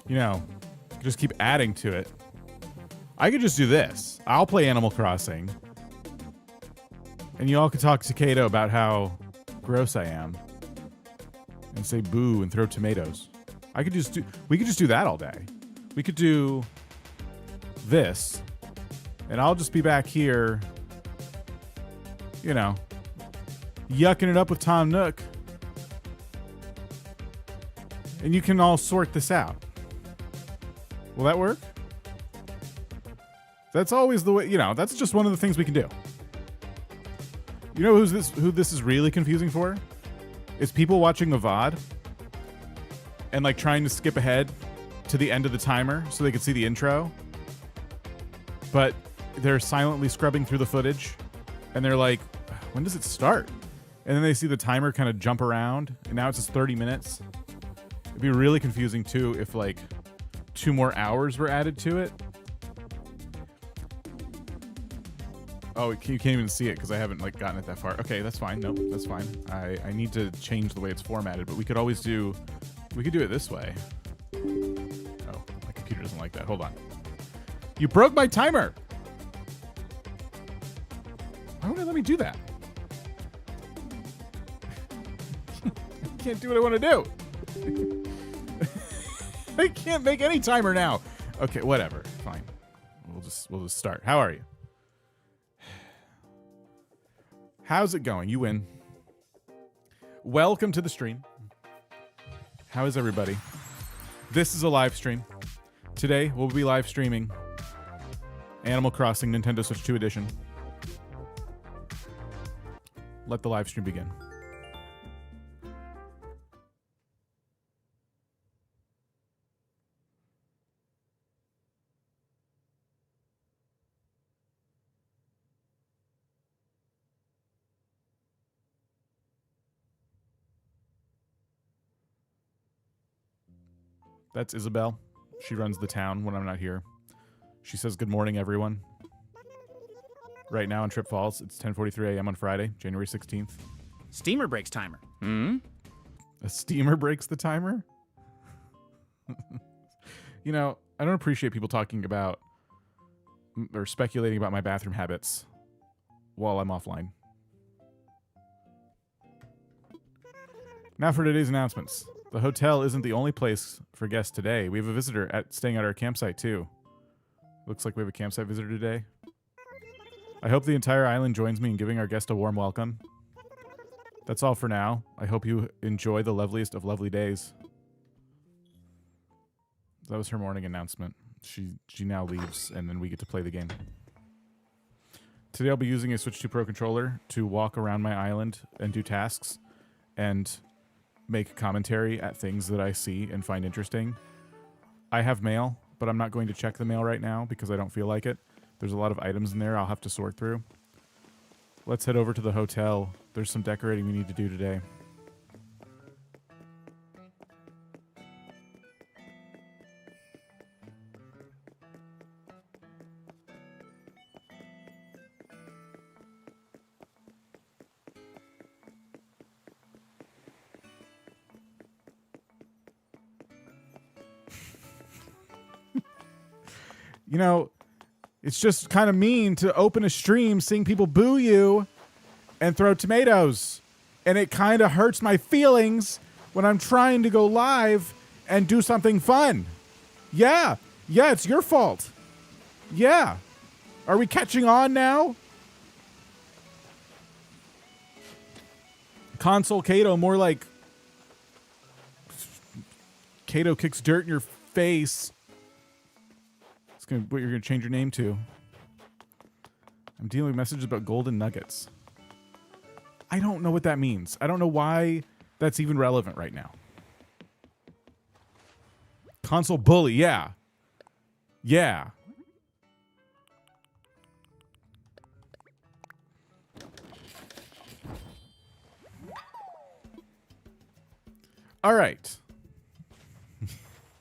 You know, just keep adding to it. I could just do this. I'll play Animal Crossing. And you all could talk to Kato about how gross I am. And say boo and throw tomatoes. We could just do that all day. We could do this. And I'll just be back here, you know, yucking it up with Tom Nook. And you can all sort this out. Will that work? That's always the way, you know, that's just one of the things we can do. You know who this is really confusing for? It's people watching a VOD and like trying to skip ahead to the end of the timer so they can see the intro. But they're silently scrubbing through the footage and they're like, when does it start? And then they see the timer kind of jump around and now it's just 30 minutes. It'd be really confusing too if like 2 more hours were added to it. Oh, you can't even see it because I haven't like gotten it that far. Okay, that's fine. Nope, that's fine. I need to change the way it's formatted, but we could always do, we could do it this way. Oh, my computer doesn't like that. Hold on. You broke my timer. Why would it let me do that? I can't do what I want to do. I can't make any timer now. Okay, whatever. Fine. We'll just start. How are you? How's it going? You win. Welcome to the stream. How is everybody? This is a live stream. Today we'll be live streaming Animal Crossing Nintendo Switch 2 Edition. Let the live stream begin. That's Isabel. She runs the town when I'm not here. She says, good morning, everyone. Right now in Trip Falls, it's 10:43 a.m. on Friday, January 16th. Steamer breaks timer. Hmm? A steamer breaks the timer? You know, I don't appreciate people talking about or speculating about my bathroom habits while I'm offline. Now for today's announcements. The hotel isn't the only place for guests today. We have a visitor staying at our campsite, too. Looks like we have a campsite visitor today. I hope the entire island joins me in giving our guest a warm welcome. That's all for now. I hope you enjoy the loveliest of lovely days. That was her morning announcement. She now leaves, and then we get to play the game. Today I'll be using a Switch 2 Pro controller to walk around my island and do tasks and make commentary at things that I see and find interesting. I have mail, but I'm not going to check the mail right now because I don't feel like it. There's a lot of items in there I'll have to sort through. Let's head over to the hotel. There's some decorating we need to do today. You know, it's just kind of mean to open a stream seeing people boo you and throw tomatoes. And it kind of hurts my feelings when I'm trying to go live and do something fun. Yeah, it's your fault. Yeah. Are we catching on now? Console Kato, more like Kato kicks dirt in your face. What you're going to change your name to. I'm dealing with messages about golden nuggets. I don't know what that means. I don't know why that's even relevant right now. Console bully, yeah. Yeah. All right.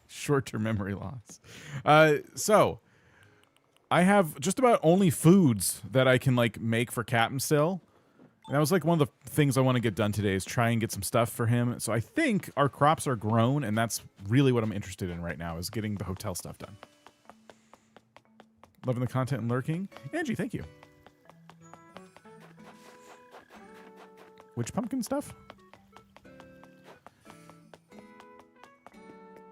Short-term memory loss. So I have just about only foods that I can like make for Captain still. And that was like one of the things I want to get done today is try and get some stuff for him. So I think our crops are grown, and that's really what I'm interested in right now is getting the hotel stuff done. Loving the content and lurking. Angie, thank you. Which pumpkin stuff?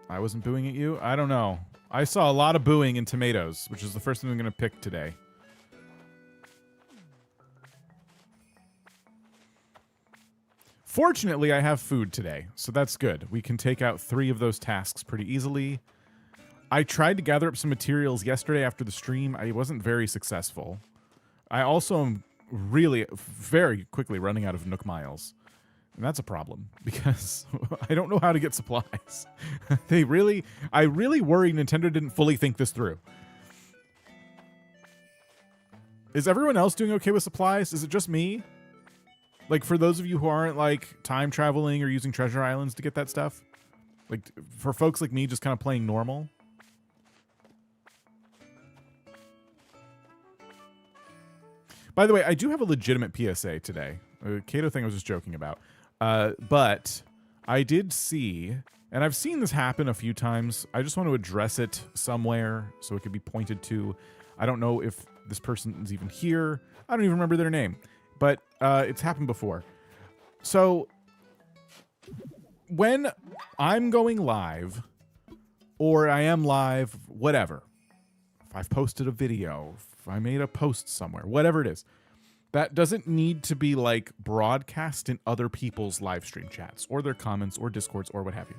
I wasn't booing at you? I don't know. I saw a lot of booing in tomatoes, which is the first thing I'm going to pick today. Fortunately, I have food today, so that's good. We can take out 3 of those tasks pretty easily. I tried to gather up some materials yesterday after the stream. I wasn't very successful. I also am really very quickly running out of Nook miles. And that's a problem because I don't know how to get supplies. I really worry Nintendo didn't fully think this through. Is everyone else doing okay with supplies? Is it just me? Like for those of you who aren't like time traveling or using treasure islands to get that stuff? Like for folks like me just kind of playing normal? By the way, I do have a legitimate PSA today. Kato thing I was just joking about. But I did see, and I've seen this happen a few times. I just want to address it somewhere so it could be pointed to. I don't know if this person is even here. I don't even remember their name, but it's happened before. So when I'm going live or I am live, whatever, if I've posted a video, if I made a post somewhere, whatever it is, that doesn't need to be like broadcast in other people's live stream chats or their comments or discords or what have you.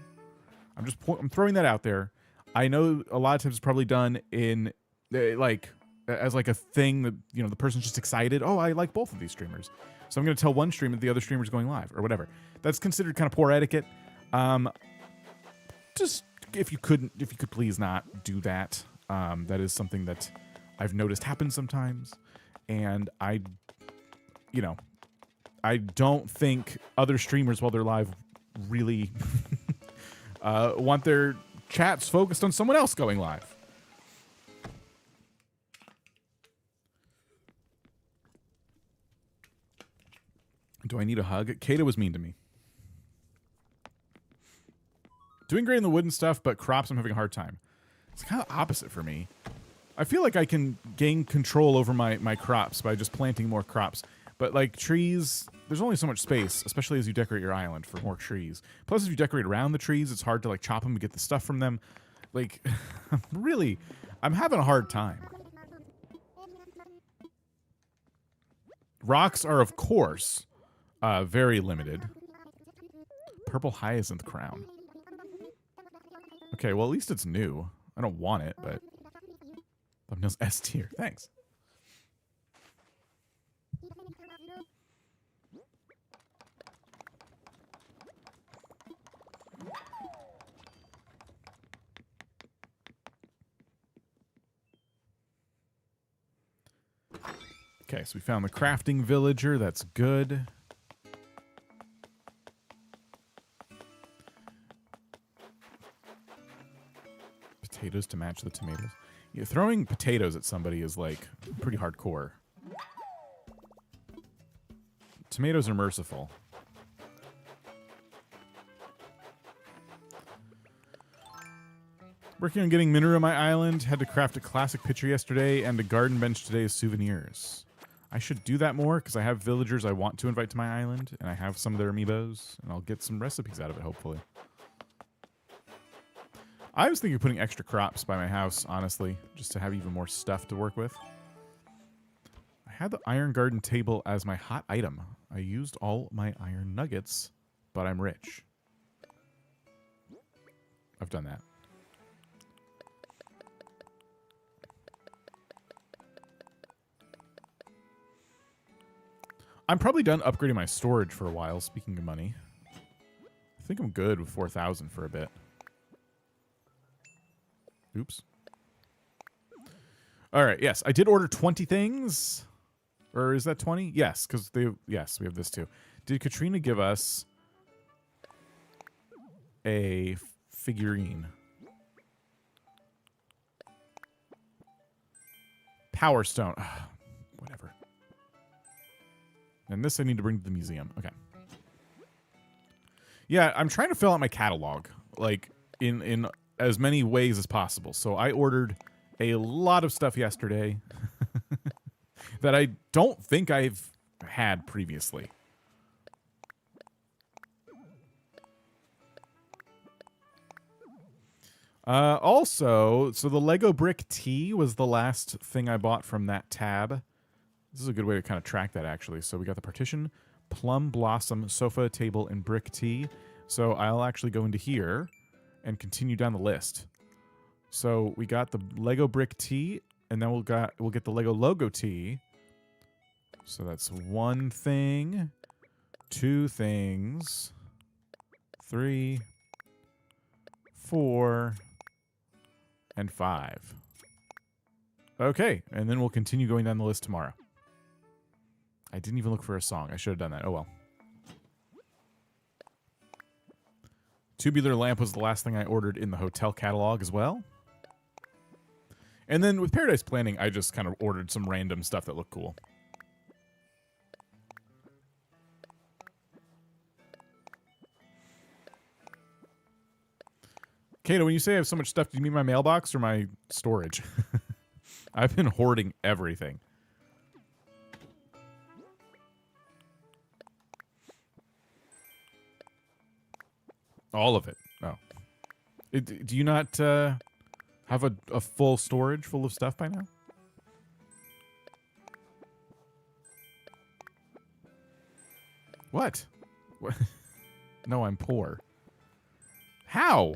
I'm throwing that out there. I know a lot of times it's probably done in like as like a thing that, you know, the person's just excited. Oh, I like both of these streamers. So I'm going to tell one streamer that the other streamer's going live or whatever. That's considered kind of poor etiquette. Just if you could please not do that. That is something that I've noticed happens sometimes. And I don't think other streamers while they're live really want their chats focused on someone else going live. Do I need a hug? Kato was mean to me. Doing great in the wooden stuff, but crops I'm having a hard time. It's kind of opposite for me. I feel like I can gain control over my crops by just planting more crops. But like trees, there's only so much space, especially as you decorate your island for more trees. Plus, if you decorate around the trees, it's hard to like chop them to get the stuff from them. Like, I'm having a hard time. Rocks are, of course, Very limited. Purple hyacinth crown. Okay, well, at least it's new. I don't want it, but thumbnails S tier. Thanks. Okay, so we found the crafting villager. That's good. Potatoes to match the tomatoes. Yeah, throwing potatoes at somebody is like pretty hardcore. Tomatoes are merciful. Working on getting Mineru on my island. Had to craft a classic pitcher yesterday and a garden bench today as souvenirs. I should do that more because I have villagers I want to invite to my island, and I have some of their amiibos, and I'll get some recipes out of it, hopefully. I was thinking of putting extra crops by my house, honestly, just to have even more stuff to work with. I had the iron garden table as my hot item. I used all my iron nuggets, but I'm rich. I've done that. I'm probably done upgrading my storage for a while, speaking of money. I think I'm good with 4,000 for a bit. Oops. All right, yes. I did order 20 things. Or is that 20? Yes, because yes, we have this too. Did Katrina give us a figurine? Power Stone. Whatever. And this I need to bring to the museum. Okay. Yeah, I'm trying to fill out my catalog, like, in as many ways as possible. So I ordered a lot of stuff yesterday that I don't think I've had previously. Also, so the Lego brick tea was the last thing I bought from that tab. This is a good way to kind of track that, actually. So we got the partition, plum blossom, sofa, table, and brick tea. So I'll actually go into here and continue down the list. So we got the Lego brick tea, and then we'll get the Lego logo tea. So that's 1 thing, 2 things, 3, 4, and 5. Okay, and then we'll continue going down the list tomorrow. I didn't even look for a song. I should have done that. Oh, well. Tubular lamp was the last thing I ordered in the hotel catalog as well. And then with Paradise Planning, I just kind of ordered some random stuff that looked cool. Kato, when you say I have so much stuff, do you mean my mailbox or my storage? I've been hoarding everything. All of it. Oh. Do you not have a full storage full of stuff by now? What? What? No, I'm poor. How?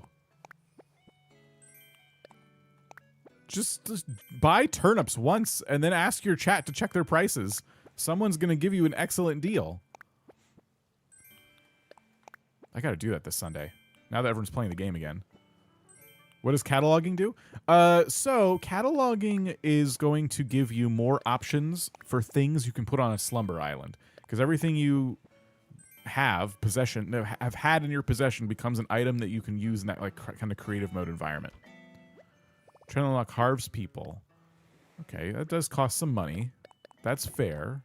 Just buy turnips once and then ask your chat to check their prices. Someone's going to give you an excellent deal. I got to do that this Sunday. Now that everyone's playing the game again. What does cataloging do? So cataloging is going to give you more options for things you can put on a slumber island. Because everything you have had in your possession becomes an item that you can use in that like kind of creative mode environment. Trying to unlock Harv's people. Okay, that does cost some money. That's fair.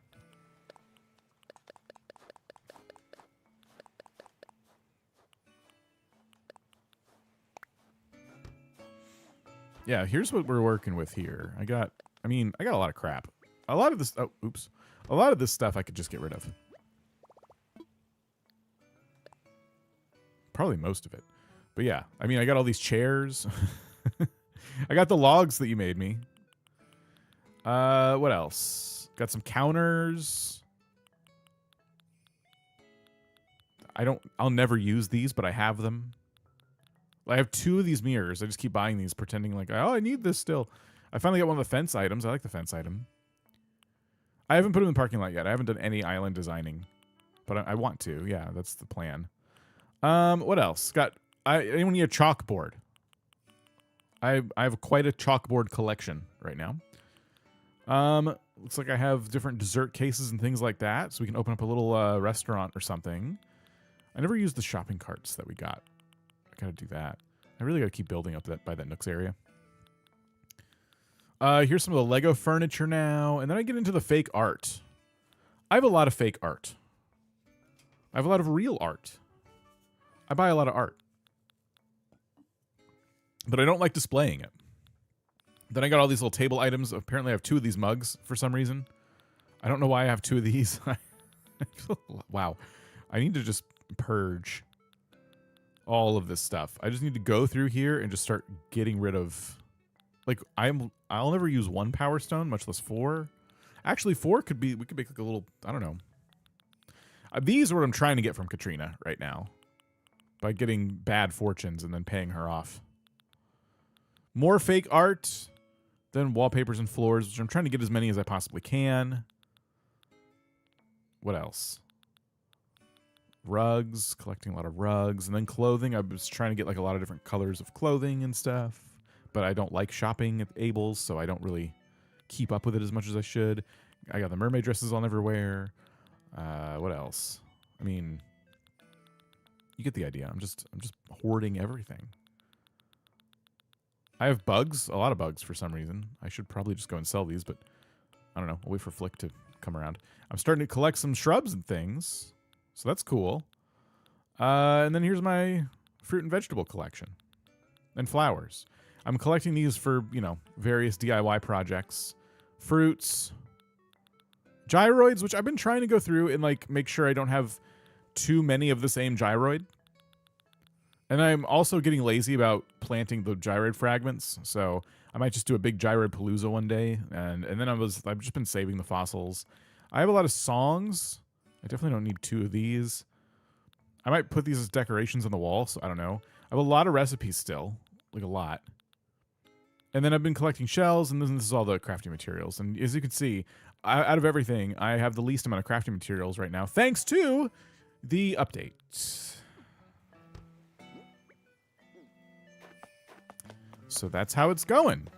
Yeah, here's what we're working with here. I got a lot of crap. A lot of this, oh, oops. A lot of this stuff I could just get rid of. Probably most of it. But yeah, I mean, I got all these chairs. I got the logs that you made me. What else? Got some counters. I'll never use these, but I have them. I have 2 of these mirrors. I just keep buying these, pretending like, oh, I need this still. I finally got one of the fence items. I like the fence item. I haven't put them in the parking lot yet. I haven't done any island designing, but I want to. Yeah, that's the plan. What else? Anyone need a chalkboard? I have quite a chalkboard collection right now. Looks like I have different dessert cases and things like that, so we can open up a little restaurant or something. I never used the shopping carts that we got. I gotta do that. I really gotta keep building up by that Nooks area. Here's some of the Lego furniture now, and then I get into the fake art. I have a lot of fake art. I have a lot of real art. I buy a lot of art. But I don't like displaying it. Then I got all these little table items. Apparently I have 2 of these mugs for some reason. I don't know why I have 2 of these. Wow. I need to just purge all of this stuff. I just need to go through here and just start getting rid of... Like, I'll never use 1 power stone, much less 4. Actually, 4 could be... We could make like a little... I don't know. These are what I'm trying to get from Katrina right now. By getting bad fortunes and then paying her off. More fake art. Then wallpapers and floors, which I'm trying to get as many as I possibly can. What else? Rugs. Collecting a lot of rugs. And then clothing. I was trying to get like a lot of different colors of clothing and stuff. But I don't like shopping at Abel's, so I don't really keep up with it as much as I should. I got the mermaid dresses I'll never wear. What else? I mean, you get the idea. I'm just hoarding everything. I have bugs, a lot of bugs for some reason. I should probably just go and sell these, but I don't know. I'll wait for Flick to come around. I'm starting to collect some shrubs and things, so that's cool. And then here's my fruit and vegetable collection. And flowers. I'm collecting these for, you know, various DIY projects. Fruits. Gyroids, which I've been trying to go through and, like, make sure I don't have too many of the same gyroid. And I'm also getting lazy about planting the gyroid fragments, so I might just do a big gyroid palooza one day. And then I've just been saving the fossils. I have a lot of songs. I definitely don't need 2 of these. I might put these as decorations on the wall, so I don't know. I have a lot of recipes still, like a lot. And then I've been collecting shells, and then this is all the crafting materials. And as you can see, out of everything, I have the least amount of crafting materials right now, thanks to the update. So that's how it's going.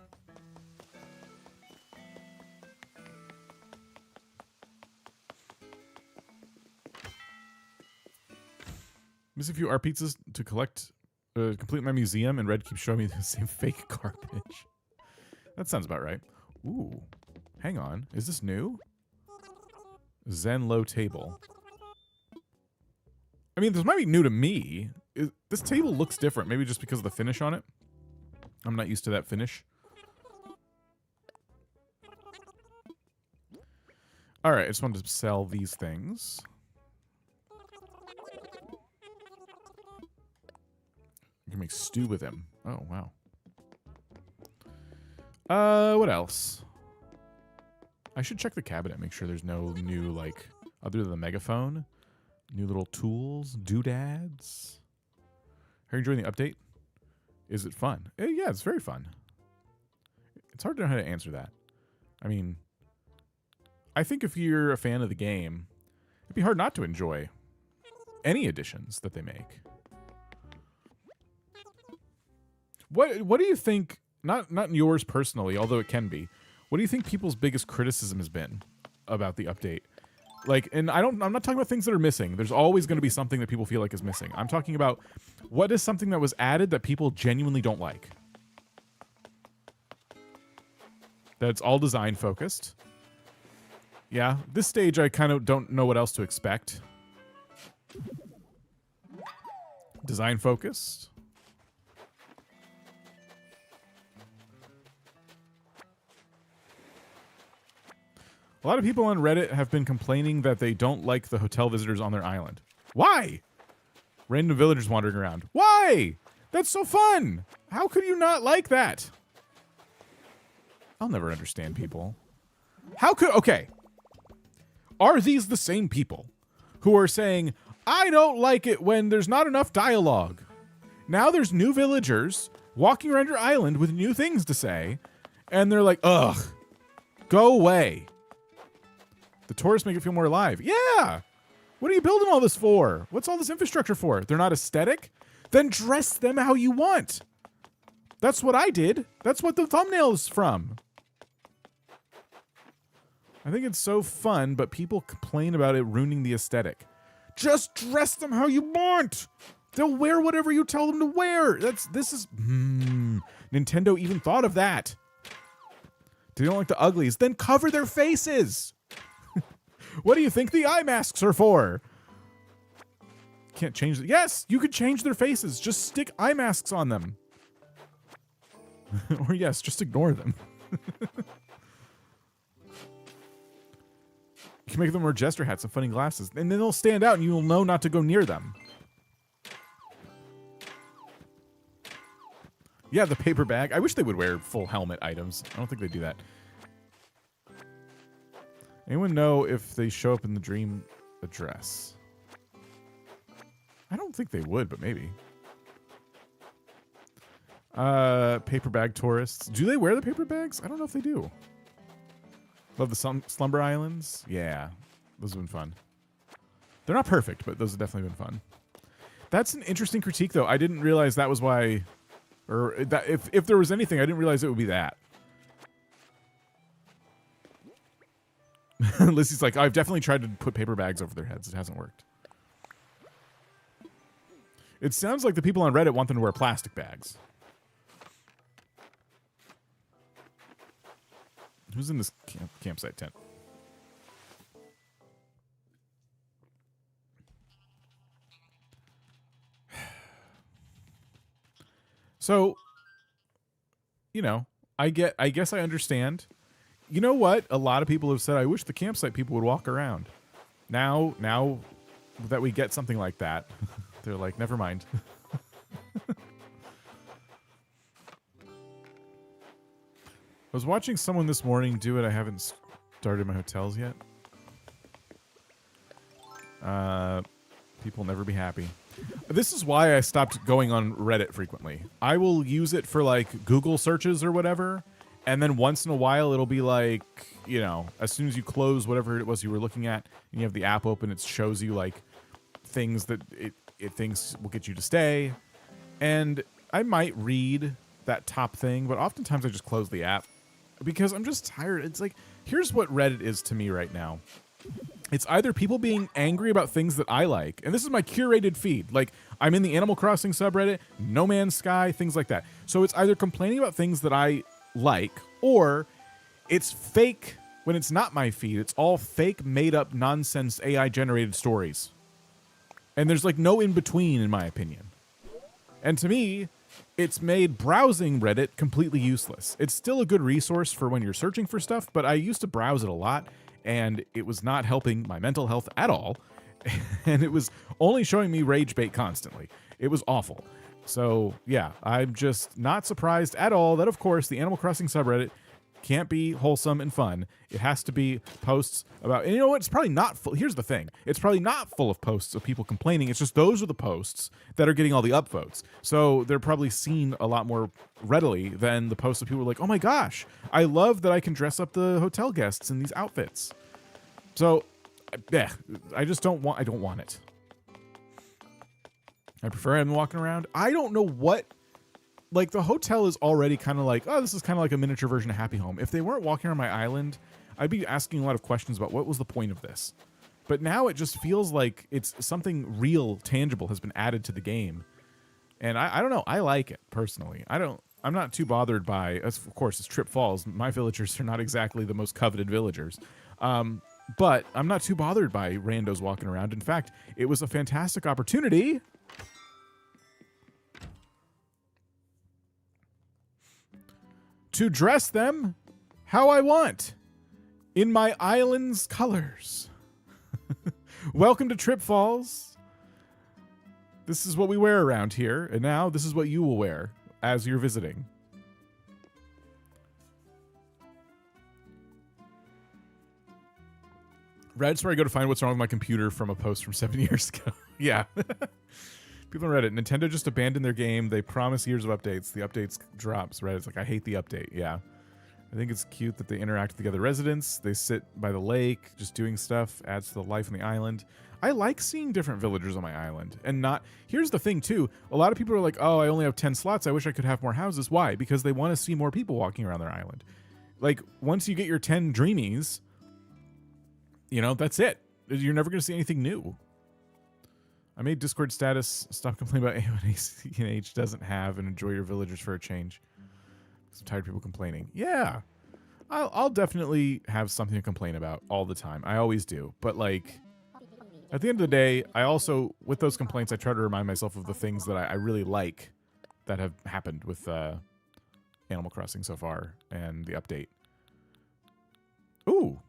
Miss a few art pizzas to complete my museum, and Red keeps showing me the same fake garbage. That sounds about right. Ooh, hang on. Is this new? Zen low table. I mean, this might be new to me. This table looks different, maybe just because of the finish on it. I'm not used to that finish. All right, I just wanted to sell these things. You can make stew with them. Oh, wow. What else? I should check the cabinet, make sure there's no new, like, other than the megaphone, new little tools, doodads. Are you enjoying the update? Is it fun? Yeah, it's very fun. It's hard to know how to answer that. I mean, I think if you're a fan of the game, it'd be hard not to enjoy any additions that they make. What do you think, not yours personally, although it can be, what do you think people's biggest criticism has been about the update? Like, and I'm not talking about things that are missing. There's always going to be something that people feel like is missing. I'm talking about what is something that was added that people genuinely don't like. That's all design focused. Yeah, this stage I kind of don't know what else to expect. Design focused. A lot of people on Reddit have been complaining that they don't like the hotel visitors on their island. Why? Random villagers wandering around. Why? That's so fun. How could you not like that? I'll never understand people. How could... Okay. Are these the same people who are saying, I don't like it when there's not enough dialogue. Now there's new villagers walking around your island with new things to say, and they're like, ugh, go away. The tourists make it feel more alive. Yeah. What are you building all this for? What's all this infrastructure for? They're not aesthetic? Then dress them how you want. That's what I did. That's what the thumbnail is from. I think it's so fun, but people complain about it ruining the aesthetic. Just dress them how you want. They'll wear whatever you tell them to wear. Nintendo even thought of that. They don't like the uglies. Then cover their faces. What do you think the eye masks are for? Can't change it. Yes, you could change their faces. Just stick eye masks on them. Or yes, just ignore them. You can make them wear jester hats and funny glasses, and then they'll stand out and you will know not to go near them. Yeah, the paper bag. I wish they would wear full helmet items. I don't think they do that. Anyone know if they show up in the dream address? I don't think they would, but maybe. Paper bag tourists. Do they wear the paper bags? I don't know if they do. Love the slumber islands. Yeah, those have been fun. They're not perfect, but those have definitely been fun. That's an interesting critique, though. I didn't realize that was why, or that if there was anything, I didn't realize it would be that. Lizzie's like, I've definitely tried to put paper bags over their heads. It hasn't worked. It sounds like the people on Reddit want them to wear plastic bags. Who's in this campsite tent? So, you know, I guess I understand. You know what? A lot of people have said, I wish the campsite people would walk around. Now that we get something like that, they're like, never mind. I was watching someone this morning do it. I haven't started my hotels yet. People never be happy. This is why I stopped going on Reddit frequently. I will use it for like Google searches or whatever. And then once in a while, it'll be like, you know, as soon as you close whatever it was you were looking at and you have the app open, it shows you like things that it thinks will get you to stay. And I might read that top thing, but oftentimes I just close the app because I'm just tired. It's like, here's what Reddit is to me right now. It's either people being angry about things that I like, and this is my curated feed. Like, I'm in the Animal Crossing subreddit, No Man's Sky, things like that. So it's either complaining about things that I like, or it's fake when it's not my feed. It's all fake, made-up, nonsense, AI-generated stories. And there's, like, no in-between, in my opinion. And to me, it's made browsing Reddit completely useless. It's still a good resource for when you're searching for stuff, but I used to browse it a lot, and it was not helping my mental health at all. And it was only showing me rage bait constantly. It was awful. So, yeah, I'm just not surprised at all that, of course, the Animal Crossing subreddit can't be wholesome and fun. It has to be posts about, and you know what? It's probably not full. Here's the thing. It's probably not full of posts of people complaining. It's just those are the posts that are getting all the upvotes. So they're probably seen a lot more readily than the posts of people who are like, oh my gosh, I love that I can dress up the hotel guests in these outfits. So, yeah, I don't want it. I prefer him walking around. I don't know what, like, the hotel is already kind of like, oh, this is kind of like a miniature version of Happy Home. If they weren't walking around my island, I'd be asking a lot of questions about what was the point of this. But now it just feels like it's something real, tangible has been added to the game. And I don't know. I like it, personally. I'm not too bothered by, of course, it's Trip Falls. My villagers are not exactly the most coveted villagers. But I'm not too bothered by randos walking around. In fact, it was a fantastic opportunity to dress them how I want in my island's colors. Welcome to Trip Falls. This is what we wear around here, and now this is what you will wear as you're visiting. Reddit's where I go to find what's wrong with my computer from a post from 7 years ago. Yeah. People on Reddit, Nintendo just abandoned their game. They promise years of updates. The updates drops. Reddit's like, I hate the update. Yeah. I think it's cute that they interact with the other residents. They sit by the lake, just doing stuff, adds to the life on the island. I like seeing different villagers on my island. And not... Here's the thing, too. A lot of people are like, oh, I only have 10 slots. I wish I could have more houses. Why? Because they want to see more people walking around their island. Like, once you get your 10 dreamies, you know, that's it. You're never going to see anything new. I made Discord status. Stop complaining about AOH doesn't have and enjoy your villagers for a change. I'm tired of people complaining. Yeah, I'll definitely have something to complain about all the time. I always do. But like, at the end of the day, I also, with those complaints, I try to remind myself of the things that I really like that have happened with Animal Crossing so far and the update. Ooh.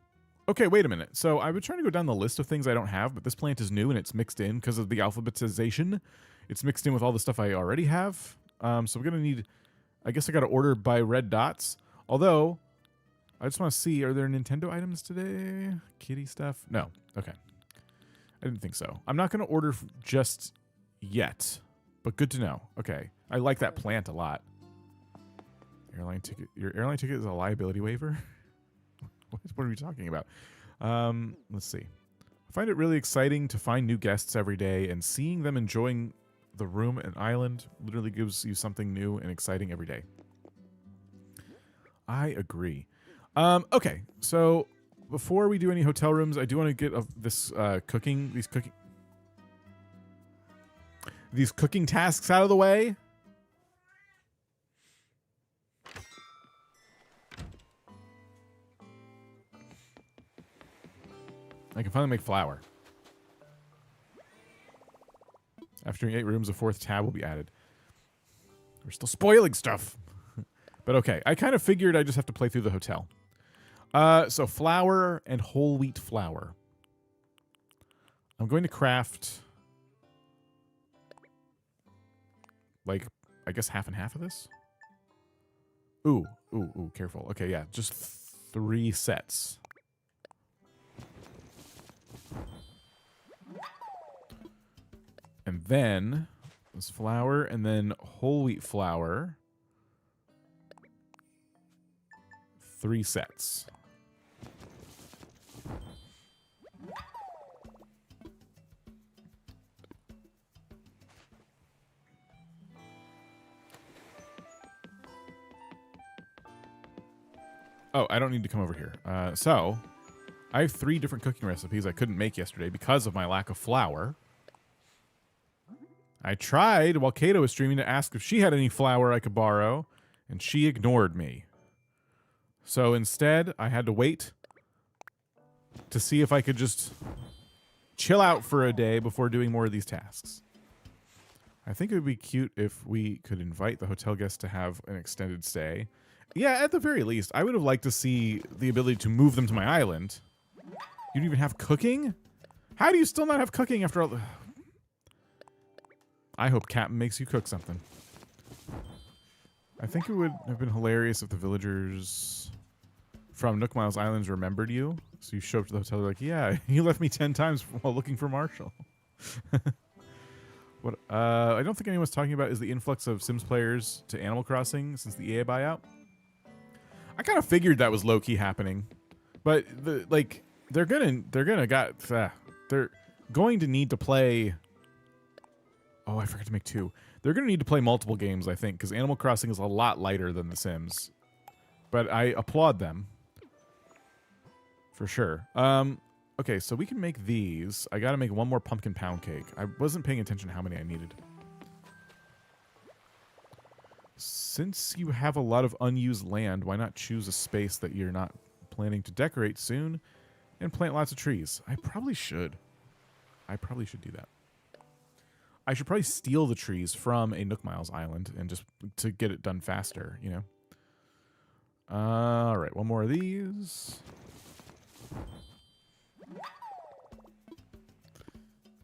Okay, wait a minute. So I was trying to go down the list of things I don't have, but this plant is new and it's mixed in because of the alphabetization. It's mixed in with all the stuff I already have. So we're going to need... I guess I got to order by red dots. Although, I just want to see, are there Nintendo items today? Kitty stuff? No. Okay. I didn't think so. I'm not going to order just yet, but good to know. Okay. I like that plant a lot. Airline ticket. Your airline ticket is a liability waiver? What are we talking about? Let's see. I find it really exciting to find new guests every day, and seeing them enjoying the room and island literally gives you something new and exciting every day. I agree. Okay, so before we do any hotel rooms, I do want to get these cooking tasks out of the way. I can finally make flour. After doing 8 rooms, a 4th tab will be added. We're still spoiling stuff. But okay, I kind of figured I just have to play through the hotel. So flour and whole wheat flour. I'm going to craft, like, I guess half and half of this. Ooh, careful. Okay, yeah, just 3 sets. And then this flour, and then whole wheat flour. 3 sets. Oh, I don't need to come over here. So, I have 3 different cooking recipes I couldn't make yesterday because of my lack of flour. I tried while Kato was streaming to ask if she had any flour I could borrow, and she ignored me. So instead, I had to wait to see if I could just chill out for a day before doing more of these tasks. I think it would be cute if we could invite the hotel guests to have an extended stay. Yeah, at the very least, I would have liked to see the ability to move them to my island. You don't even have cooking? How do you still not have cooking after all the... I hope Captain makes you cook something. I think it would have been hilarious if the villagers from Nook Miles Islands remembered you. So you show up to the hotel, they're like, yeah, you left me 10 times while looking for Marshall. What I don't think anyone's talking about is the influx of Sims players to Animal Crossing since the EA buyout. I kind of figured that was low-key happening. But they're going to need to play... Oh, I forgot to make 2. They're going to need to play multiple games, I think, because Animal Crossing is a lot lighter than The Sims. But I applaud them. For sure. Okay, so we can make these. I got to make 1 more pumpkin pound cake. I wasn't paying attention to how many I needed. Since you have a lot of unused land, why not choose a space that you're not planning to decorate soon and plant lots of trees? I probably should. I probably should do that. I should probably steal the trees from a Nook Miles island and just to get it done faster, you know? All right, 1 more of these.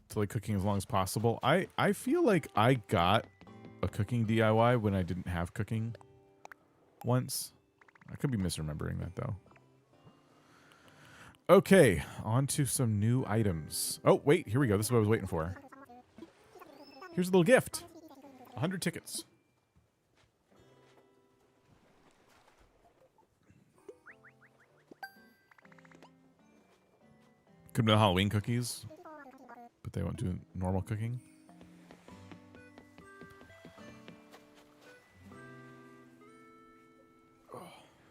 To like cooking as long as possible. I feel like I got a cooking DIY when I didn't have cooking once. I could be misremembering that though. Okay, on to some new items. Oh, wait, here we go. This is what I was waiting for. Here's a little gift. 100 tickets. Could have been Halloween cookies, but they won't do normal cooking.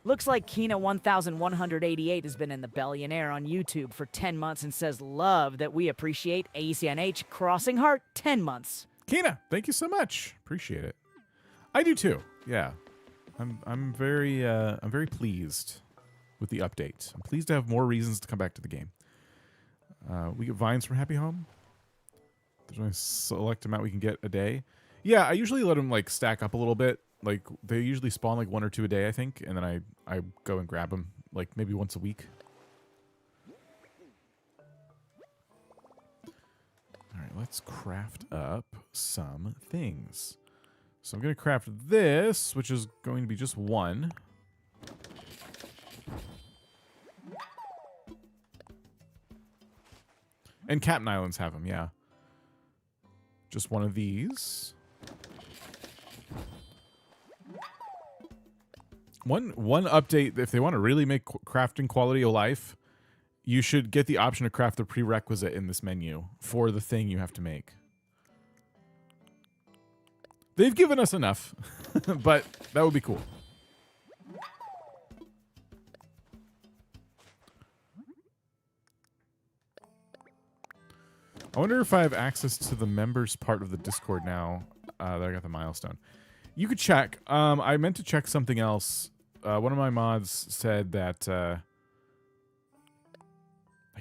Looks like Kina 1188 has been in the Billionaire on YouTube for 10 months and says love that we appreciate ACNH Crossing Heart 10 months. Kina, thank you so much. Appreciate it. I do too. Yeah. I'm very pleased with the update. I'm pleased to have more reasons to come back to the game. We get vines from Happy Home. There's only a select amount we can get a day. Yeah, I usually let them like stack up a little bit. Like they usually spawn like 1 or 2 a day, I think, and then I go and grab them like maybe once a week. All right, let's craft up some things. So I'm going to craft this, which is going to be just 1. And Captain Islands have them, yeah. Just 1 of these. One update, if they want to really make crafting quality of life, you should get the option to craft the prerequisite in this menu for the thing you have to make. They've given us enough, but that would be cool. I wonder if I have access to the members part of the Discord now that I got the milestone. You could check. I meant to check something else. One of my mods said that... I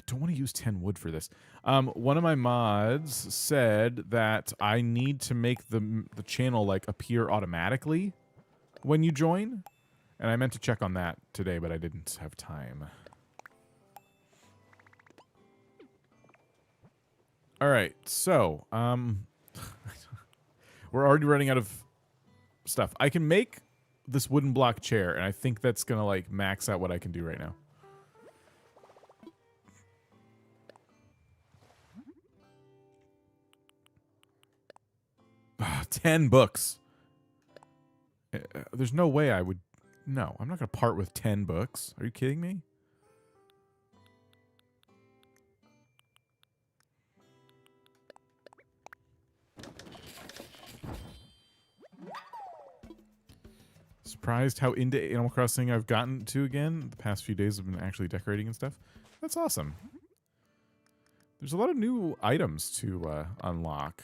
don't want to use 10 wood for this. One of my mods said that I need to make the channel like appear automatically when you join. And I meant to check on that today, but I didn't have time. All right, so we're already running out of stuff. I can make this wooden block chair, and I think that's gonna like max out what I can do right now. Ah, 10 books. There's no way I would. No, I'm not gonna part with 10 books. Are you kidding me? Surprised how into Animal Crossing I've gotten to again. The past few days I've been actually decorating and stuff. That's awesome. There's a lot of new items to unlock,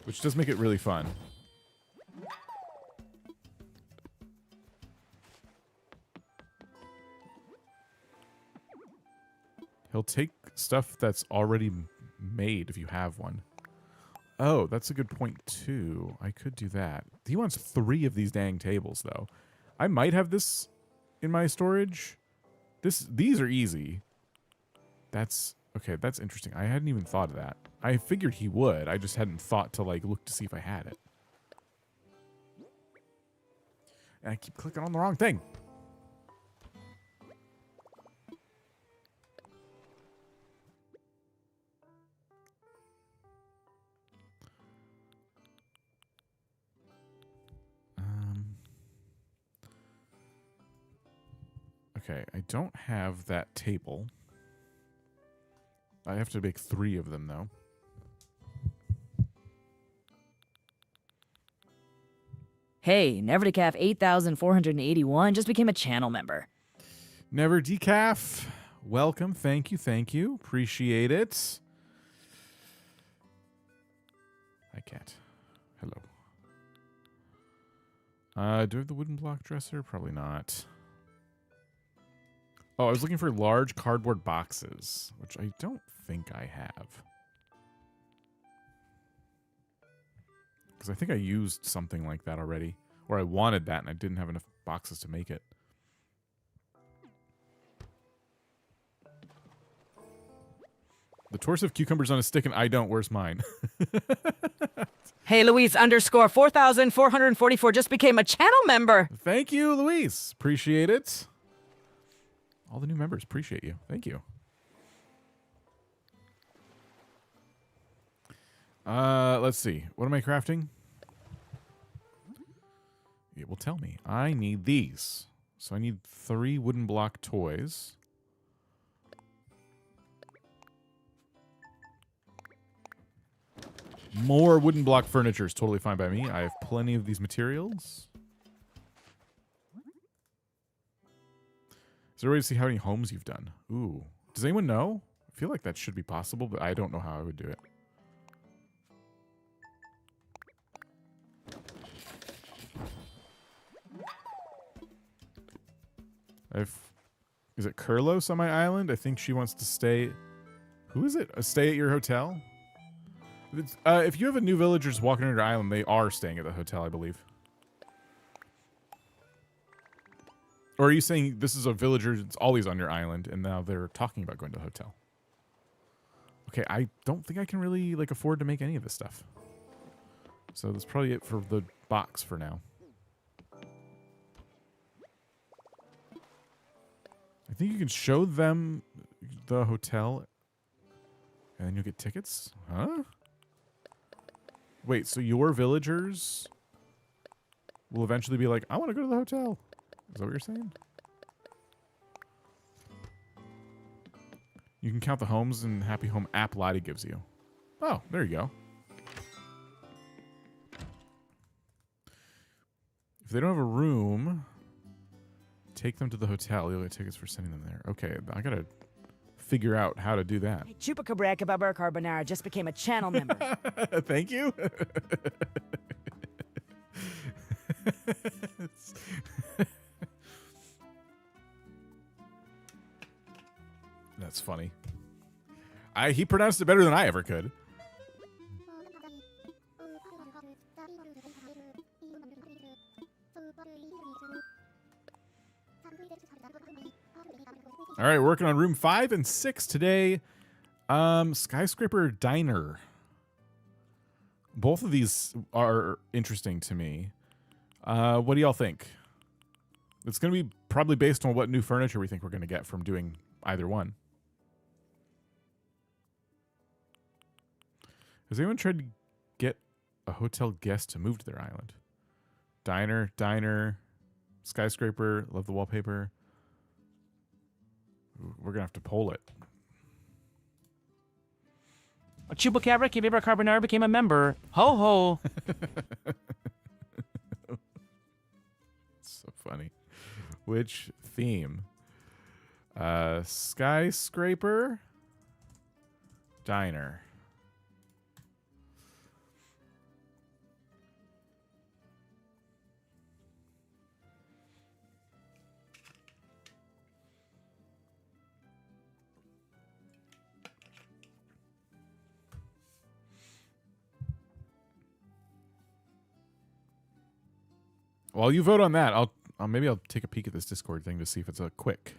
which does make it really fun. He'll take stuff that's already made if you have one. Oh, that's a good point, too. I could do that. He wants 3 of these dang tables, though. I might have this in my storage. These are easy. That's... Okay, that's interesting. I hadn't even thought of that. I figured he would. I just hadn't thought to, like, look to see if I had it. And I keep clicking on the wrong thing. Okay, I don't have that table. I have to make 3 of them, though. Hey, Never Decaf 8481 just became a channel member. Never Decaf, welcome. Thank you, thank you. Appreciate it. Hi, cat. Hello. Do I have the wooden block dresser? Probably not. Oh, I was looking for large cardboard boxes, which I don't think I have. Because I think I used something like that already. Or I wanted that and I didn't have enough boxes to make it. The torso of cucumbers on a stick and I don't. Where's mine? Hey, Luis underscore 4444 just became a channel member. Thank you, Luis. Appreciate it. All the new members, appreciate you. Thank you. Let's see. What am I crafting? It will tell me. I need these. So I need 3 wooden block toys. More wooden block furniture is totally fine by me. I have plenty of these materials. Is there a way to see how many homes you've done? Ooh. Does anyone know? I feel like that should be possible, but I don't know how I would do it. Is it Kurlos on my island? I think she wants to stay. Who is it? Stay at your hotel? If you have a new villager just walking on your island, they are staying at the hotel, I believe. Or are you saying this is a villager that's always on your island, and now they're talking about going to the hotel? Okay, I don't think I can really afford to make any of this stuff. So that's probably it for the box for now. I think you can show them the hotel, and then you'll get tickets? Huh? Wait, so your villagers will eventually be like, I want to go to the hotel. Is that what you're saying? You can count the homes in Happy Home app Lottie gives you. Oh, there you go. If they don't have a room, take them to the hotel. You'll get tickets for sending them there. Okay, I gotta figure out how to do that. Hey, Chupacabra Carbonara just became a channel member. Thank you. That's funny. He pronounced it better than I ever could. All right, working on room 5 and 6 today. Skyscraper Diner. Both of these are interesting to me. What do y'all think? It's going to be probably based on what new furniture we think we're going to get from doing either one. Has anyone tried to get a hotel guest to move to their island? Diner, skyscraper, love the wallpaper. We're going to have to poll it. Chupacabra Carbonara became a member. Ho ho. So funny. Which theme? Skyscraper Diner. While you vote on that, maybe I'll take a peek at this Discord thing to see if it's a quick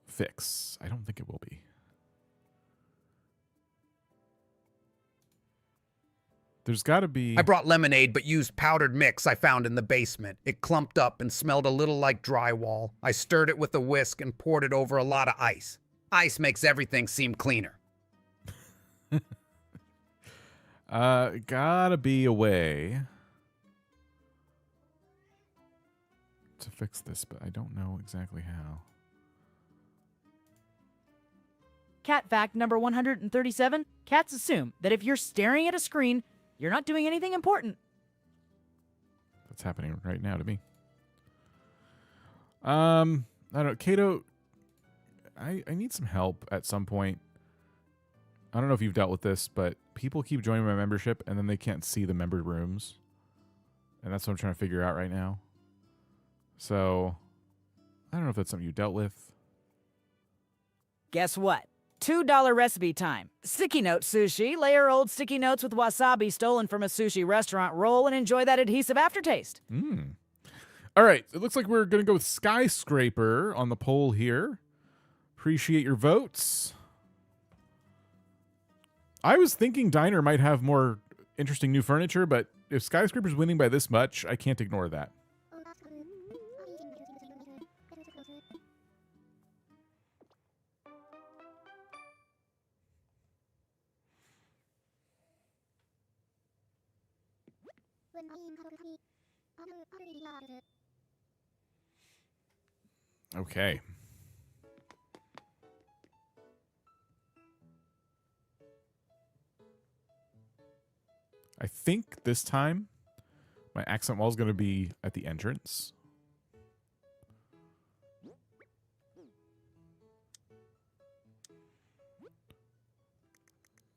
fix. I don't think it will be. There's got to be... I brought lemonade, but used powdered mix I found in the basement. It clumped up and smelled a little like drywall. I stirred it with a whisk and poured it over a lot of ice. Ice makes everything seem cleaner. Gotta be a way to fix this, but I don't know exactly how. Cat fact number 137. Cats assume that if you're staring at a screen, you're not doing anything important. That's happening right now to me. I don't know. Kato, I need some help at some point. I don't know if you've dealt with this, but people keep joining my membership and then they can't see the member rooms. And that's what I'm trying to figure out right now. So, I don't know if that's something you dealt with. Guess what? $2 recipe time. Sticky note sushi. Layer old sticky notes with wasabi stolen from a sushi restaurant. Roll and enjoy that adhesive aftertaste. All right. It looks like we're going to go with Skyscraper on the poll here. Appreciate your votes. I was thinking Diner might have more interesting new furniture, but if Skyscraper's winning by this much, I can't ignore that. Okay. I think this time my accent wall is going to be at the entrance.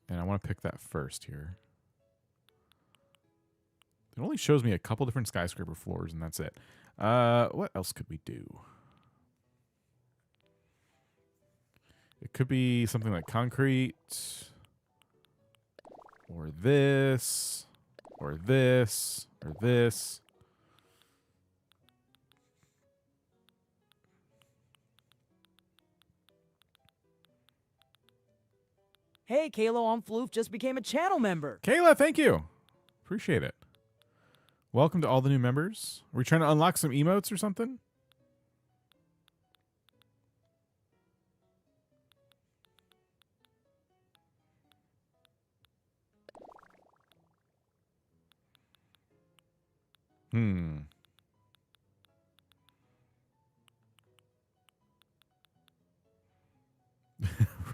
And I want to pick that first here. It only shows me a couple different skyscraper floors, and that's it. What else could we do? It could be something like concrete, or this, or this, or this. Hey, Kalo on Floof just became a channel member. Kayla, thank you. Appreciate it. Welcome to all the new members. Are we trying to unlock some emotes or something?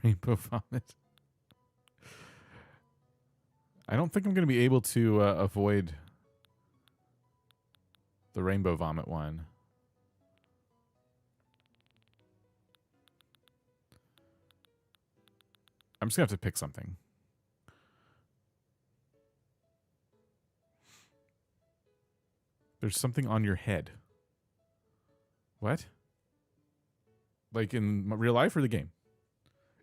Rainbow vomit. I don't think I'm going to be able to avoid the rainbow vomit one. I'm just going to have to pick something. There's something on your head. What? Like in real life or the game?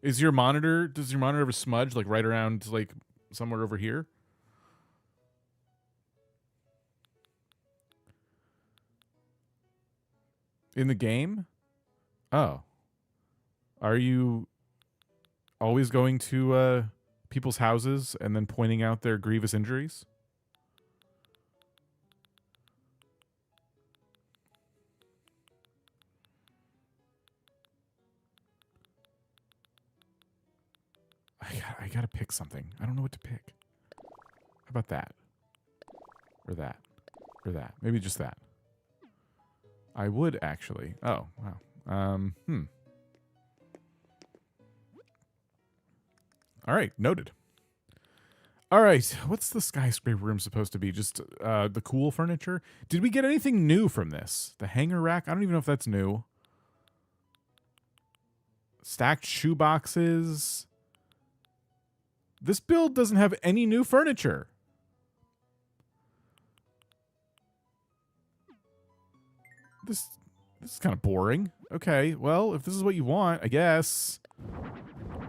Is your monitor, does your monitor have a smudge like right around like somewhere over here? In the game? Oh. Are you always going to people's houses and then pointing out their grievous injuries? I gotta pick something. I don't know what to pick. How about that? Or that? Or that? Maybe just that. I would actually. Oh, wow. All right, noted. All right, what's the skyscraper room supposed to be? Just the cool furniture? Did we get anything new from this? The hanger rack? I don't even know if that's new. Stacked shoe boxes. This build doesn't have any new furniture. This is kind of boring. Okay, well, if this is what you want, I guess.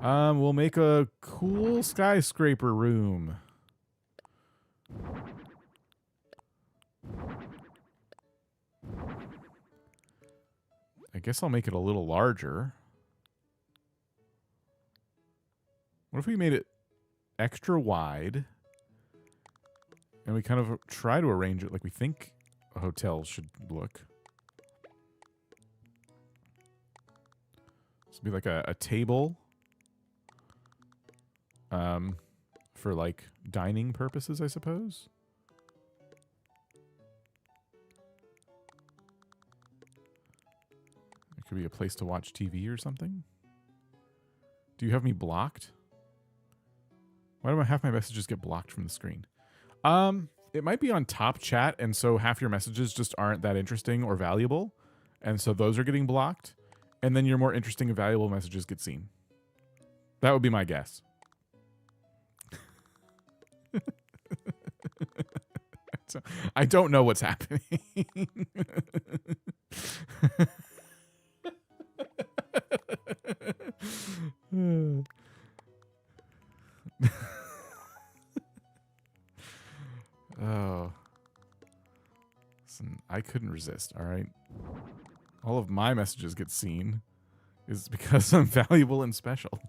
We'll make a cool skyscraper room. I guess I'll make it a little larger. What if we made it extra wide and we kind of try to arrange it like we think a hotel should look? This would be like a table for like dining purposes, I suppose. It could be a place to watch TV or something. Do you have me blocked? Why do half my messages get blocked from the screen? It might be on top chat, and so half your messages just aren't that interesting or valuable, and so those are getting blocked, and then your more interesting and valuable messages get seen. That would be my guess. So, I don't know what's happening. Oh. Listen, I couldn't resist, all right? All of my messages get seen is because I'm valuable and special.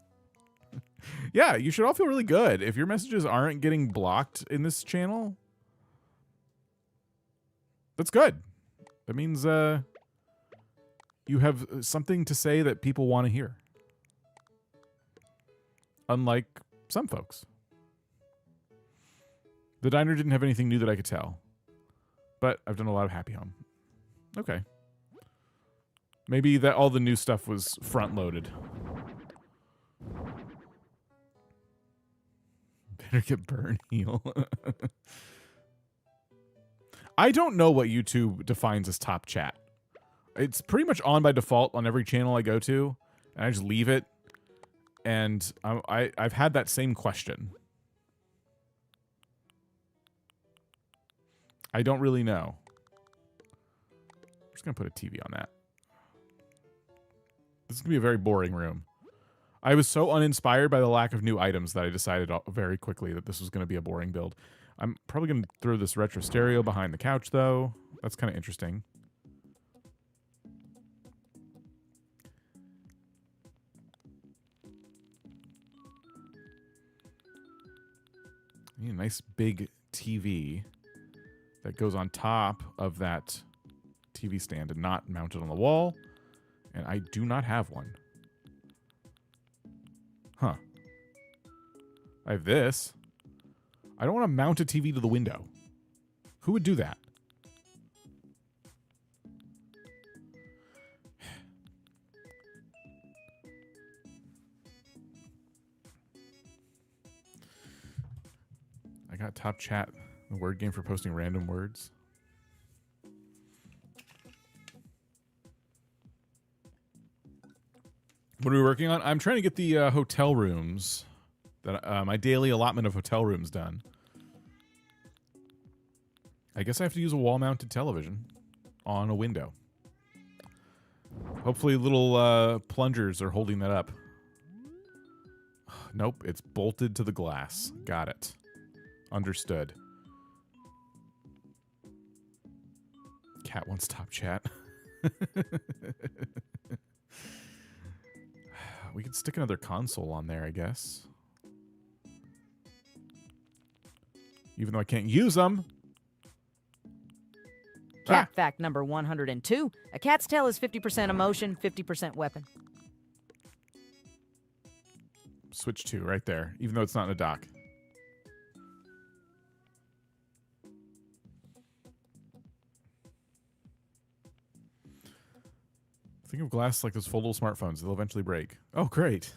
Yeah, you should all feel really good. If your messages aren't getting blocked in this channel, that's good. That means you have something to say that people want to hear. Unlike some folks. The diner didn't have anything new that I could tell. But I've done a lot of Happy Home. Okay. Maybe that all the new stuff was front-loaded. Better get burn heal. I don't know what YouTube defines as top chat. It's pretty much on by default on every channel I go to, and I just leave it. And I've had that same question. I don't really know. I'm just going to put a TV on that. This is going to be a very boring room. I was so uninspired by the lack of new items that I decided very quickly that this was going to be a boring build. I'm probably going to throw this retro stereo behind the couch, though. That's kind of interesting. I need a nice big TV that goes on top of that TV stand and not mounted on the wall. And I do not have one. Huh. I have this. I don't want to mount a TV to the window. Who would do that? I got Top Chat, the word game for posting random words. What are we working on? I'm trying to get the hotel rooms, that my daily allotment of hotel rooms done. I guess I have to use a wall-mounted television on a window. Hopefully little plungers are holding that up. Nope, it's bolted to the glass. Got it. Understood. Cat wants Top Chat. We could stick another console on there, I guess. Even though I can't use them. Cat fact number 102. A cat's tail is 50% emotion, 50% weapon. Switch 2 right there, even though it's not in a dock. Think of glass like those foldable smartphones. They'll eventually break. Oh, great.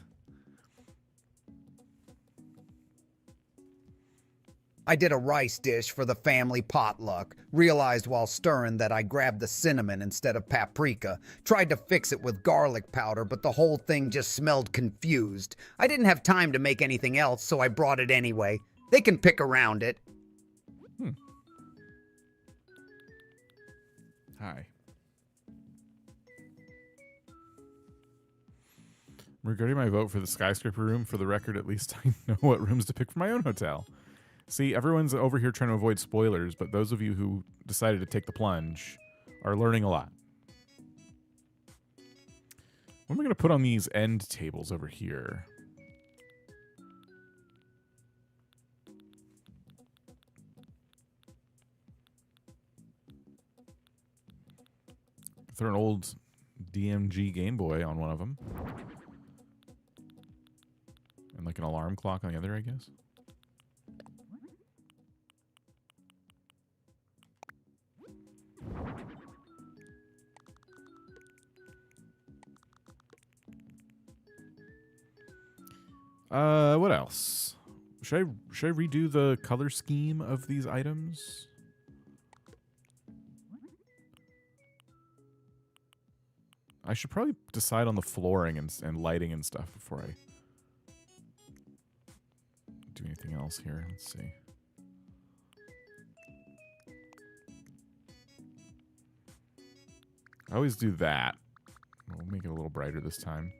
I did a rice dish for the family potluck. Realized while stirring that I grabbed the cinnamon instead of paprika. Tried to fix it with garlic powder, but the whole thing just smelled confused. I didn't have time to make anything else, so I brought it anyway. They can pick around it. Hi. Regarding my vote for the skyscraper room, for the record, at least I know what rooms to pick for my own hotel. See, everyone's over here trying to avoid spoilers, but those of you who decided to take the plunge are learning a lot. What am I going to put on these end tables over here? Throw an old DMG Game Boy on one of them. And like an alarm clock on the other, I guess. What else? Should I redo the color scheme of these items? I should probably decide on the flooring and lighting and stuff before I do anything else here. Let's see. I always do that. We'll make it a little brighter this time.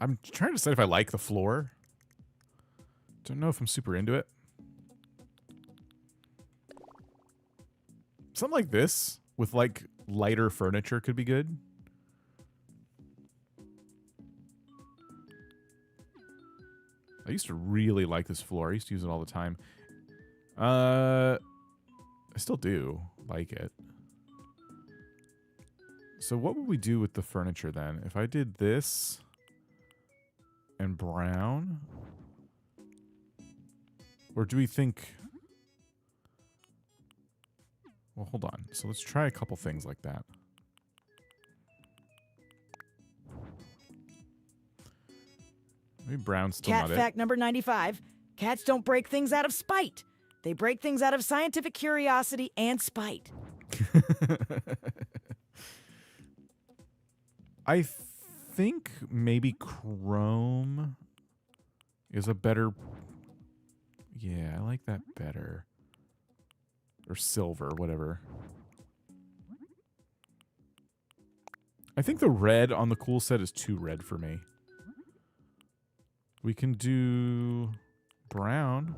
I'm trying to decide if I like the floor. Don't know if I'm super into it. Something like this with like lighter furniture could be good. I used to really like this floor. I used to use it all the time. I still do like it. So what would we do with the furniture then? If I did this and brown? Or do we think... Well, hold on. So let's try a couple things like that. Maybe brown's still Cat not fact number 95. Cats don't break things out of spite. They break things out of scientific curiosity and spite. it. I think maybe chrome is a better... Yeah, I like that better. Or silver, whatever. I think the red on the cool set is too red for me. We can do brown.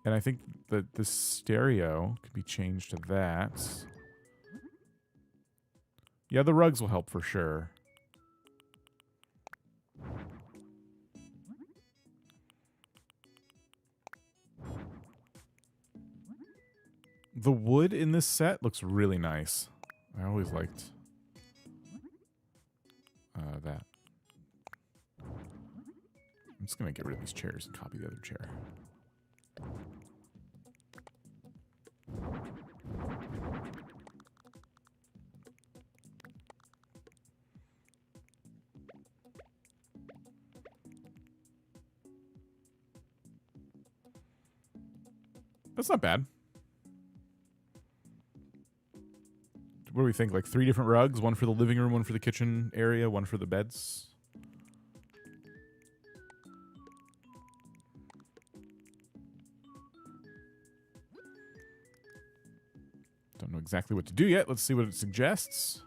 And I think that the stereo could be changed to that. Yeah, the rugs will help for sure. The wood in this set looks really nice. I always liked that. I'm just going to get rid of these chairs and copy the other chair. That's not bad. What do we think? Like 3 different rugs? One for the living room, one for the kitchen area, one for the beds? Don't know exactly what to do yet. Let's see what it suggests.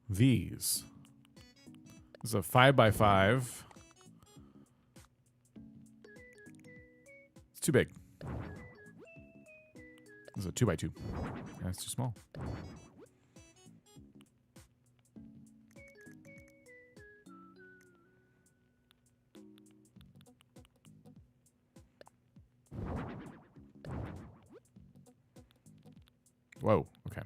These. This is a 5x5. It's too big. This is a 2x2. That's too small. Whoa, okay.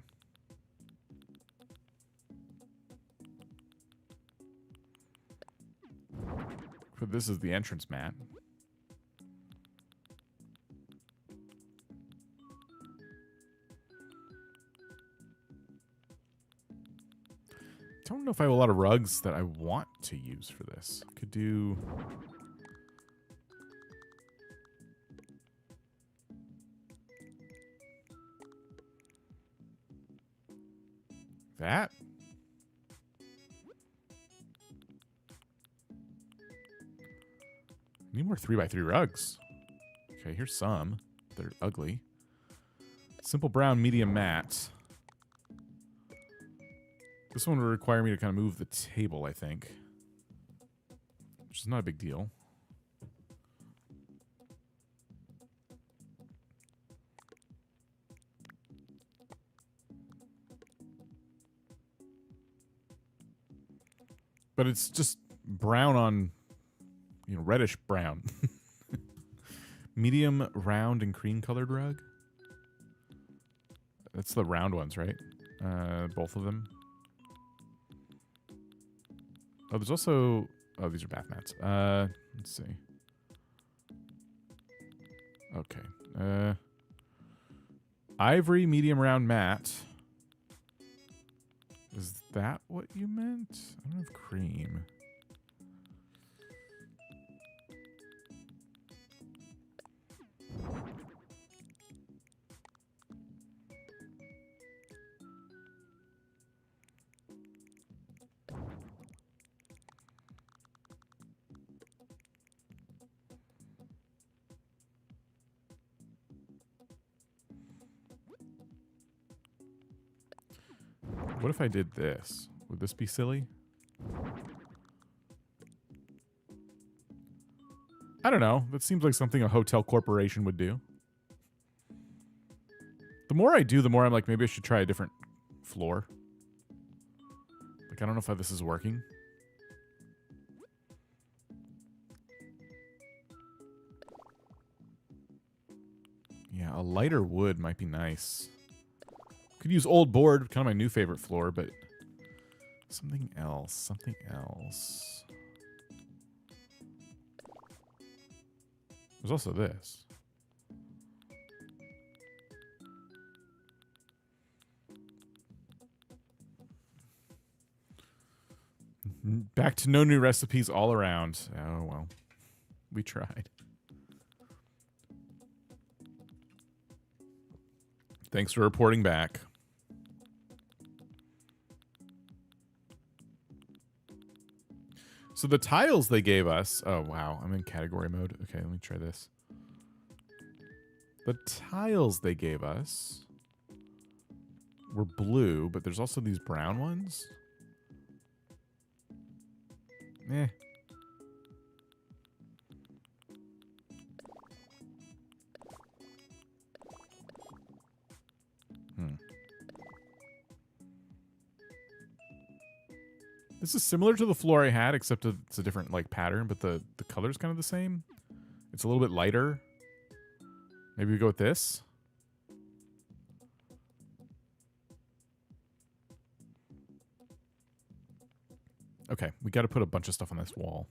So this is the entrance mat. I don't know if I have a lot of rugs that I want to use for this. Could do... that? Need more 3x3 rugs. Okay, here's some. They're ugly. Simple brown, medium matte. This one would require me to kind of move the table, I think. Which is not a big deal. But it's just brown on, you know, reddish brown. Medium, round, and cream colored rug. That's the round ones, right? Both of them. Oh, there's also... Oh, these are bath mats. Let's see. Okay. Ivory, medium round mat. Is that what you meant? I don't have cream. What if I did this? Would this be silly? I don't know. That seems like something a hotel corporation would do. The more I do, the more I'm like, maybe I should try a different floor. Like, I don't know if this is working. Yeah, a lighter wood might be nice. Could use old board, kind of my new favorite floor, but something else, something else. There's also this. Back to no new recipes all around. Oh, well. We tried. Thanks for reporting back. So the tiles they gave us... Oh, wow. I'm in category mode. Okay, let me try this. The tiles they gave us were blue, but there's also these brown ones. Eh. This is similar to the floor I had, except it's a different like pattern, but the color's kind of the same. It's a little bit lighter. Maybe we go with this. Okay, we got to put a bunch of stuff on this wall.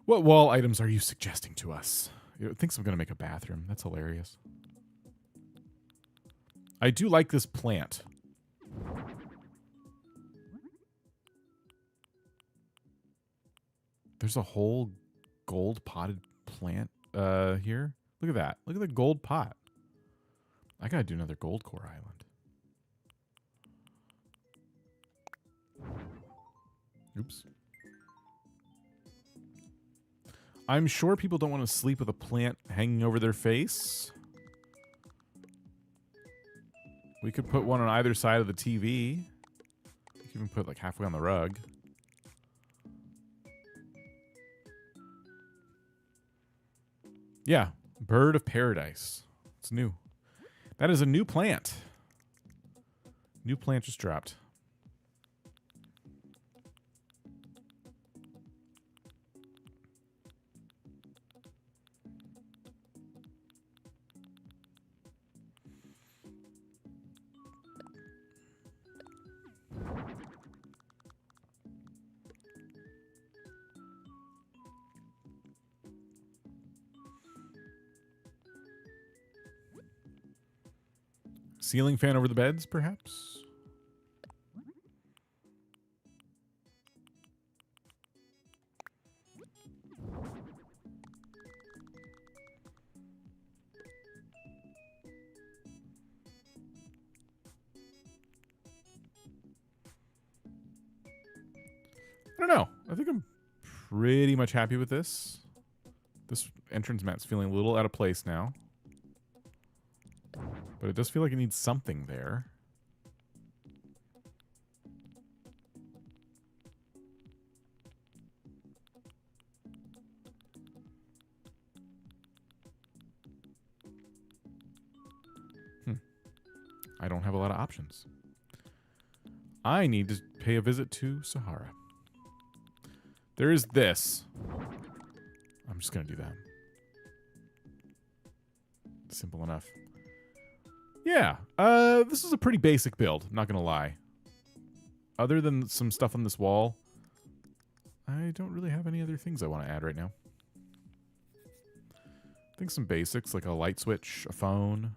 What wall items are you suggesting to us? It thinks I'm going to make a bathroom. That's hilarious. I do like this plant. There's a whole gold potted plant here. Look at that. Look at the gold pot. I got to do another gold core island. Oops. I'm sure people don't want to sleep with a plant hanging over their face. We could put one on either side of the TV. We could even put like halfway on the rug. Yeah, bird of paradise. It's new. That is a new plant. New plant just dropped. Ceiling fan over the beds, perhaps? I don't know. I think I'm pretty much happy with this. This entrance mat's feeling a little out of place now. But it does feel like it needs something there. I don't have a lot of options. I need to pay a visit to Sahara. There is this. I'm just going to do that. Simple enough. Yeah, this is a pretty basic build, I'm not gonna lie. Other than some stuff on this wall, I don't really have any other things I want to add right now. I think some basics, like a light switch, a phone.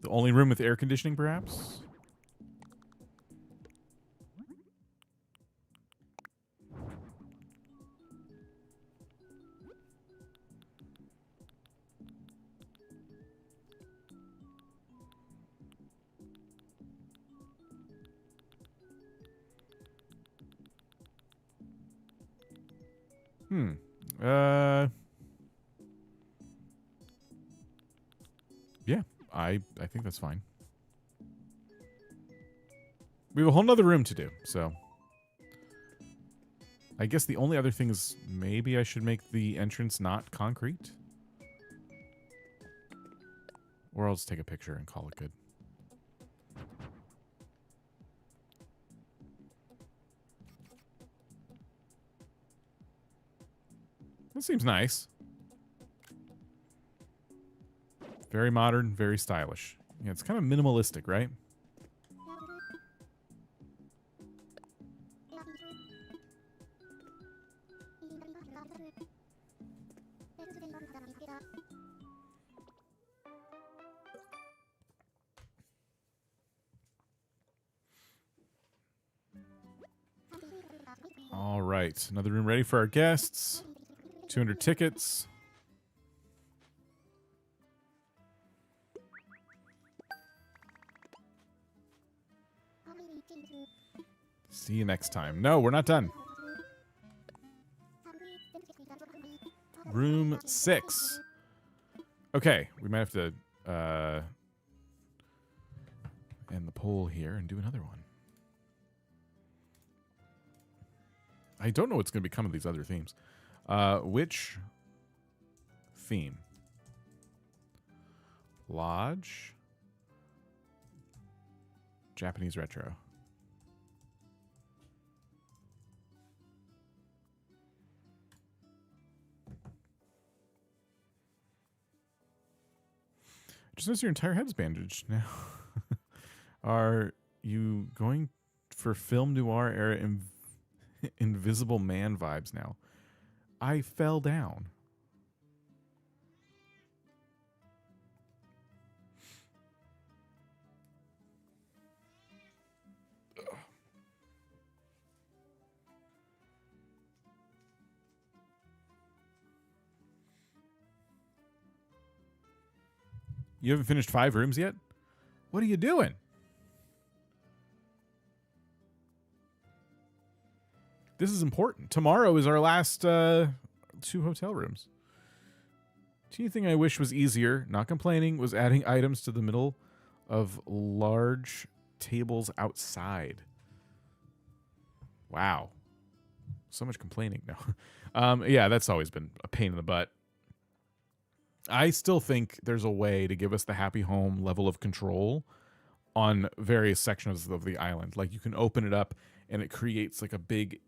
The only room with air conditioning, perhaps? Yeah, I think that's fine. We have a whole nother room to do, so I guess the only other thing is maybe I should make the entrance not concrete. Or I'll just take a picture and call it good. That seems nice. Very modern, very stylish. Yeah, it's kind of minimalistic, right? All right, another room ready for our guests. 200 tickets. See you next time. No, we're not done. Room 6. Okay, we might have to end the poll here and do another one. I don't know what's going to become of these other themes. Which theme? Lodge? Japanese retro. Just notice your entire head's bandaged now. Are you going for film noir era Invisible Man vibes now? I fell down. You haven't finished 5 rooms yet? What are you doing? This is important. Tomorrow is our last 2 hotel rooms. The only thing I wish was easier, not complaining, was adding items to the middle of large tables outside. Wow. So much complaining now. Yeah, that's always been a pain in the butt. I still think there's a way to give us the happy home level of control on various sections of the island. Like you can open it up and it creates like a big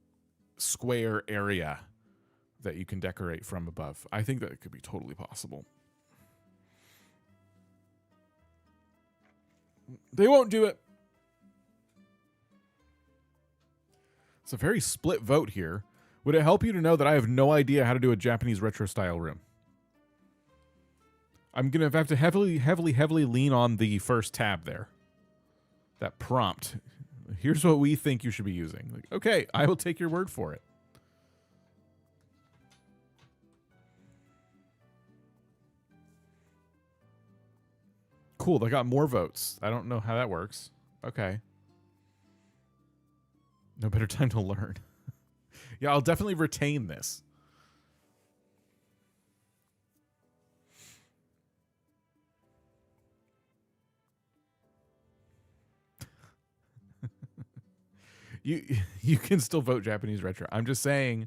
square area that you can decorate from above. I think that it could be totally possible. They won't do it. It's a very split vote here. Would it help you to know that I have no idea how to do a Japanese retro style room? I'm going to have to heavily lean on the first tab there. That prompt. Here's what we think you should be using. Like, okay, I will take your word for it. Cool, they got more votes. I don't know how that works. Okay. No better time to learn. Yeah, I'll definitely retain this. You can still vote Japanese retro. I'm just saying,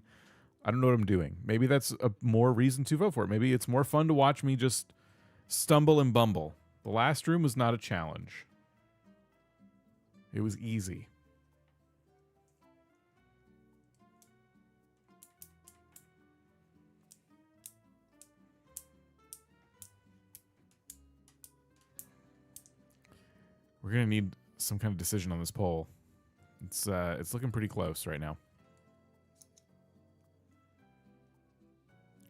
I don't know what I'm doing. Maybe that's a more reason to vote for it. Maybe it's more fun to watch me just stumble and bumble. The last room was not a challenge. It was easy. We're going to need some kind of decision on this poll. It's looking pretty close right now.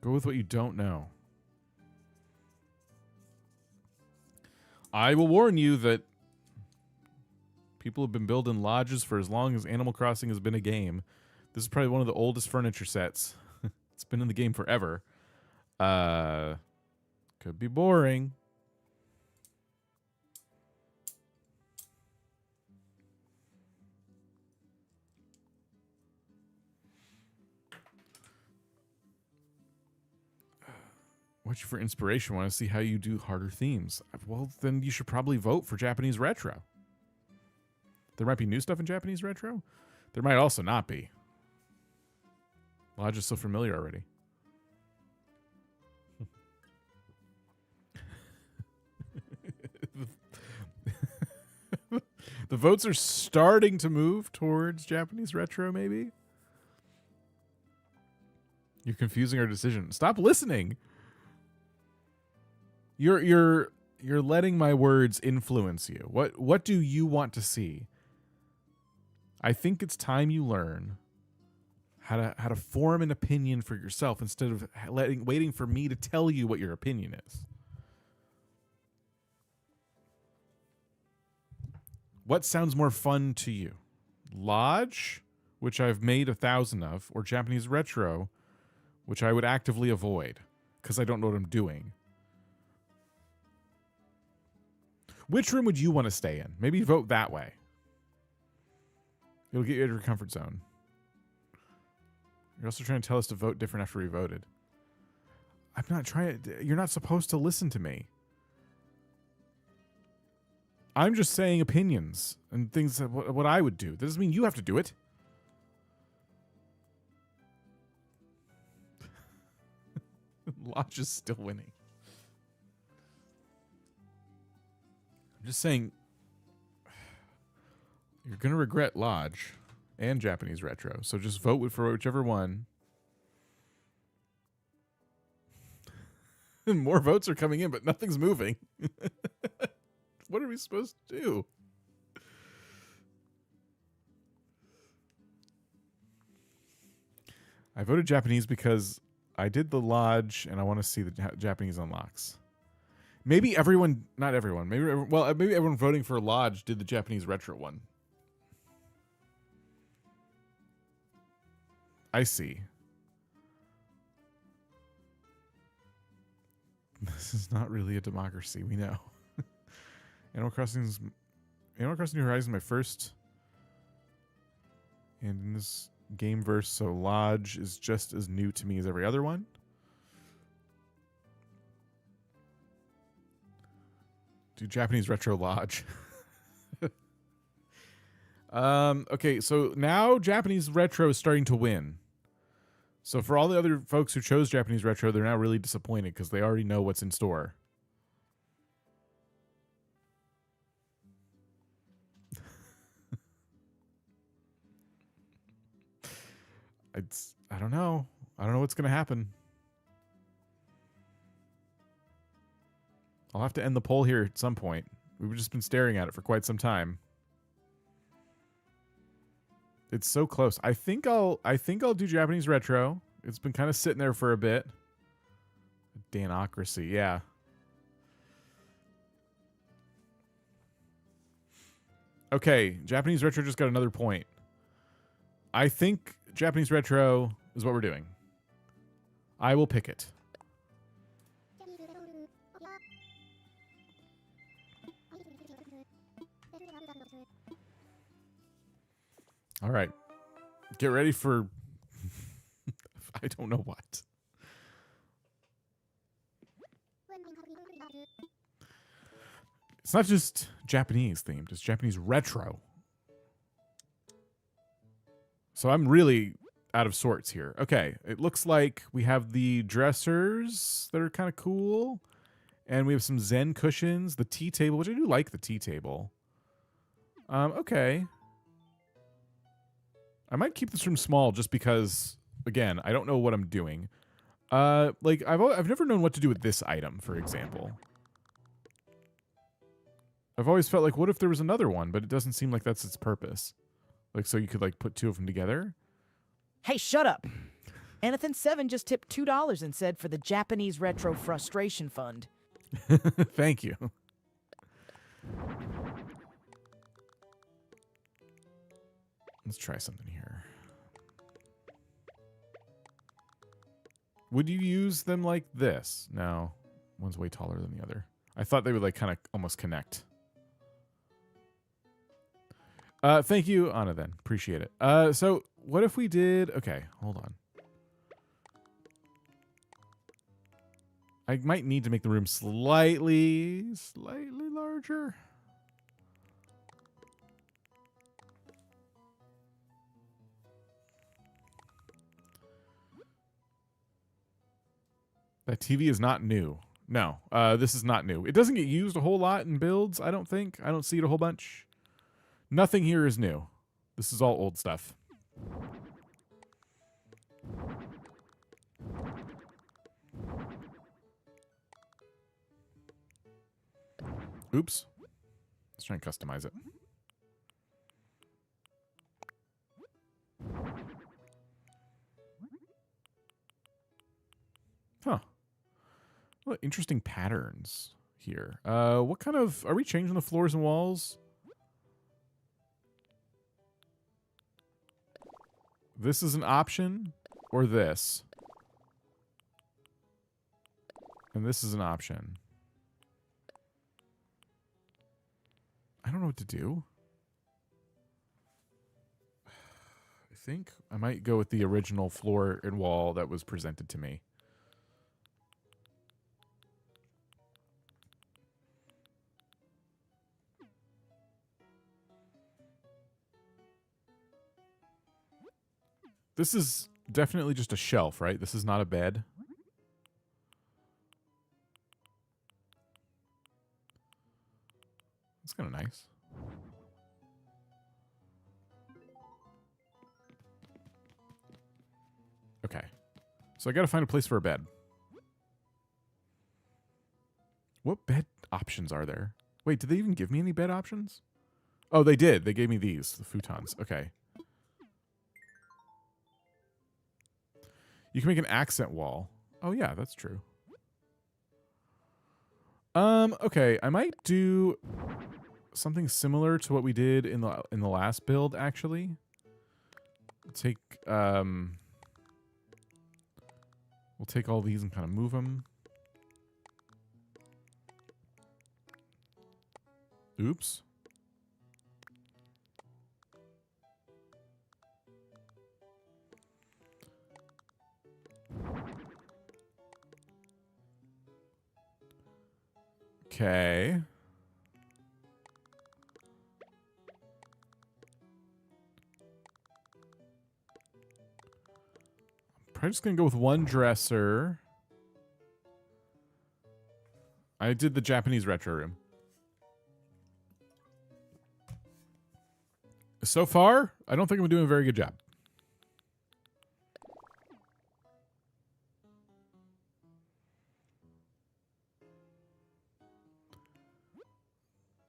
Go with what you don't know. I will warn you that people have been building lodges for as long as Animal Crossing has been a game. This is probably one of the oldest furniture sets. It's been in the game forever. Could be boring. Watch you for inspiration. Want to see how you do harder themes? Well, then you should probably vote for Japanese retro. There might be new stuff in Japanese retro. There might also not be. Lodge is so familiar already. The votes are starting to move towards Japanese retro, maybe. You're confusing our decision. Stop listening. You're letting my words influence you. What do you want to see? I think it's time you learn how to form an opinion for yourself instead of waiting for me to tell you what your opinion is. What sounds more fun to you? Lodge, which I've made 1,000 of, or Japanese retro, which I would actively avoid because I don't know what I'm doing. Which room would you want to stay in? Maybe vote that way. It'll get you out of your comfort zone. You're also trying to tell us to vote different after we voted. I'm not trying to... You're not supposed to listen to me. I'm just saying opinions and things that what I would do. That doesn't mean you have to do it. Lodge is still winning. I'm just saying you're going to regret Lodge and Japanese retro. So just vote for whichever one. More votes are coming in, but nothing's moving. What are we supposed to do? I voted Japanese because I did the Lodge and I want to see the Japanese unlocks. Maybe everyone, not everyone, maybe everyone voting for Lodge did the Japanese retro one. I see. This is not really a democracy, we know. Animal Crossing New Horizons is my first. And in this game verse, so Lodge is just as new to me as every other one. Do Japanese retro Lodge. Okay, so now Japanese retro is starting to win. So for all the other folks who chose Japanese retro, they're now really disappointed because they already know what's in store. I don't know. I don't know what's going to happen. I'll have to end the poll here at some point. We've just been staring at it for quite some time. It's so close. I think I'll do Japanese retro. It's been kind of sitting there for a bit. Danocracy, yeah. Okay, Japanese retro just got another point. I think Japanese retro is what we're doing. I will pick it. All right. Get ready for... I don't know what. It's not just Japanese themed. It's Japanese retro. So I'm really out of sorts here. Okay. It looks like we have the dressers that are kind of cool. And we have some Zen cushions. The tea table, which I do like the tea table. Okay. I might keep this room small just because, again, I don't know what I'm doing. Like I've never known what to do with this item, for example. I've always felt like, what if there was another one? But it doesn't seem like that's its purpose. Like, so you could like put two of them together. Hey, shut up. Anathan7 just tipped $2 and said for the Japanese Retro Frustration Fund. Thank you. Let's try something here. Would you use them like this? No. One's way taller than the other. I thought they would like kind of almost connect. Thank you, Anna, then. Appreciate it. So what if we did... Okay, hold on. I might need to make the room slightly larger. That TV is not new. No, this is not new. It doesn't get used a whole lot in builds, I don't think. I don't see it a whole bunch. Nothing here is new. This is all old stuff. Oops. Let's try and customize it. Huh. What interesting patterns here. What kind of... Are we changing the floors and walls? This is an option? Or this? And this is an option. I don't know what to do. I think I might go with the original floor and wall that was presented to me. This is definitely just a shelf, right? This is not a bed. It's kind of nice. Okay. So I got to find a place for a bed. What bed options are there? Wait, did they even give me any bed options? Oh, they did. They gave me these, the futons. Okay. You can make an accent wall. Oh, yeah, that's true. Okay, I might do something similar to what we did in the last build, actually. Take we'll take all these and kind of move them. Oops. Okay. I'm probably just going to go with one dresser. I did the Japanese retro room. So far, I don't think I'm doing a very good job.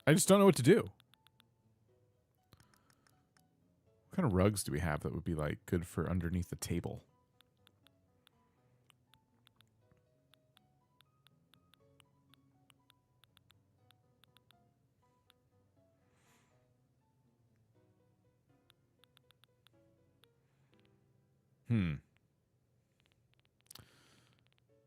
I just don't know what to do. What kind of rugs do we have that would be like good for underneath the table?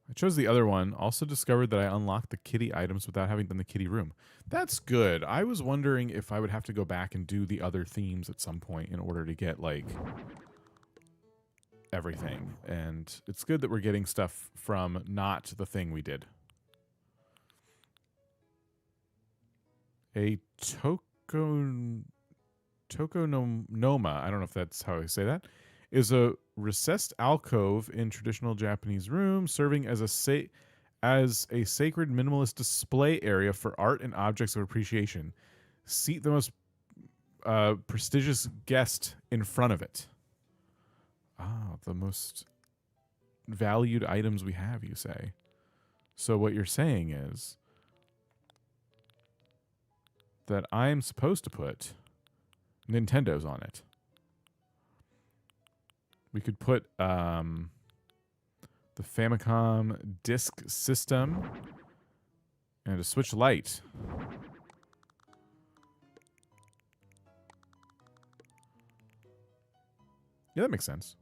I chose the other one. Also discovered that I unlocked the kitty items without having done the kitty room. That's good. I was wondering if I would have to go back and do the other themes at some point in order to get, like, everything. And it's good that we're getting stuff from not the thing we did. A tokonoma, I don't know if that's how I say that, is a recessed alcove in traditional Japanese room, serving as a sacred minimalist display area for art and objects of appreciation. Seat the most prestigious guest in front of it. Ah, the most valued items we have, you say. So what you're saying is that I'm supposed to put Nintendos on it. We could put the Famicom disk system and a Switch Lite. Yeah, that makes sense.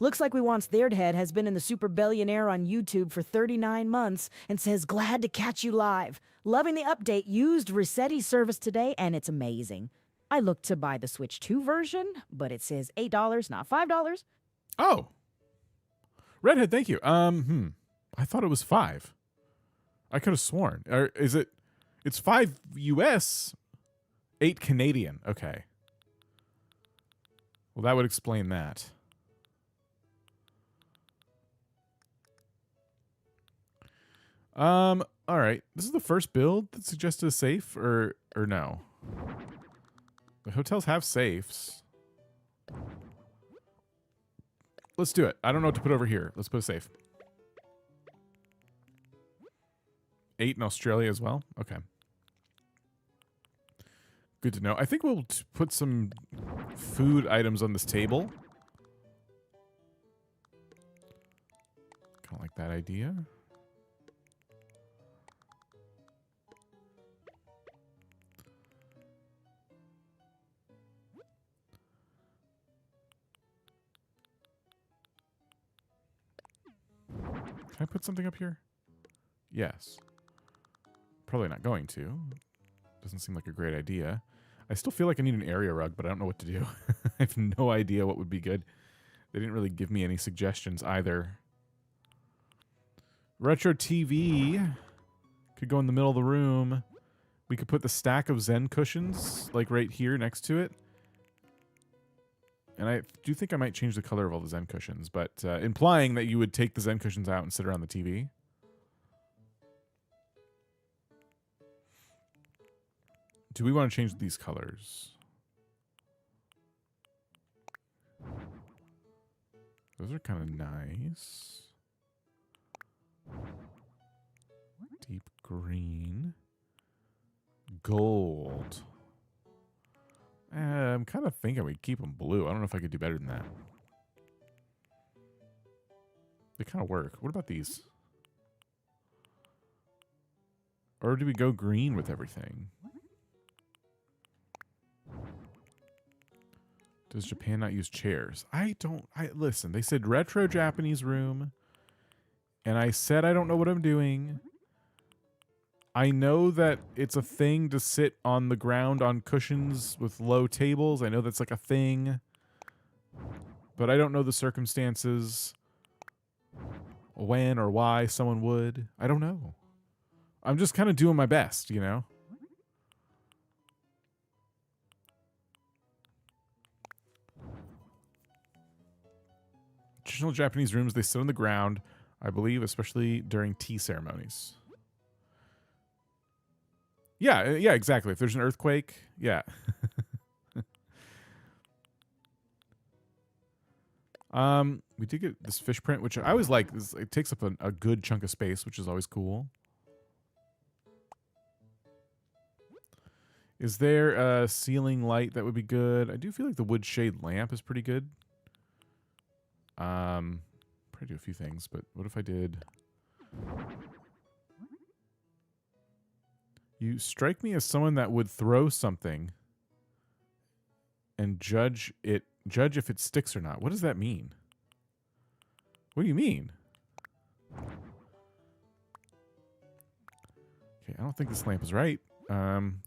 Looks like We Want's Third Head has been in the Super Billionaire on YouTube for 39 months and says, glad to catch you live. Loving the update, used Resetti's service today, and it's amazing. I looked to buy the Switch 2 version, but it says $8, not $5. Oh. Redhead, thank you. I thought it was 5. I could have sworn. Or is it? It's 5 US, 8 Canadian. Okay. Well, that would explain that. All right. This is the first build that suggested a safe, or no? The hotels have safes. Let's do it. I don't know what to put over here. Let's put a safe. 8 in Australia as well. Okay. Good to know. I think we'll put some food items on this table. Kind of like that idea. Can I put something up here? Yes. Probably not going to. Doesn't seem like a great idea. I still feel like I need an area rug, but I don't know what to do. I have no idea what would be good. They didn't really give me any suggestions either. Retro TV could go in the middle of the room. We could put the stack of Zen cushions like right here next to it. And I do think I might change the color of all the Zen cushions, but implying that you would take the Zen cushions out and sit around the TV. Do we want to change these colors? Those are kind of nice. Deep green. Gold. I'm kind of thinking we'd keep them blue. I don't know if I could do better than that. They kind of work. What about these? Or do we go green with everything? Does Japan not use chairs? Listen, they said retro Japanese room. And I said I don't know what I'm doing. I know that it's a thing to sit on the ground on cushions with low tables. I know that's like a thing. But I don't know the circumstances. When or why someone would. I don't know. I'm just kind of doing my best, you know? Traditional Japanese rooms, they sit on the ground, I believe, especially during tea ceremonies. Yeah, exactly. If there's an earthquake, yeah. We did get this fish print, which I always like. It takes up a good chunk of space, which is always cool. Is there a ceiling light that would be good? I do feel like the wood shade lamp is pretty good. Probably do a few things, but what if I did... You strike me as someone that would throw something and judge if it sticks or not. What does that mean? What do you mean? Okay, I don't think this lamp is right.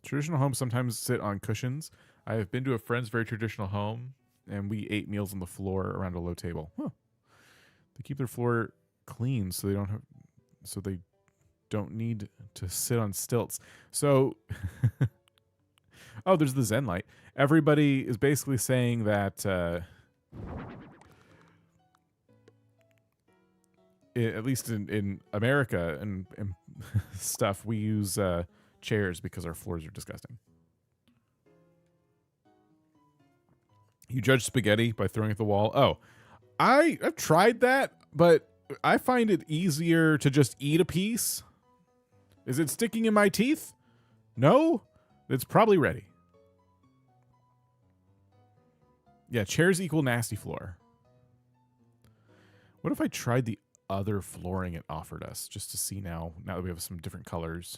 Traditional homes sometimes sit on cushions. I have been to a friend's very traditional home, and we ate meals on the floor around a low table. Huh. They keep their floor clean so they don't need to sit on stilts. So, oh, there's the Zen light. Everybody is basically saying that at least in America and stuff, we use chairs because our floors are disgusting. You judge spaghetti by throwing it at the wall. Oh, I've tried that, but I find it easier to just eat a piece. Is it sticking in my teeth? No? It's probably ready. Yeah, chairs equal nasty floor. What if I tried the other flooring it offered us, just to see now that we have some different colors?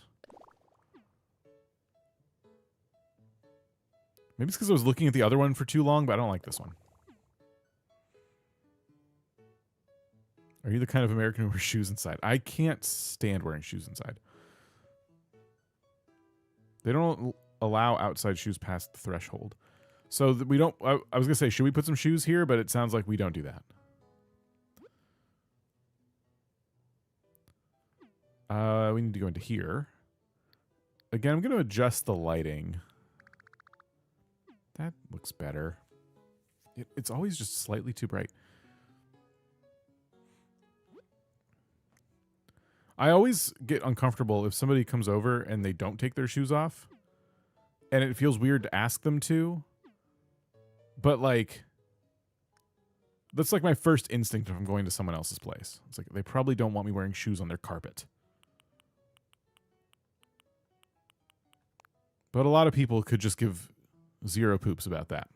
Maybe it's because I was looking at the other one for too long, but I don't like this one. Are you the kind of American who wears shoes inside? I can't stand wearing shoes inside. They don't allow outside shoes past the threshold. So we don't... I was going to say, should we put some shoes here? But it sounds like we don't do that. We need to go into here. Again, I'm going to adjust the lighting. That looks better. It's always just slightly too bright. I always get uncomfortable if somebody comes over and they don't take their shoes off. And it feels weird to ask them to. But, like, that's like my first instinct if I'm going to someone else's place. It's like they probably don't want me wearing shoes on their carpet. But a lot of people could just give zero poops about that.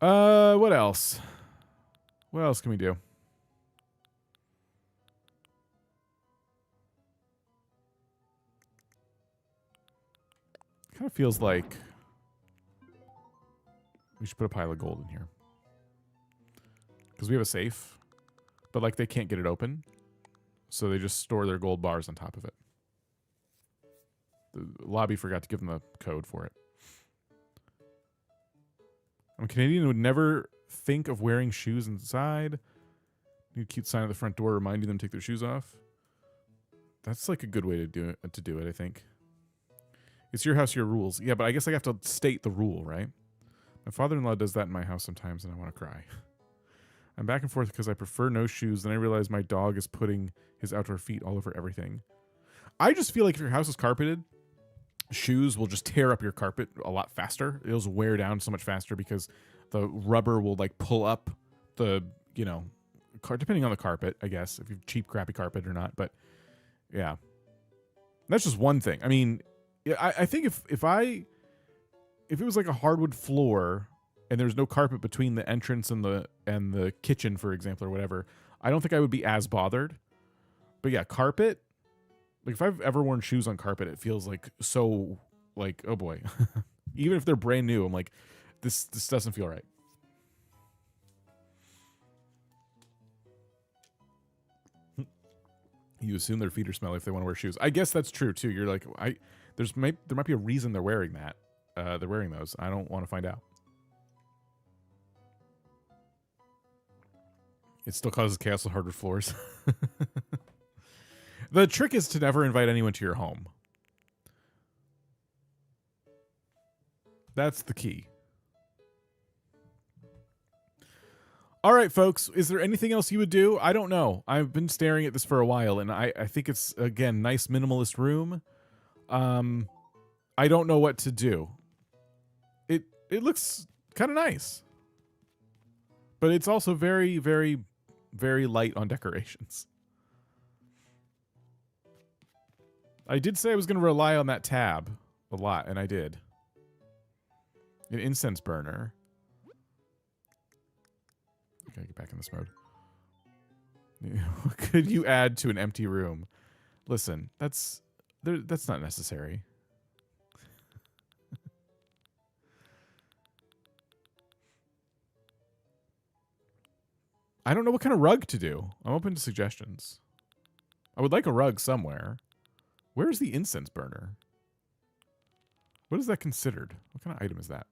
What else? What else can we do? Kind of feels like we should put a pile of gold in here. Because we have a safe, but like they can't get it open. So they just store their gold bars on top of it. The lobby forgot to give them the code for it. I'm a Canadian and would never think of wearing shoes inside. Need a cute sign at the front door reminding them to take their shoes off. That's like a good way to do it, I think. It's your house, your rules. Yeah, but I guess I have to state the rule, right? My father-in-law does that in my house sometimes, and I want to cry. I'm back and forth because I prefer no shoes. Then I realize my dog is putting his outdoor feet all over everything. I just feel like if your house is carpeted, shoes will just tear up your carpet a lot faster. It'll just wear down so much faster because the rubber will like pull up the, you know, depending on the carpet, I guess, if you have cheap, crappy carpet or not. But yeah, that's just one thing. I mean, I think if it was like a hardwood floor and there's no carpet between the entrance and the kitchen, for example, or whatever, I don't think I would be as bothered. But yeah, carpet, like if I've ever worn shoes on carpet, it feels like so like, oh boy. Even if they're brand new, I'm like, this doesn't feel right. You assume their feet are smelly if they want to wear shoes. I guess that's true too. You're like, there might be a reason they're wearing that. They're wearing those. I don't want to find out. It still causes chaos on hardwood floors. The trick is to never invite anyone to your home. That's the key. All right, folks. Is there anything else you would do? I don't know. I've been staring at this for a while, and I think it's, again, nice minimalist room. I don't know what to do. It looks kind of nice. But it's also very, very, very light on decorations. I did say I was going to rely on that tab a lot, and I did. An incense burner. Okay, get back in this mode. What could you add to an empty room? Listen, that's not necessary. I don't know what kind of rug to do. I'm open to suggestions. I would like a rug somewhere. Where's the incense burner? What is that considered? What kind of item is that?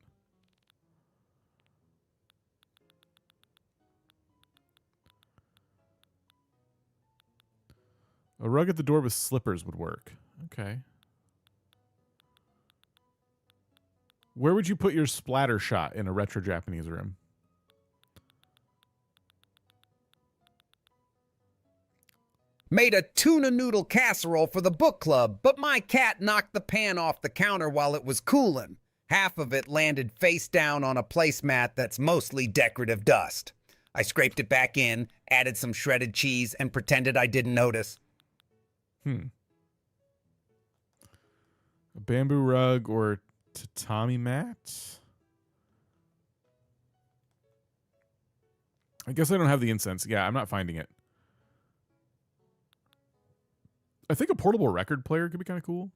A rug at the door with slippers would work. Okay. Where would you put your splatter shot in a retro Japanese room? Made a tuna noodle casserole for the book club, but my cat knocked the pan off the counter while it was cooling. Half of it landed face down on a placemat that's mostly decorative dust. I scraped it back in, added some shredded cheese, and pretended I didn't notice. A bamboo rug or tatami mat? I guess I don't have the incense. Yeah, I'm not finding it. I think a portable record player could be kind of cool.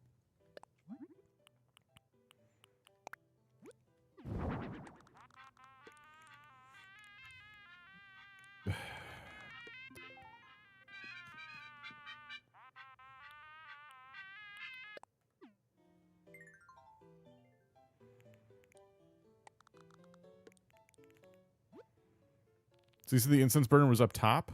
So you see the incense burner was up top?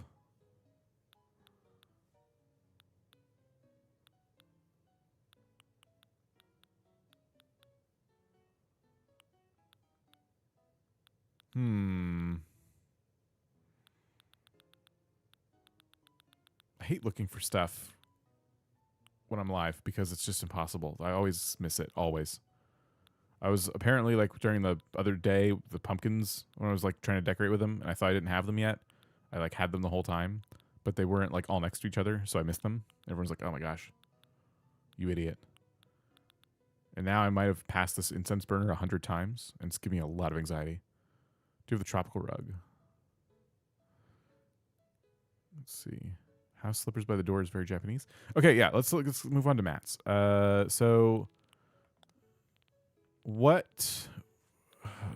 I hate looking for stuff when I'm live because it's just impossible. I always miss it, always. I was apparently like during the other day, the pumpkins, when I was like trying to decorate with them, and I thought I didn't have them yet. I like had them the whole time, but they weren't like all next to each other, so I missed them. Everyone's like, oh my gosh. You idiot. And now I might have passed this incense burner 100 times, and it's giving me a lot of anxiety. Do you have the tropical rug? Let's see. House slippers by the door is very Japanese. Okay, yeah, let's move on to mats. So what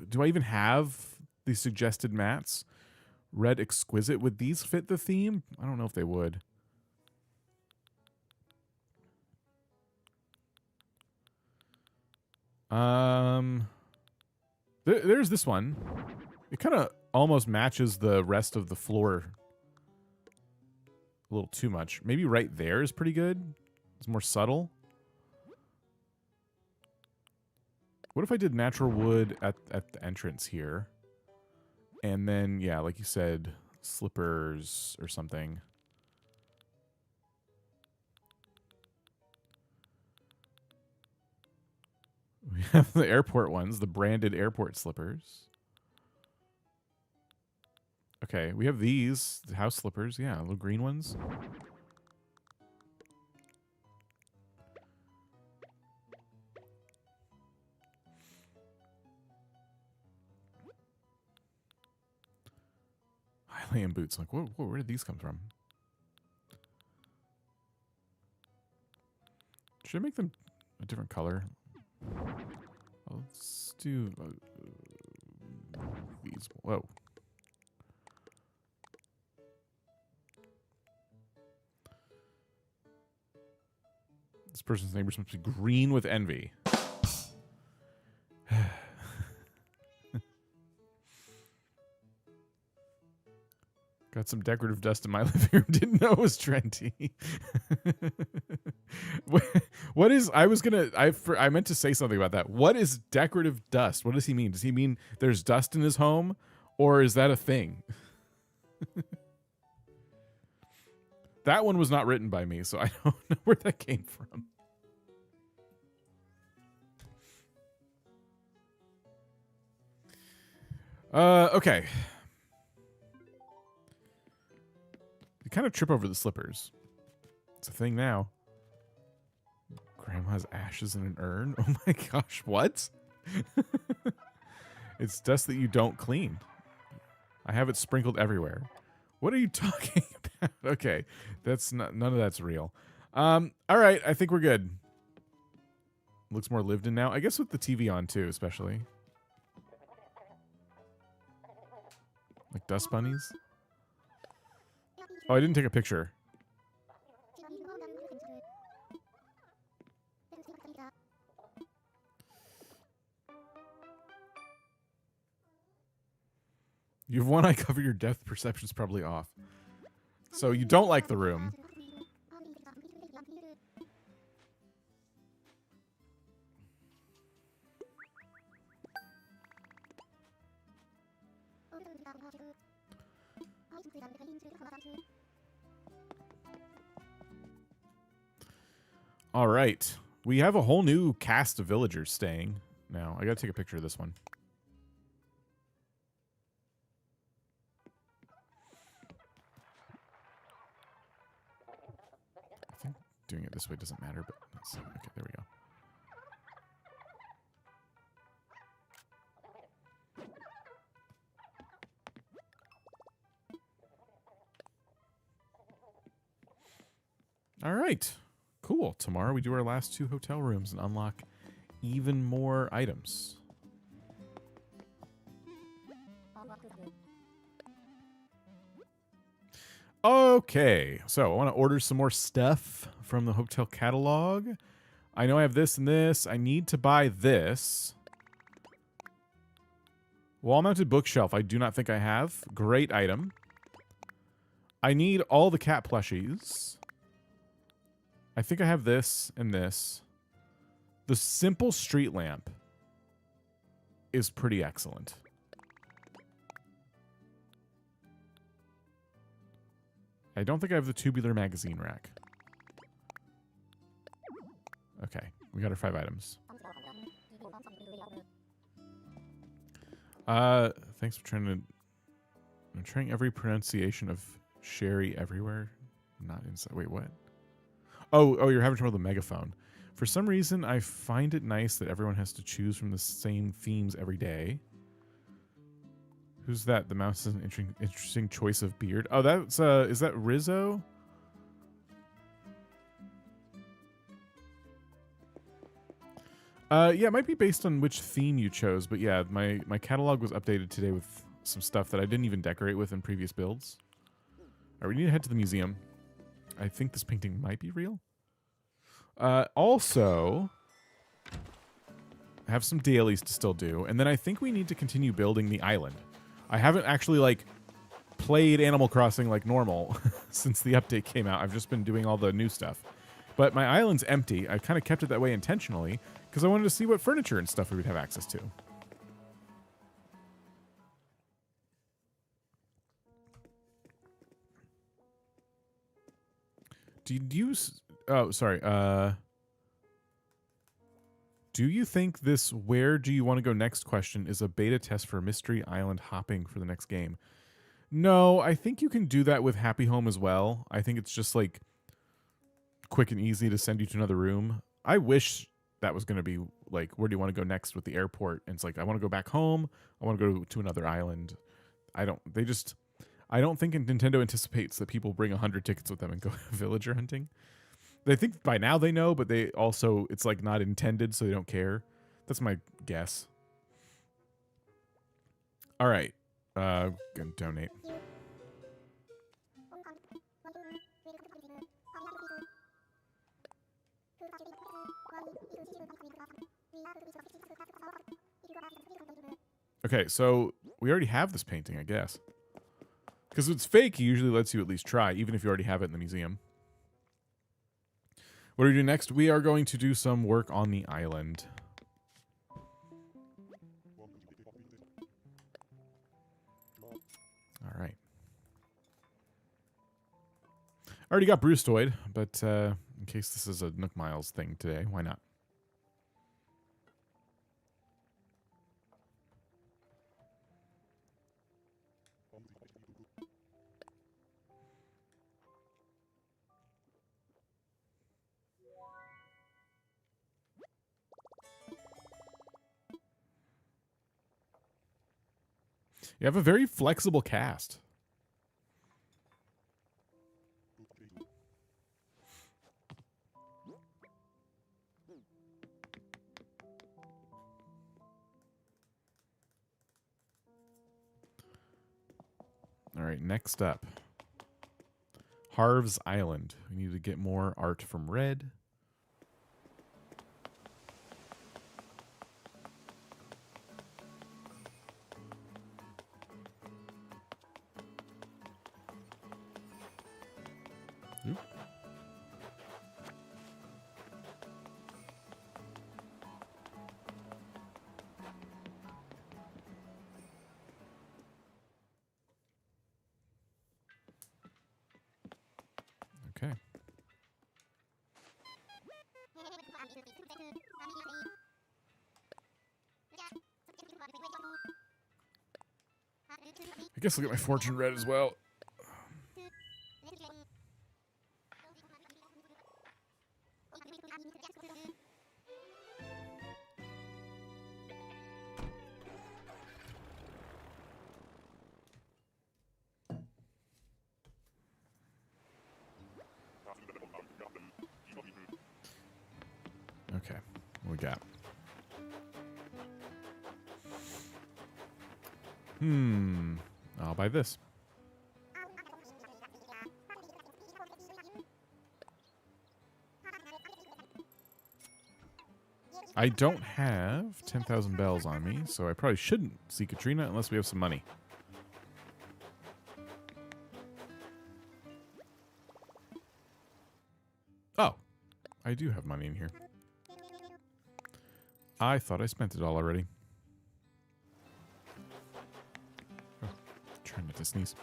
do I even have these suggested mats? Red Exquisite. Would these fit the theme? I don't know if they would. There's this one. It kind of almost matches the rest of the floor a little too much. Maybe right there is pretty good. It's more subtle. What if I did natural wood at the entrance here? And then, yeah, like you said, slippers or something. We have the airport ones, the branded airport slippers. Okay, we have these house slippers. Yeah, little green ones. Highlander boots. Like, where did these come from? Should I make them a different color? Let's do these. Whoa. This person's neighbor must be green with envy. Got some decorative dust in my living room. Didn't know it was trendy. What is? I meant to say something about that. What is decorative dust? What does he mean? Does he mean there's dust in his home, or is that a thing? That one was not written by me, so I don't know where that came from. Okay. You kind of trip over the slippers. It's a thing now. Grandma's ashes in an urn? Oh my gosh, what? It's dust that you don't clean. I have it sprinkled everywhere. What are you talking about? Okay, that's not, none of that's real. All right, I think we're good. Looks more lived in now. I guess with the TV on too, especially. Like dust bunnies. Oh, I didn't take a picture. You have one eye covered, your depth perception's probably off. So you don't like the room. All right. We have a whole new cast of villagers staying now. I got to take a picture of this one. I think doing it this way doesn't matter, but let's see. Okay, there we go. All right. Cool. Tomorrow we do our last 2 hotel rooms and unlock even more items. Okay, so I want to order some more stuff from the hotel catalog. I know I have this and this. I need to buy this. Wall-mounted bookshelf, I do not think I have. Great item. I need all the cat plushies. I think I have this and this. The simple street lamp is pretty excellent. I don't think I have the tubular magazine rack. Okay, we got our 5 items. Thanks for trying to... I'm trying every pronunciation of sherry everywhere. Not inside. Wait, what? Oh, you're having trouble with the megaphone. For some reason, I find it nice that everyone has to choose from the same themes every day. Who's that? The mouse is an interesting choice of beard. Oh, that's is that Rizzo? Yeah, it might be based on which theme you chose, but yeah, my catalog was updated today with some stuff that I didn't even decorate with in previous builds. All right, we need to head to the museum. I think this painting might be real. Also, I have some dailies to still do, and then I think we need to continue building the island. I haven't actually, like, played Animal Crossing like normal since the update came out. I've just been doing all the new stuff. But my island's empty. I kind of kept it that way intentionally because I wanted to see what furniture and stuff we would have access to. Did you... Oh, sorry. Do you think this where do you want to go next question is a beta test for Mystery Island hopping for the next game? No, I think you can do that with Happy Home as well. I think it's just like quick and easy to send you to another room. I wish that was going to be like, where do you want to go next with the airport? And it's like, I want to go back home. I want to go to another island. I don't think Nintendo anticipates that people bring 100 tickets with them and go villager hunting. They think by now they know, but they also, it's like not intended, so they don't care. That's my guess. All right. Gonna donate. Okay, so we already have this painting, I guess. Because if it's fake, it usually lets you at least try, even if you already have it in the museum. What do we do next? We are going to do some work on the island. All right. I already got Bruceoid, but in case this is a Nook Miles thing today, why not? You have a very flexible cast. All right, next up. Harv's Island. We need to get more art from Red. Oop. Okay. I guess I'll get my fortune red as well. Okay, what we got? I'll buy this. I don't have 10,000 bells on me, so I probably shouldn't see Katrina unless we have some money. Oh, I do have money in here. I thought I spent it all already. Oh, trying not to sneeze.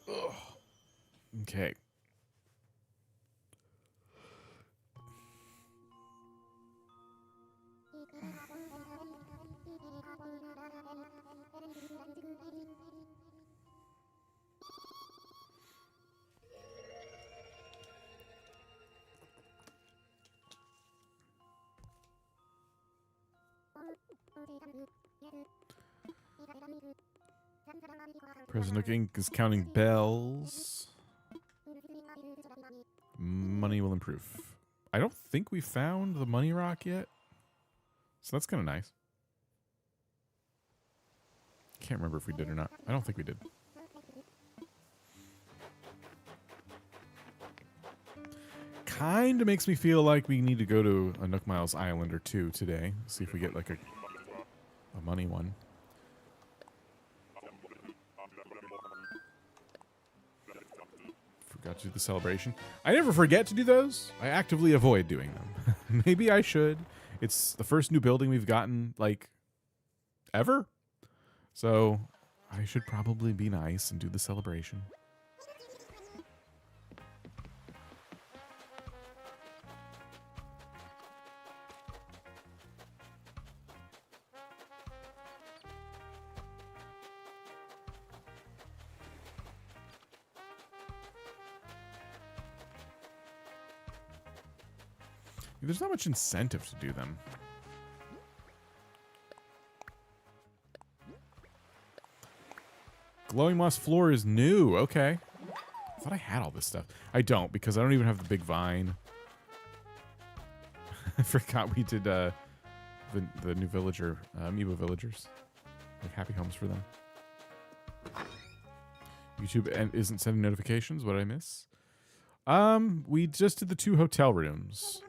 Ugh. Okay. President Nook Inc. is counting bells. Money will improve. I don't think we found the money rock yet. So that's kind of nice. Can't remember if we did or not. I don't think we did. Kind of makes me feel like we need to go to a Nook Miles Island or two today. See if we get like a money one. Forgot to do the celebration. I never forget to do those. I actively avoid doing them. Maybe I should. It's the first new building we've gotten, like, ever. So I should probably be nice and do the celebration. There's not much incentive to do them. Glowing moss floor is new. Okay. I thought I had all this stuff. I don't, because I don't even have the big vine. I forgot we did the new villager, amiibo villagers. Like happy homes for them. YouTube isn't sending notifications. What did I miss? We just did the 2 hotel rooms.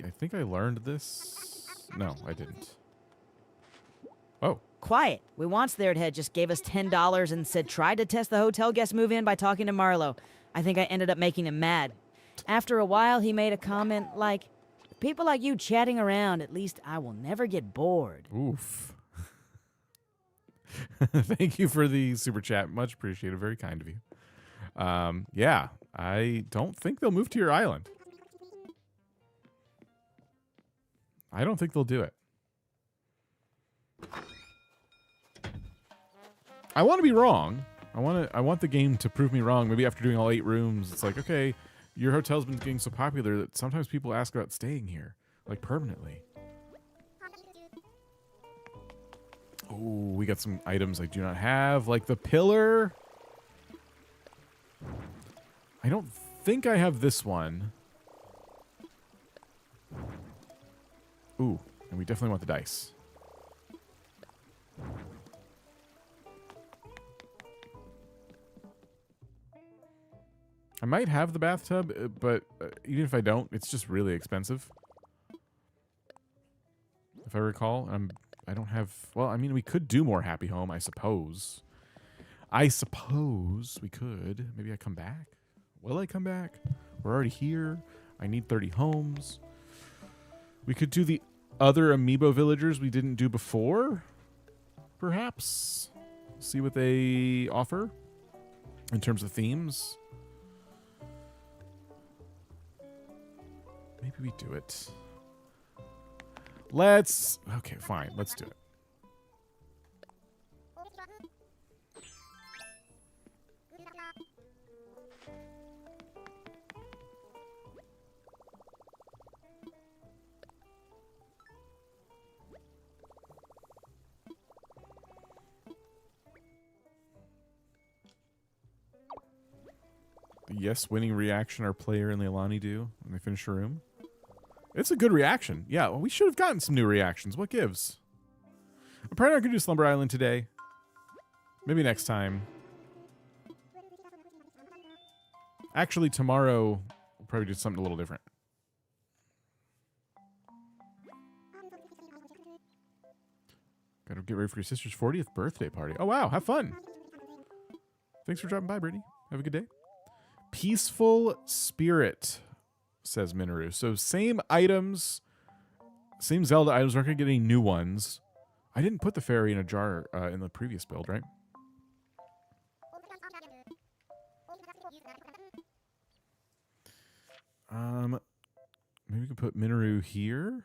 I think I learned this. No, I didn't. Oh. Quiet. We once their head just gave us $10 and said try to test the hotel guest move in by talking to Marlo. I think I ended up making him mad. After a while, he made a comment like, people like you chatting around, at least I will never get bored. Oof. Thank you for the super chat. Much appreciated. Very kind of you. Yeah, I don't think they'll move to your island. I don't think they'll do it. I want to be wrong. I want the game to prove me wrong. Maybe after doing all 8 rooms, it's like, okay, your hotel's been getting so popular that sometimes people ask about staying here, like permanently. Oh, we got some items I do not have, like the pillar. I don't think I have this one. Ooh, and we definitely want the dice. I might have the bathtub, but even if I don't, it's just really expensive. If I recall, I don't have... Well, I mean, we could do more Happy Home, I suppose. I suppose we could. Maybe I come back? Will I come back? We're already here. I need 30 homes. We could do the other amiibo villagers we didn't do before, perhaps. See what they offer in terms of themes. Maybe we do it. Let's... Okay, fine. Let's do it. The yes winning reaction our player and Leilani do when they finish a room. It's a good reaction. Yeah, well, we should have gotten some new reactions. What gives? I'm probably not going to do Slumber Island today. Maybe next time. Actually, tomorrow, we'll probably do something a little different. Gotta get ready for your sister's 40th birthday party. Oh, wow. Have fun. Thanks for dropping by, Brittany. Have a good day. Peaceful Spirit, says Minoru. So same items, same Zelda items. We're not going to get any new ones. I didn't put the fairy in a jar in the previous build, right? Maybe we can put Minoru here.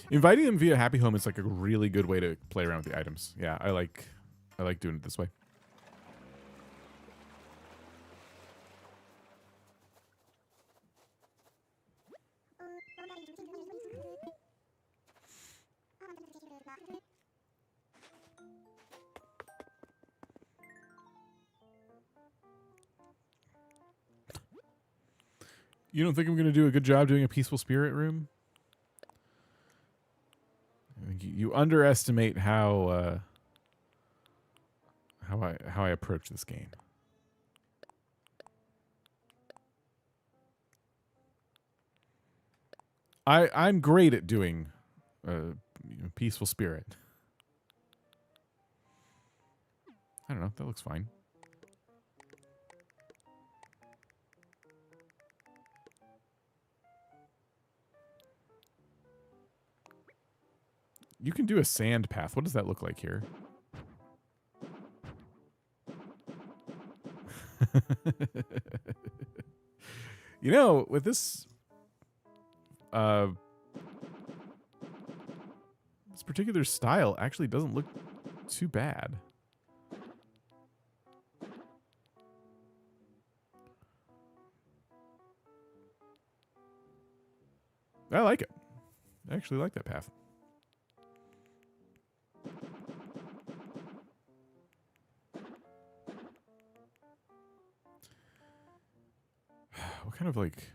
Inviting them via Happy Home is like a really good way to play around with the items. Yeah, I like doing it this way. You don't think I'm going to do a good job doing a peaceful spirit room? I think you underestimate how I approach this game. I'm great at doing peaceful spirit. I don't know. That looks fine. You can do a sand path. What does that look like here? You know, with this this particular style actually doesn't look too bad. I like it. I actually like that path. What kind of like...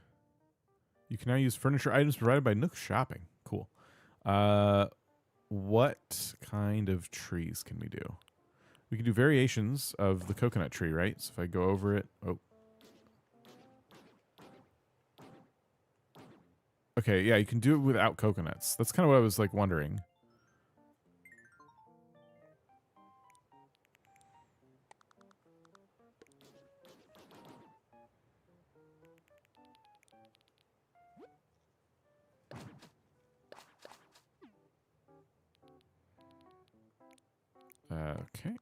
You can now use furniture items provided by Nook Shopping. Cool. What kind of trees can we do? We can do variations of the coconut tree, right? So if I go over it... Oh. Okay, yeah, you can do it without coconuts. That's kind of what I was like wondering. Okay.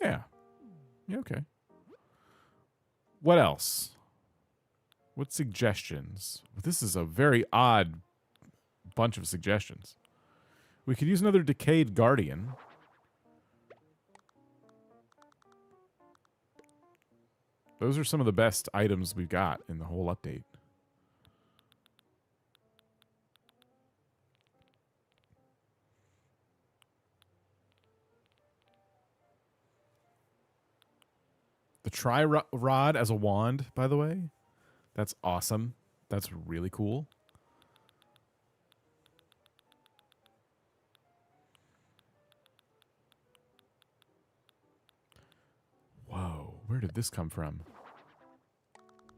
Yeah. Yeah, okay. What else? What suggestions? This is a very odd bunch of suggestions. We could use another decayed guardian. Those are some of the best items we've got in the whole update. The tri-rod as a wand, by the way. That's awesome. That's really cool. Whoa, where did this come from?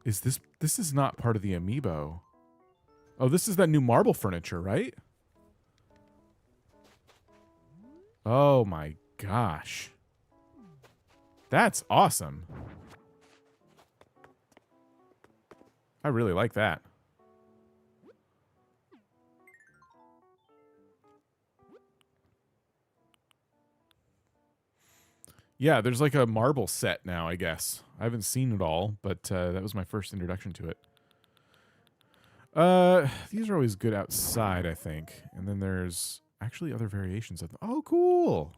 Is this is not part of the amiibo. Oh, this is that new marble furniture, right? Oh my gosh. That's awesome. I really like that. Yeah, there's like a marble set now, I guess. I haven't seen it all, but that was my first introduction to it. These are always good outside, I think. And then there's actually other variations of them. Oh, cool.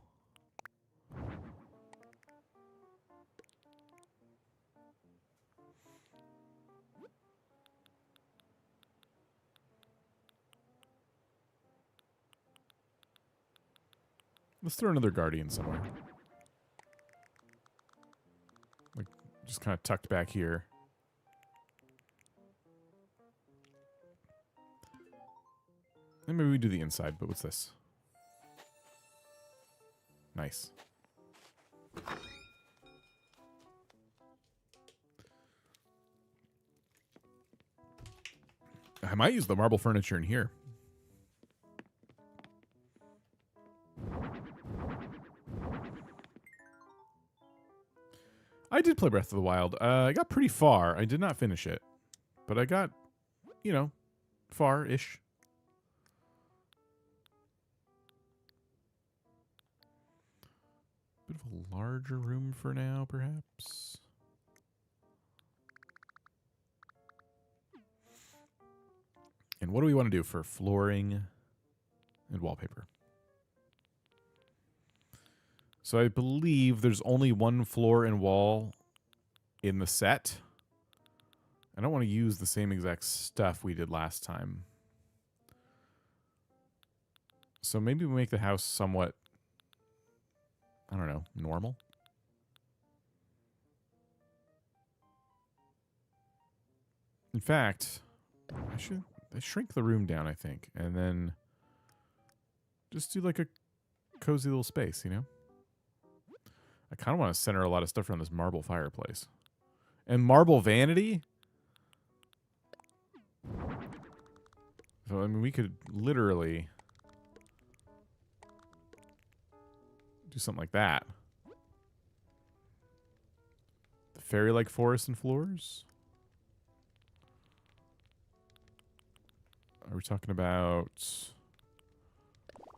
Let's throw another guardian somewhere. Like, just kind of tucked back here. And maybe we do the inside, but what's this? Nice. I might use the marble furniture in here. I did play Breath of the Wild. I got pretty far. I did not finish it. But I got, you know, far-ish. Bit of a larger room for now, perhaps. And what do we want to do for flooring and wallpaper? So I believe there's only one floor and wall in the set. I don't want to use the same exact stuff we did last time. So maybe we make the house somewhat, I don't know, normal. In fact, I should shrink the room down, I think, and then just do like a cozy little space, you know? I kind of want to center a lot of stuff around this marble fireplace. And marble vanity? So, I mean, we could literally do something like that. The fairy-like forest and floors? Are we talking about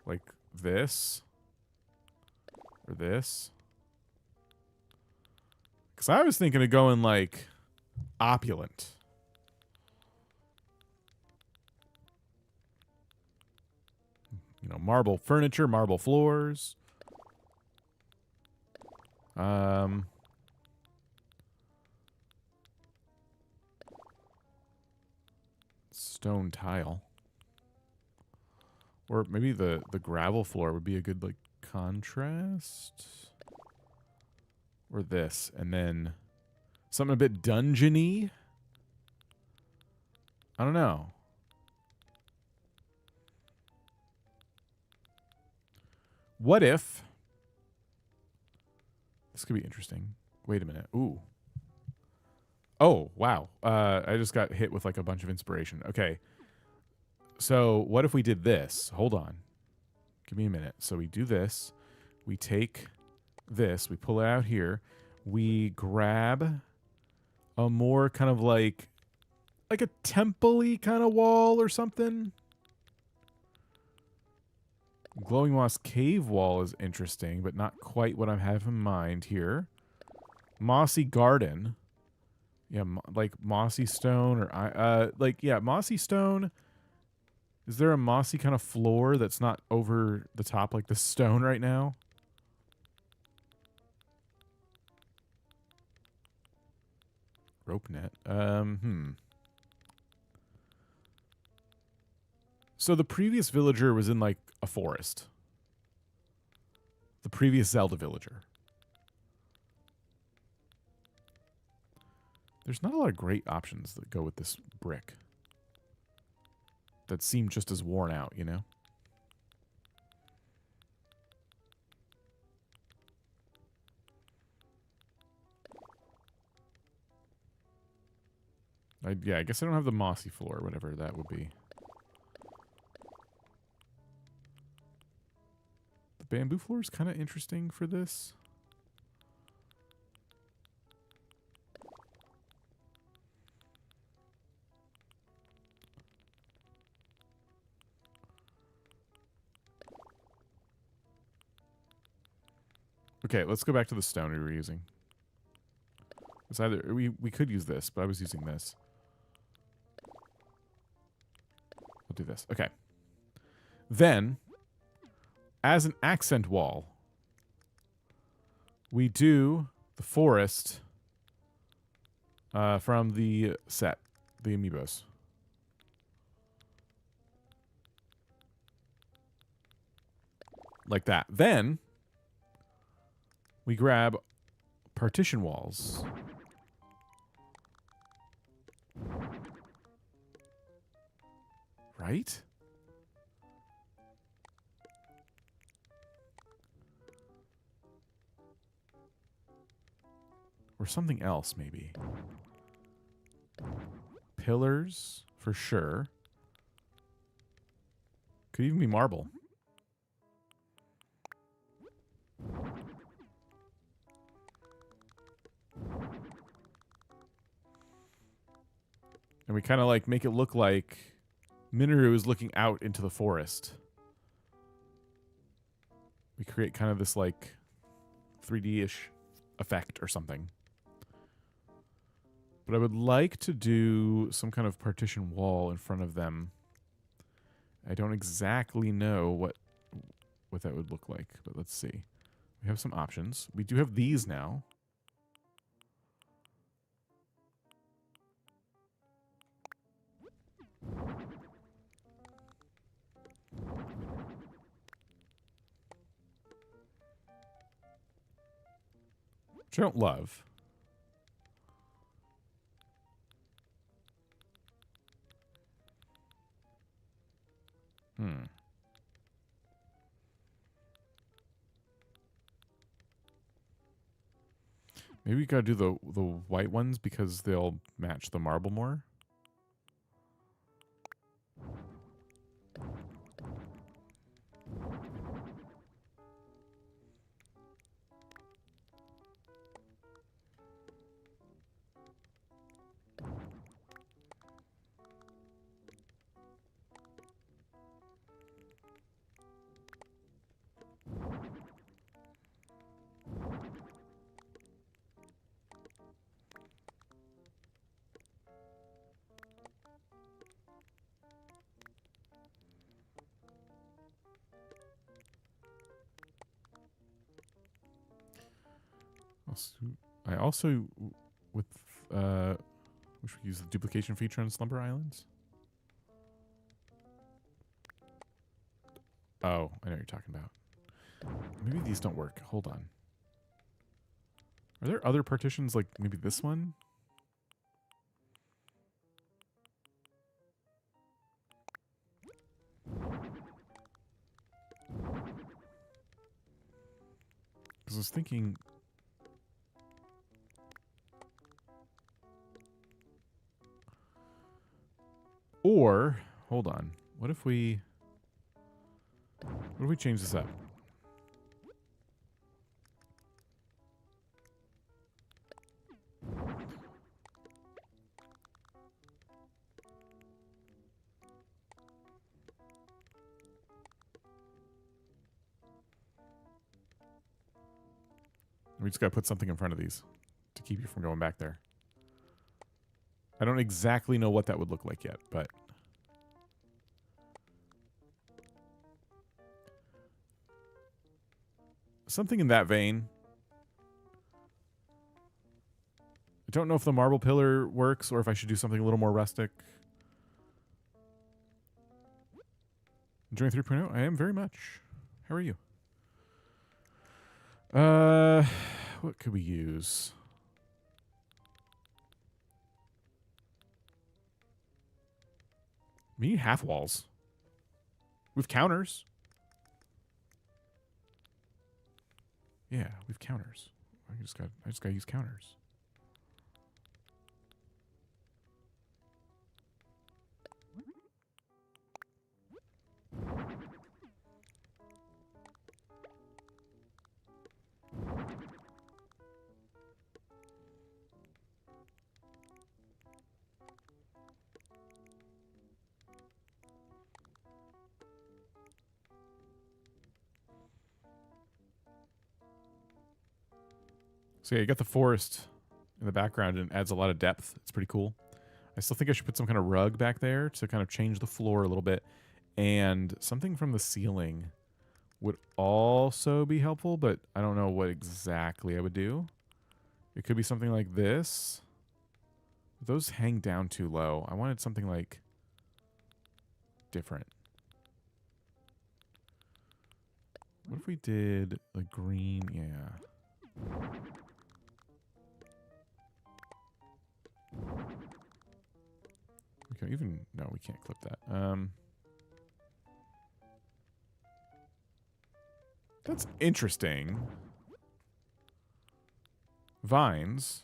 like this? Or this? Because I was thinking of going like opulent. You know, marble furniture, marble floors. Stone tile. Or maybe the gravel floor would be a good like contrast. Or this, and then something a bit dungeony. I don't know. What if this could be interesting? Wait a minute. Ooh. Oh, wow. I just got hit with like a bunch of inspiration. Okay. So what if we did this? Hold on. Give me a minute. So we do this. We take this. We pull it out here. We grab a more kind of like a temple-y kind of wall or something. Glowing Moss Cave wall is interesting, but not quite what I have in mind here. Mossy Garden. Yeah, like mossy stone or mossy stone. Is there a mossy kind of floor that's not over the top like the stone right now? Rope net. So the previous villager was in like a forest. The previous Zelda villager. There's not a lot of great options that go with this brick. That seem just as worn out, you know? Yeah, I guess I don't have the mossy floor, whatever that would be. The bamboo floor is kind of interesting for this. Okay, let's go back to the stone we were using. It's either we could use this, but I was using this. We'll do this. Okay. Then, as an accent wall, we do the forest from the set, the amiibos. Like that. Then, we grab partition walls. Right? Or something else, maybe. Pillars, for sure. Could even be marble. And we kind of like make it look like Minoru is looking out into the forest. We create kind of this like 3D-ish effect or something. But I would like to do some kind of partition wall in front of them. I don't exactly know what that would look like, but let's see. We have some options. We do have these now. Which I don't love. Maybe we gotta do the white ones because they'll match the marble more. I also with wish we use the duplication feature on Slumber Islands. Oh, I know what you're talking about. Maybe these don't work. Hold on. Are there other partitions like maybe this one? Because I was thinking. Or, hold on. What if we change this up? We just gotta put something in front of these to keep you from going back there. I don't exactly know what that would look like yet, but something in that vein. I don't know if the marble pillar works or if I should do something a little more rustic. Enjoying 3.0? I am very much. How are you? What could we use? We need half walls. We have counters. Yeah, we have counters. I just gotta use counters. So yeah, you got the forest in the background and it adds a lot of depth. It's pretty cool. I still think I should put some kind of rug back there to kind of change the floor a little bit. And something from the ceiling would also be helpful, but I don't know what exactly I would do. It could be something like this. Those hang down too low. I wanted something like different. What if we did like green? Yeah. We can even, no, we can't clip that. That's interesting. Vines.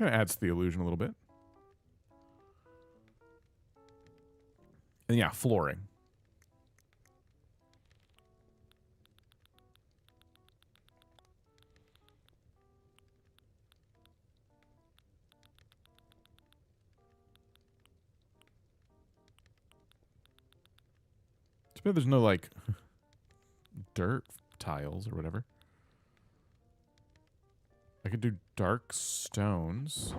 Kind of adds to the illusion a little bit. And yeah, flooring. Too bad there's no, like, dirt tiles or whatever. I could do dark stones.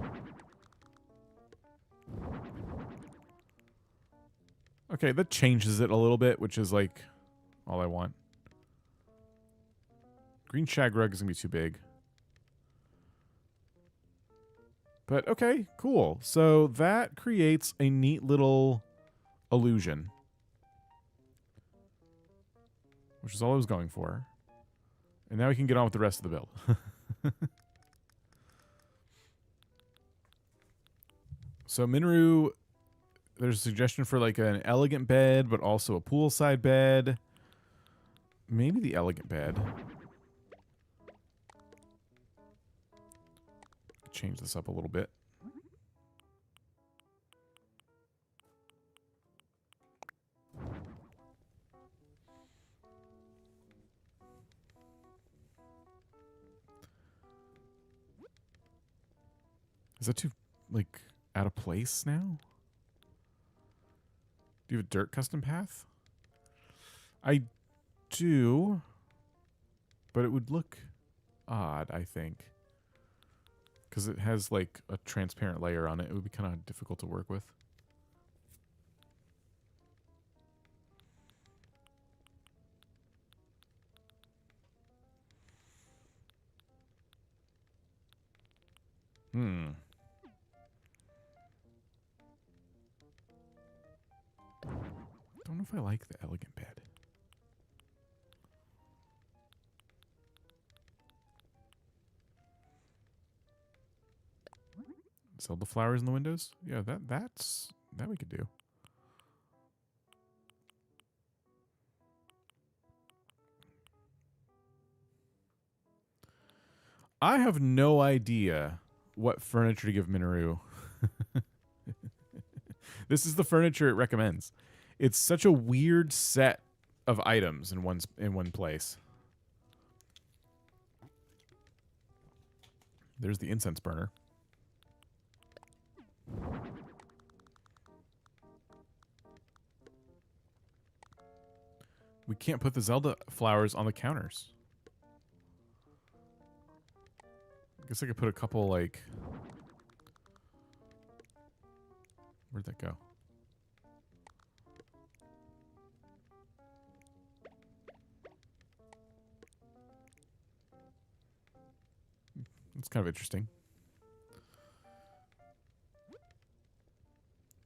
Okay, that changes it a little bit, which is, like, all I want. Green shag rug is going to be too big. But, okay, cool. So that creates a neat little illusion. Which is all I was going for. And now we can get on with the rest of the build. So Minoru, there's a suggestion for like an elegant bed, but also a poolside bed. Maybe the elegant bed. Change this up a little bit. Is that too, like, out of place now? Do you have a dirt custom path? I do, but it would look odd, I think. Because it has, like, a transparent layer on it. It would be kind of difficult to work with. Don't know if I like the elegant bed. Sell the flowers in the windows? Yeah, that we could do. I have no idea what furniture to give Minoru. This is the furniture it recommends. It's such a weird set of items in one place. There's the incense burner. We can't put the Zelda flowers on the counters. I guess I could put a couple, like... Where'd that go? It's kind of interesting.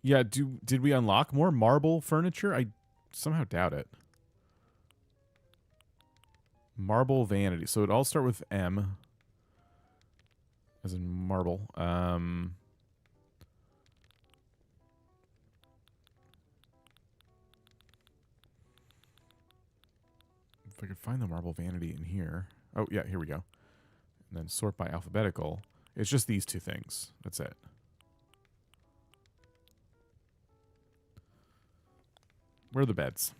Yeah, did we unlock more marble furniture? I somehow doubt it. Marble vanity. So it'd all start with M. As in marble. If I could find the marble vanity in here. Oh, yeah, here we go. And then sort by alphabetical. It's just these two things. That's it. Where are the beds?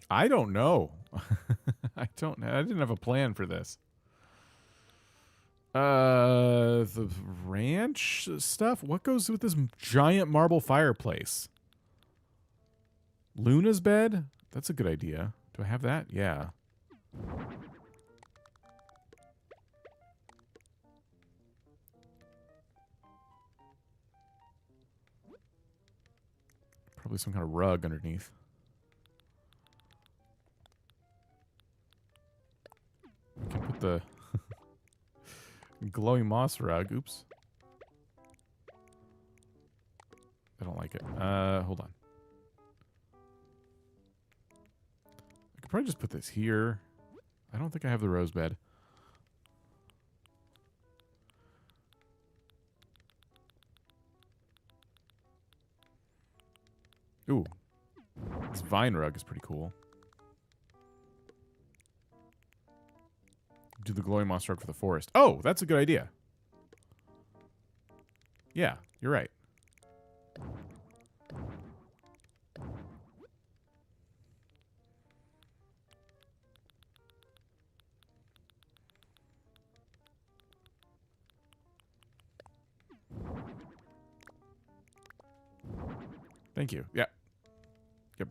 I don't know. I didn't have a plan for this. The ranch stuff? What goes with this giant marble fireplace? Luna's bed? That's a good idea. Do I have that? Yeah. Probably some kind of rug underneath. We can put the glowing moss rug. Oops. I don't like it. Hold on. I could probably just put this here. I don't think I have the rose bed. Ooh. This vine rug is pretty cool. Do the glowing moss rug for the forest. Oh, that's a good idea. Yeah, you're right. Thank you. Yeah. Yep.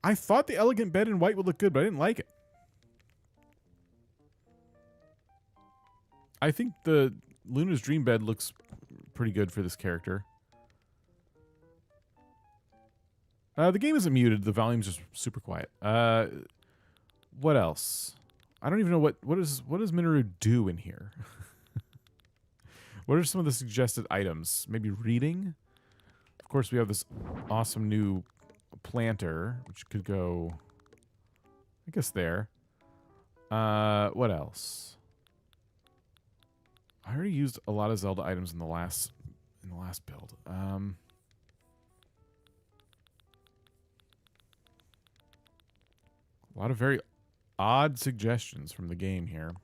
I thought the elegant bed in white would look good, but I didn't like it. I think the Luna's dream bed looks pretty good for this character. The game isn't muted. The volume's just super quiet. What else? I don't even know what does Minoru do in here? What are some of the suggested items? Maybe reading? Of course, we have this awesome new planter, which could go, I guess, there. What else? I already used a lot of Zelda items in the last build. A lot of very odd suggestions from the game here.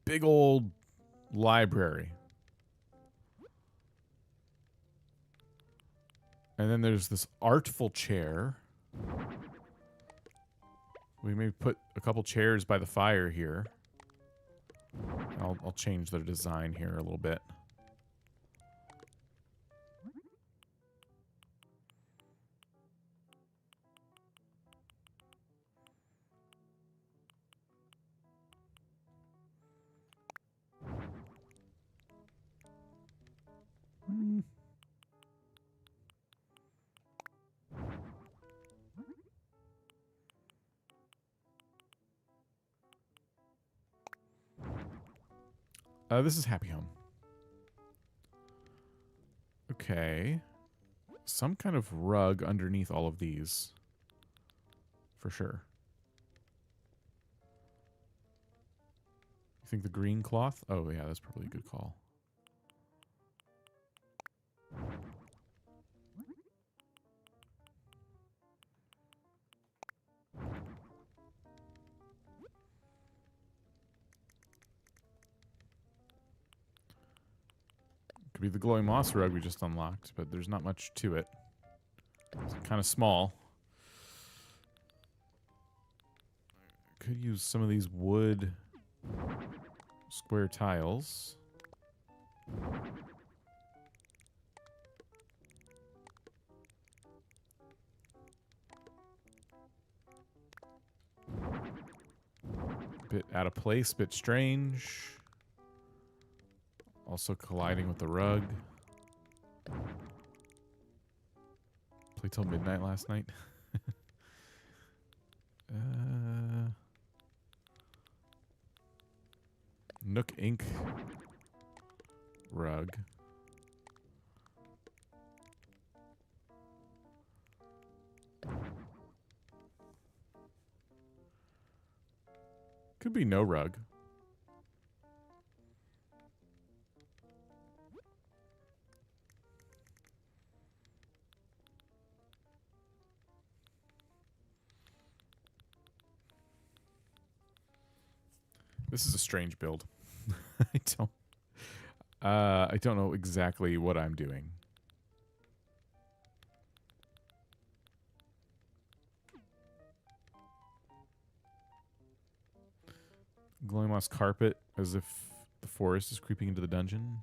Big old library. And then there's this artful chair. We may put a couple chairs by the fire here. I'll change the design here a little bit. This is Happy Home. Okay. Some kind of rug underneath all of these. For sure. You think the green cloth? Oh, yeah, that's probably a good call. Be the glowing moss rug we just unlocked, but there's not much to it. It's kind of small. Could use some of these wood square tiles. Bit out of place, bit strange. Also colliding with the rug. Played till midnight last night. Nook ink rug. Could be no rug. This is a strange build. I don't know exactly what I'm doing. Glowing moss carpet, as if the forest is creeping into the dungeon.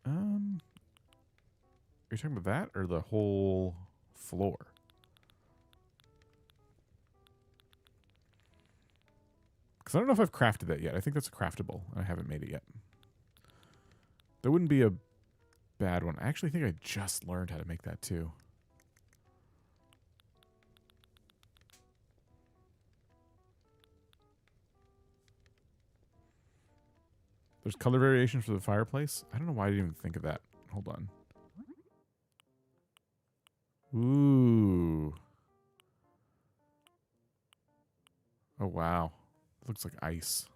Are you talking about that or the whole floor? Because I don't know if I've crafted that yet. I think that's craftable. I haven't made it yet. That wouldn't be a bad one. I actually think I just learned how to make that too. There's color variation for the fireplace. I don't know why I didn't even think of that. Hold on. Ooh. Oh, wow. It looks like ice.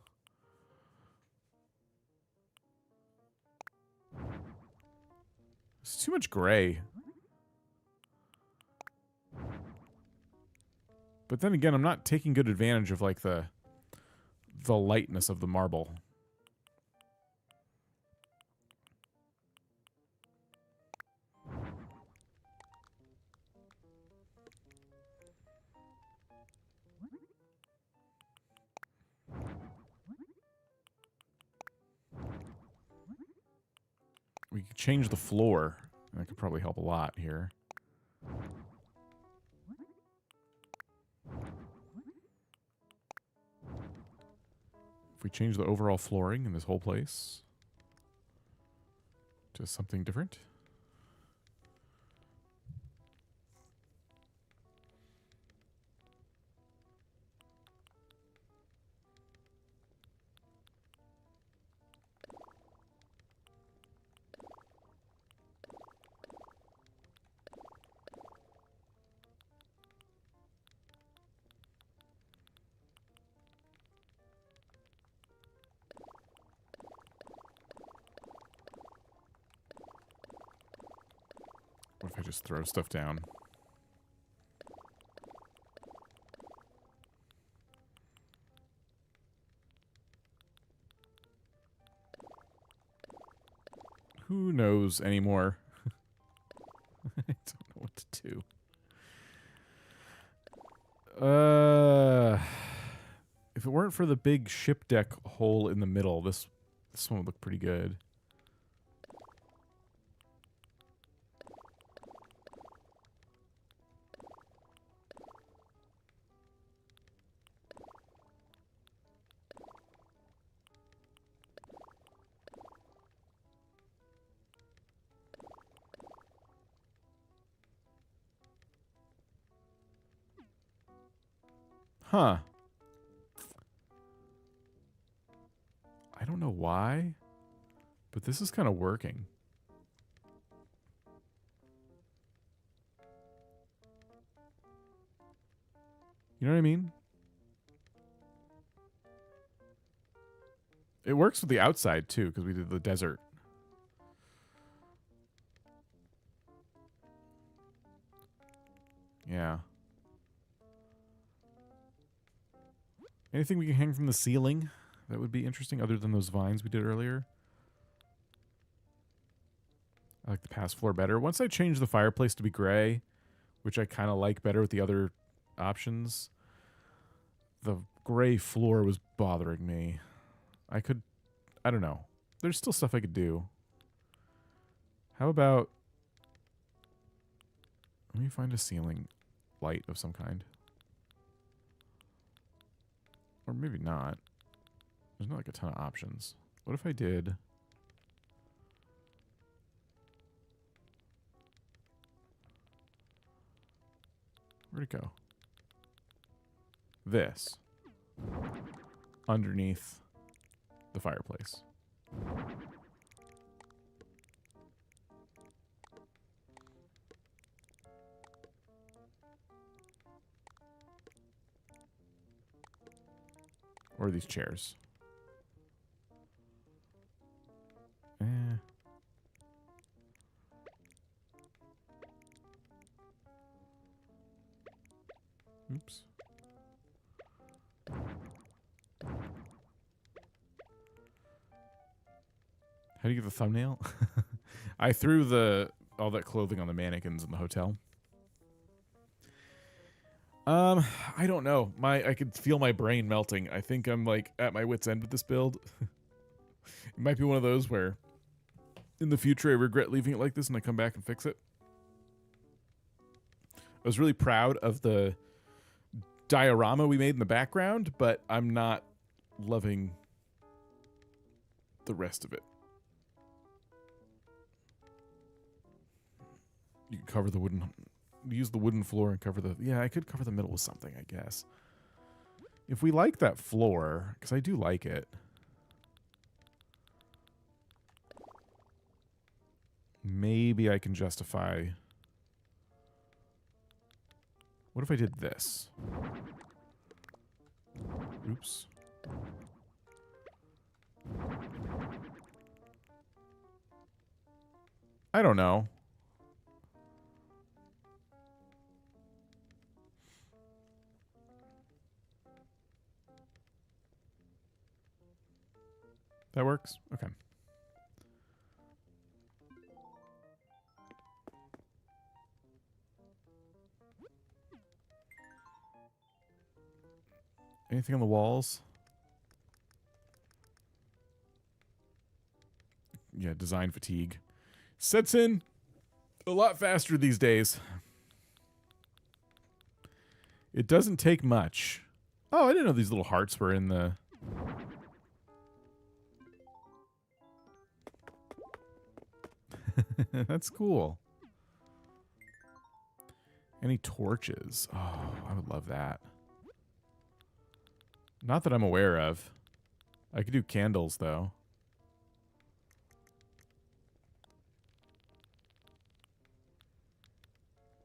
It's too much gray. But then again, I'm not taking good advantage of like the lightness of the marble. We could change the floor. That could probably help a lot here. If we change the overall flooring in this whole place to something different. What if I just throw stuff down? Who knows anymore? I don't know what to do. If it weren't for the big ship deck hole in the middle, this one would look pretty good. Huh. I don't know why, but this is kind of working. You know what I mean? It works with the outside, too, because we did the desert. Yeah. Anything we can hang from the ceiling that would be interesting other than those vines we did earlier? I like the past floor better. Once I changed the fireplace to be gray, which I kind of like better with the other options, the gray floor was bothering me. I don't know. There's still stuff I could do. How about, let me find a ceiling light of some kind. Or maybe not. There's not like a ton of options. What if I did... Where'd it go? This. Underneath the fireplace. Or these chairs. Oops. How do you get the thumbnail? I threw all that clothing on the mannequins in the hotel. I don't know. I could feel my brain melting. I think I'm like at my wit's end with this build. It might be one of those where in the future I regret leaving it like this and I come back and fix it. I was really proud of the diorama we made in the background, but I'm not loving the rest of it. You can cover the wooden... Use the wooden floor and cover the... Yeah, I could cover the middle with something, I guess. If we like that floor, because I do like it. maybe I can justify. What if I did this? Oops. I don't know. That works? Okay. Anything on the walls? Yeah, design fatigue sets in a lot faster these days. It doesn't take much. Oh, I didn't know these little hearts were in the... That's cool. Any torches? Oh, I would love that. Not that I'm aware of. I could do candles, though.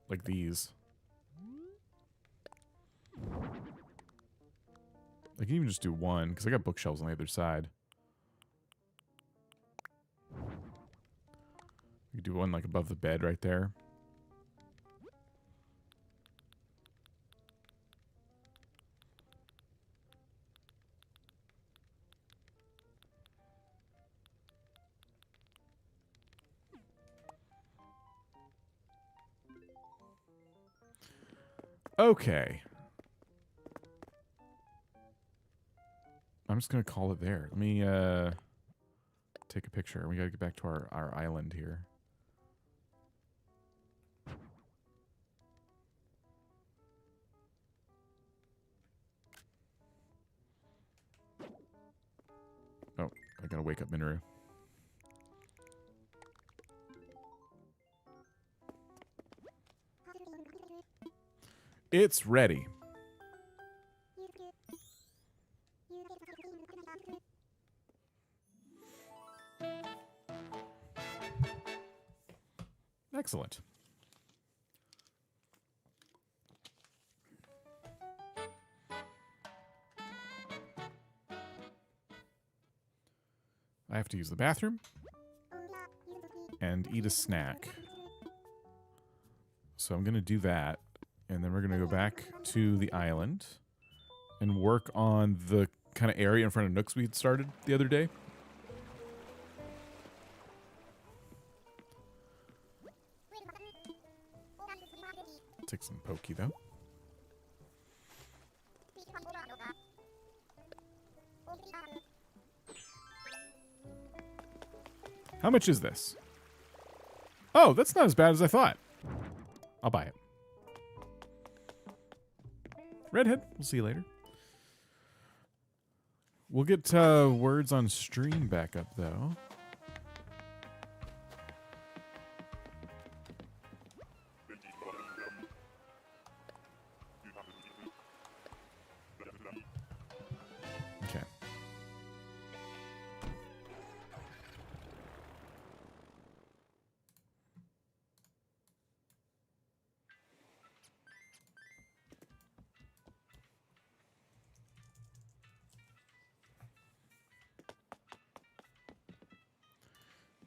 Like these. I can even just do one, because I got bookshelves on the other side. You could do one like above the bed right there. Okay. I'm just going to call it there. Let me take a picture. We got to get back to our island here. Oh, I got to wake up Minoru. It's ready. Excellent. I have to use the bathroom and eat a snack. So I'm going to do that. And then we're going to go back to the island and work on the kind of area in front of Nook's we had started the other day. Take some pokey, though. How much is this? Oh, that's not as bad as I thought. I'll buy it. Redhead, we'll see you later. We'll get words on stream back up, though. Okay.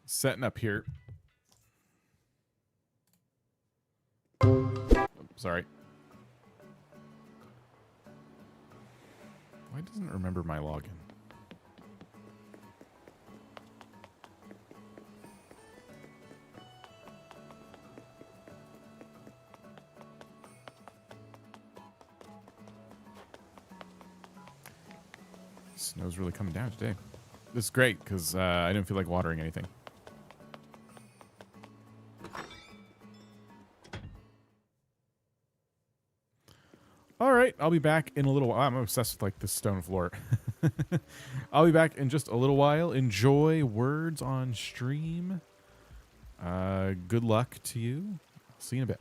Setting up here. Oh, sorry. Why doesn't it remember my login? Snow's really coming down today. This is great because I didn't feel like watering anything. All right, I'll be back in a little while. I'm obsessed with like this stone floor. I'll be back in just a little while. Enjoy words on stream. Good luck to you. See you in a bit.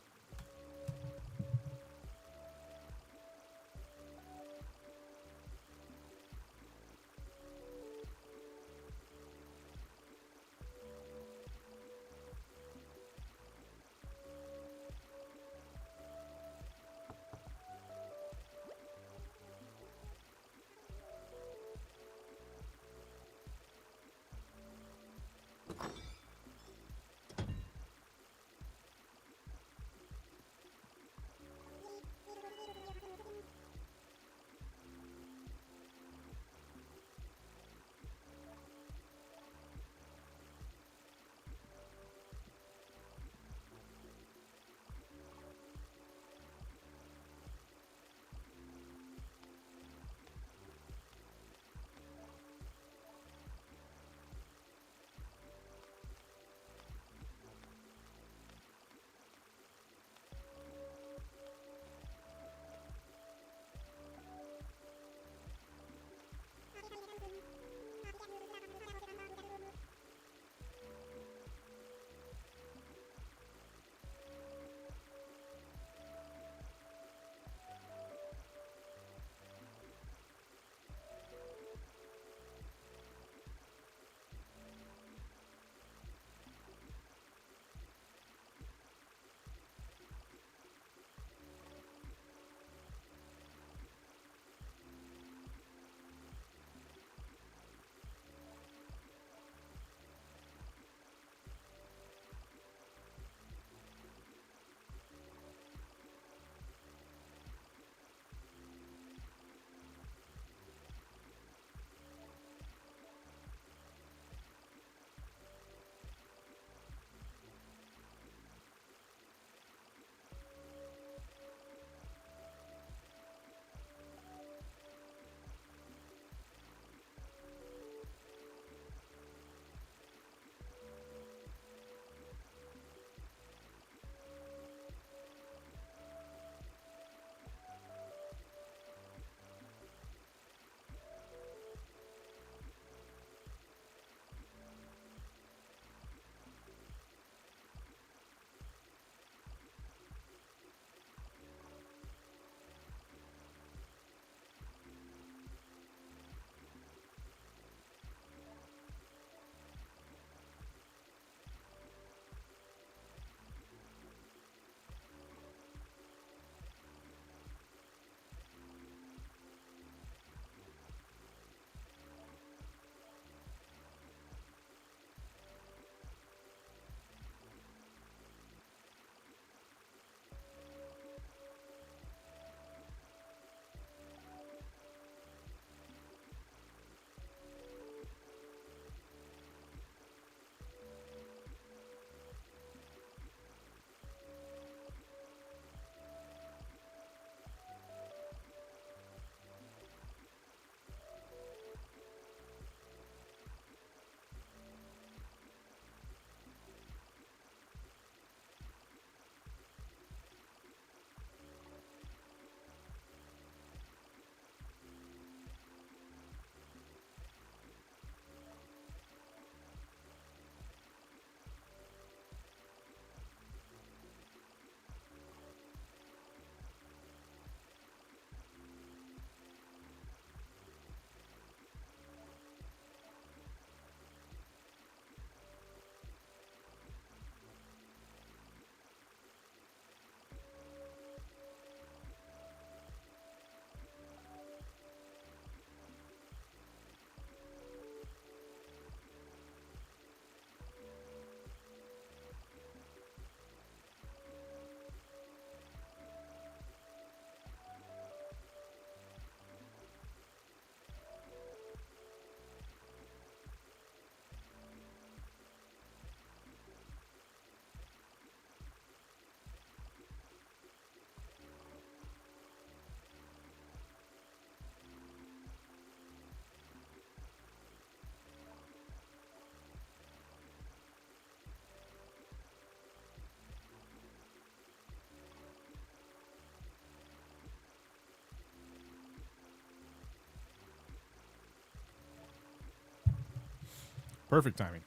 Perfect timing.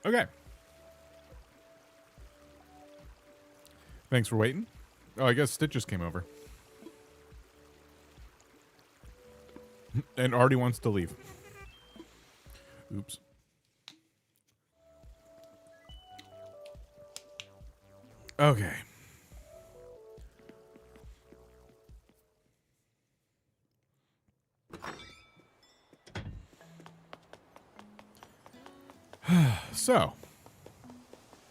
Okay. Thanks for waiting. Oh, I guess Stitch just came over. And already wants to leave. Oops. Okay. So,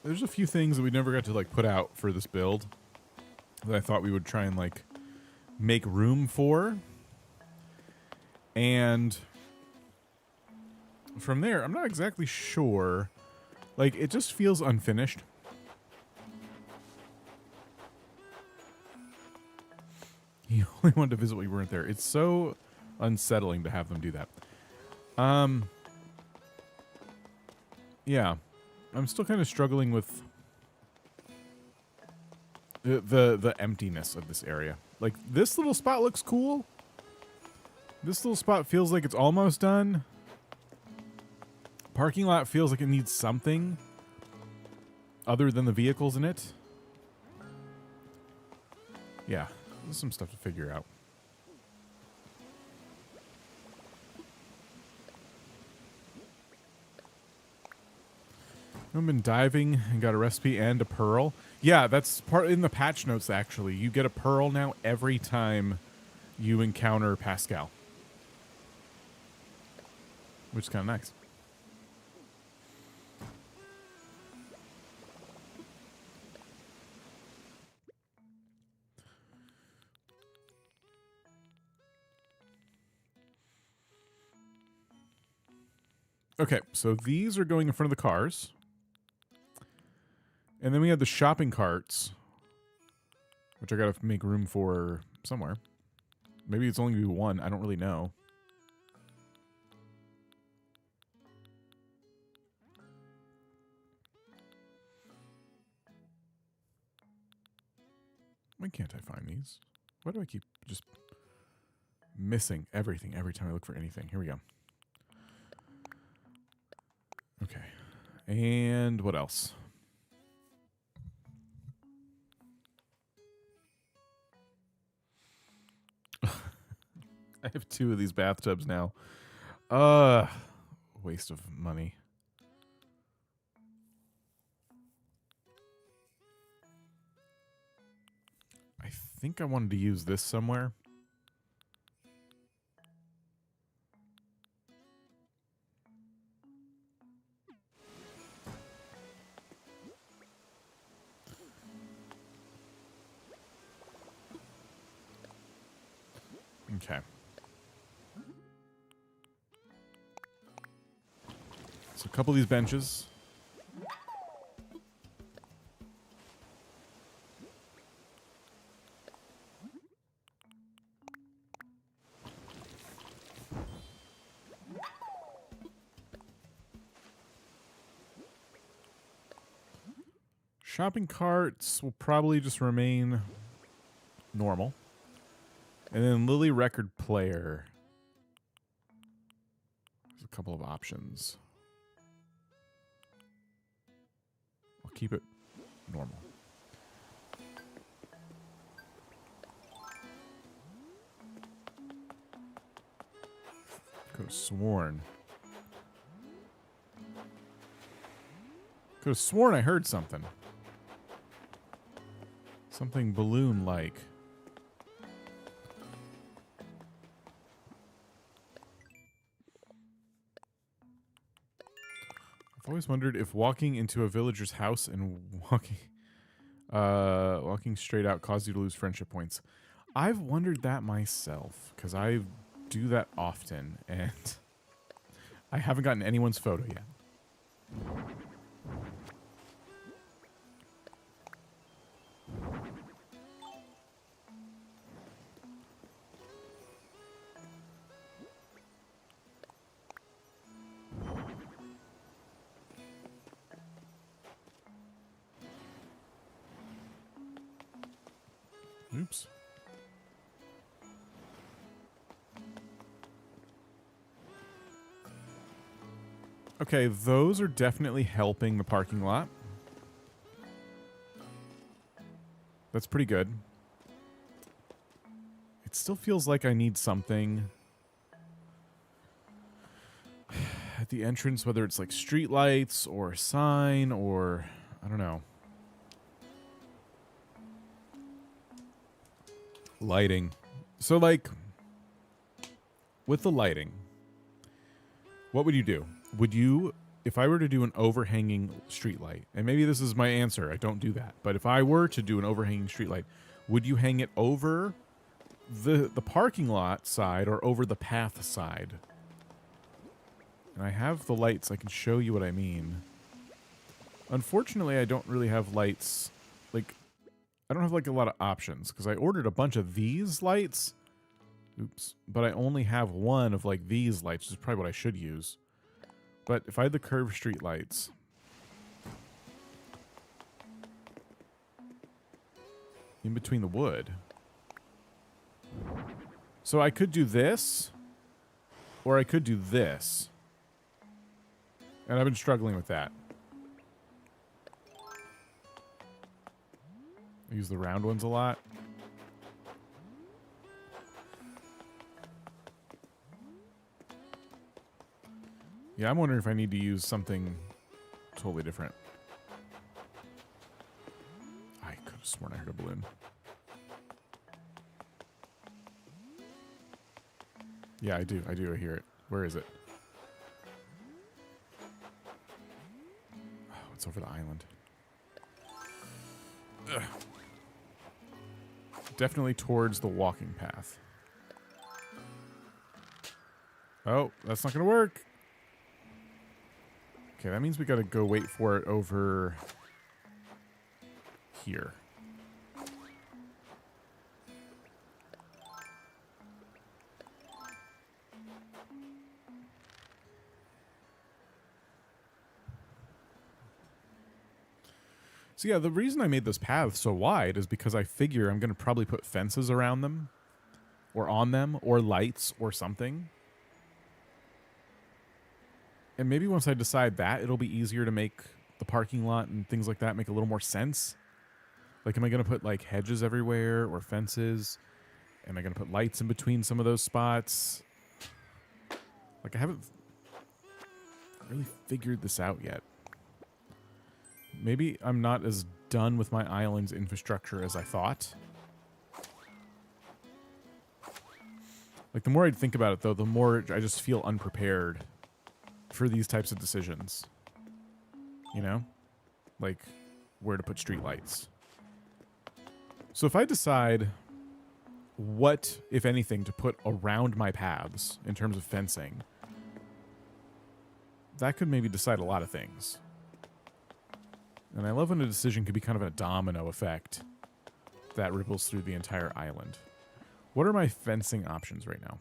there's a few things that we never got to like put out for this build that I thought we would try and like make room for. And from there, I'm not exactly sure. Like, it just feels unfinished. You only wanted to visit when you weren't there. It's so unsettling to have them do that. Yeah. I'm still kind of struggling with the emptiness of this area. Like, this little spot looks cool. This little spot feels like it's almost done. Parking lot feels like it needs something other than the vehicles in it. Yeah, there's some stuff to figure out. I've been diving and got a recipe and a pearl. Yeah, that's part in the patch notes, actually. You get a pearl now every time you encounter Pascal. Which is kind of nice. Okay, so these are going in front of the cars. And then we have the shopping carts, which I gotta make room for somewhere. Maybe it's only gonna be one. I don't really know. Why can't I find these? Why do I keep just missing everything every time I look for anything? Here we go. Okay. And what else? I have 2 of these bathtubs now. Waste of money. I think I wanted to use this somewhere. Okay. So a couple of these benches. Shopping carts will probably just remain normal. And then Lily Record Player. There's a couple of options. I'll keep it normal. Could have sworn. Could have sworn I heard something. Something balloon-like. I've always wondered if walking into a villager's house and walking straight out caused you to lose friendship points. I've wondered that myself, because I do that often, and I haven't gotten anyone's photo yet. Oops. Okay, those are definitely helping the parking lot. That's pretty good. It still feels like I need something at the entrance, whether it's like street lights or a sign or I don't know. Lighting. So like with the lighting, what would you do? Would you, if I were to do an overhanging street light, and maybe this is my answer, I don't do that, but if I were to do an overhanging street light, would you hang it over the parking lot side or over the path side? And I have the lights. I can show you what I mean. Unfortunately, I don't really have lights. Like, I don't have like a lot of options because I ordered a bunch of these lights. Oops. But I only have one of like these lights, which is probably what I should use. But if I had the curved street lights, in between the wood. So I could do this, or I could do this. And I've been struggling with that. I use the round ones a lot. Yeah, I'm wondering if I need to use something totally different. I could have sworn I heard a balloon. Yeah, I do. I hear it. Where is it? Oh, it's over the island. Ugh. Definitely towards the walking path. Oh, that's not going to work. Okay, that means we got to go wait for it over here. So yeah, the reason I made those paths so wide is because I figure I'm going to probably put fences around them or on them or lights or something. And maybe once I decide that, it'll be easier to make the parking lot and things like that make a little more sense. Like, am I going to put like hedges everywhere or fences? Am I going to put lights in between some of those spots? Like, I haven't really figured this out yet. Maybe I'm not as done with my island's infrastructure as I thought. Like, the more I think about it, though, the more I just feel unprepared for these types of decisions. You know? Like, where to put streetlights. So if I decide what, if anything, to put around my paths in terms of fencing, that could maybe decide a lot of things. And I love when a decision could be kind of a domino effect that ripples through the entire island. What are my fencing options right now?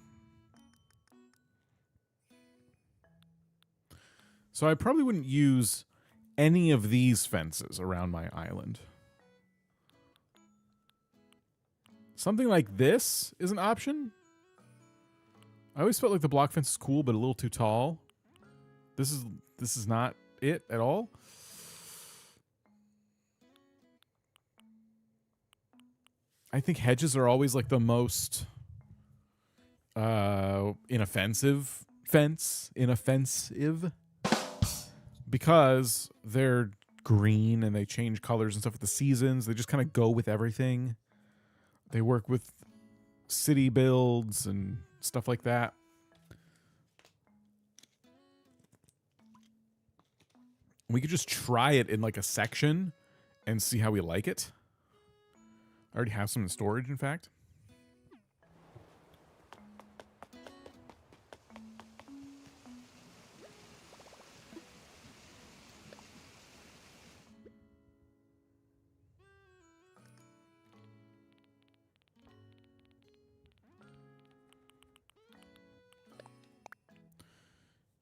So I probably wouldn't use any of these fences around my island. Something like this is an option. I always felt like the block fence is cool, but a little too tall. This is not it at all. I think hedges are always like the inoffensive because they're green and they change colors and stuff with the seasons. They just kind of go with everything. They work with city builds and stuff like that. We could just try it in like a section and see how we like it. I already have some in storage, in fact.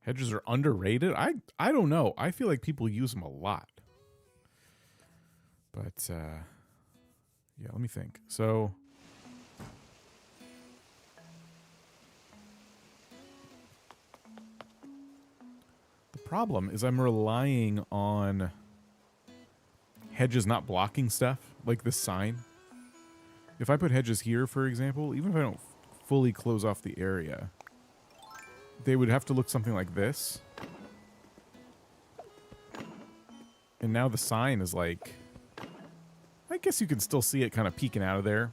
Hedges are underrated? I don't know. I feel like people use them a lot. But, yeah, let me think. So, the problem is I'm relying on hedges not blocking stuff, like this sign. If I put hedges here, for example, even if I don't fully close off the area, they would have to look something like this. And now the sign is like, I guess you can still see it kind of peeking out of there.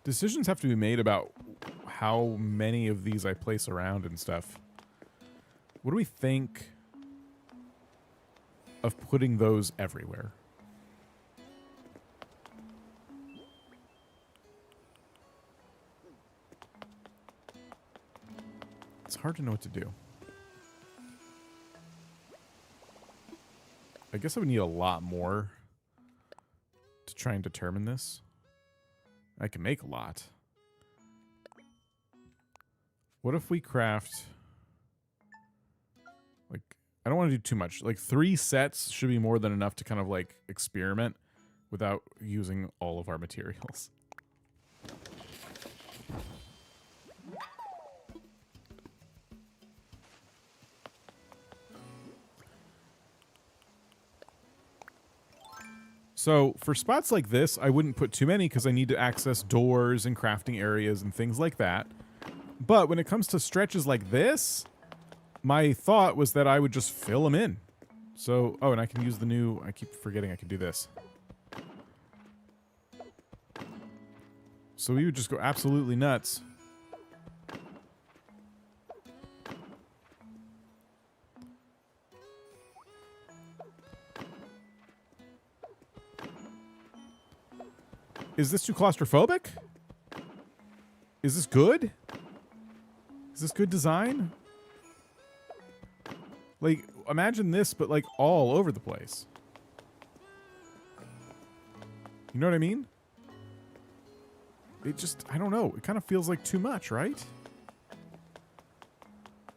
Decisions have to be made about how many of these I place around and stuff. What do we think of putting those everywhere? It's hard to know what to do. I guess I would need a lot more to try and determine this. I can make a lot. What if we craft... Like, I don't want to do too much. Like, 3 sets should be more than enough to kind of, like, experiment without using all of our materials. So for spots like this, I wouldn't put too many because I need to access doors and crafting areas and things like that. But when it comes to stretches like this, my thought was that I would just fill them in. So, oh, and I can use the new, I keep forgetting I can do this. So we would just go absolutely nuts. Is this too claustrophobic? Is this good? Is this good design? Like, imagine this, but like all over the place. You know what I mean? It just, I don't know. It kind of feels like too much, right?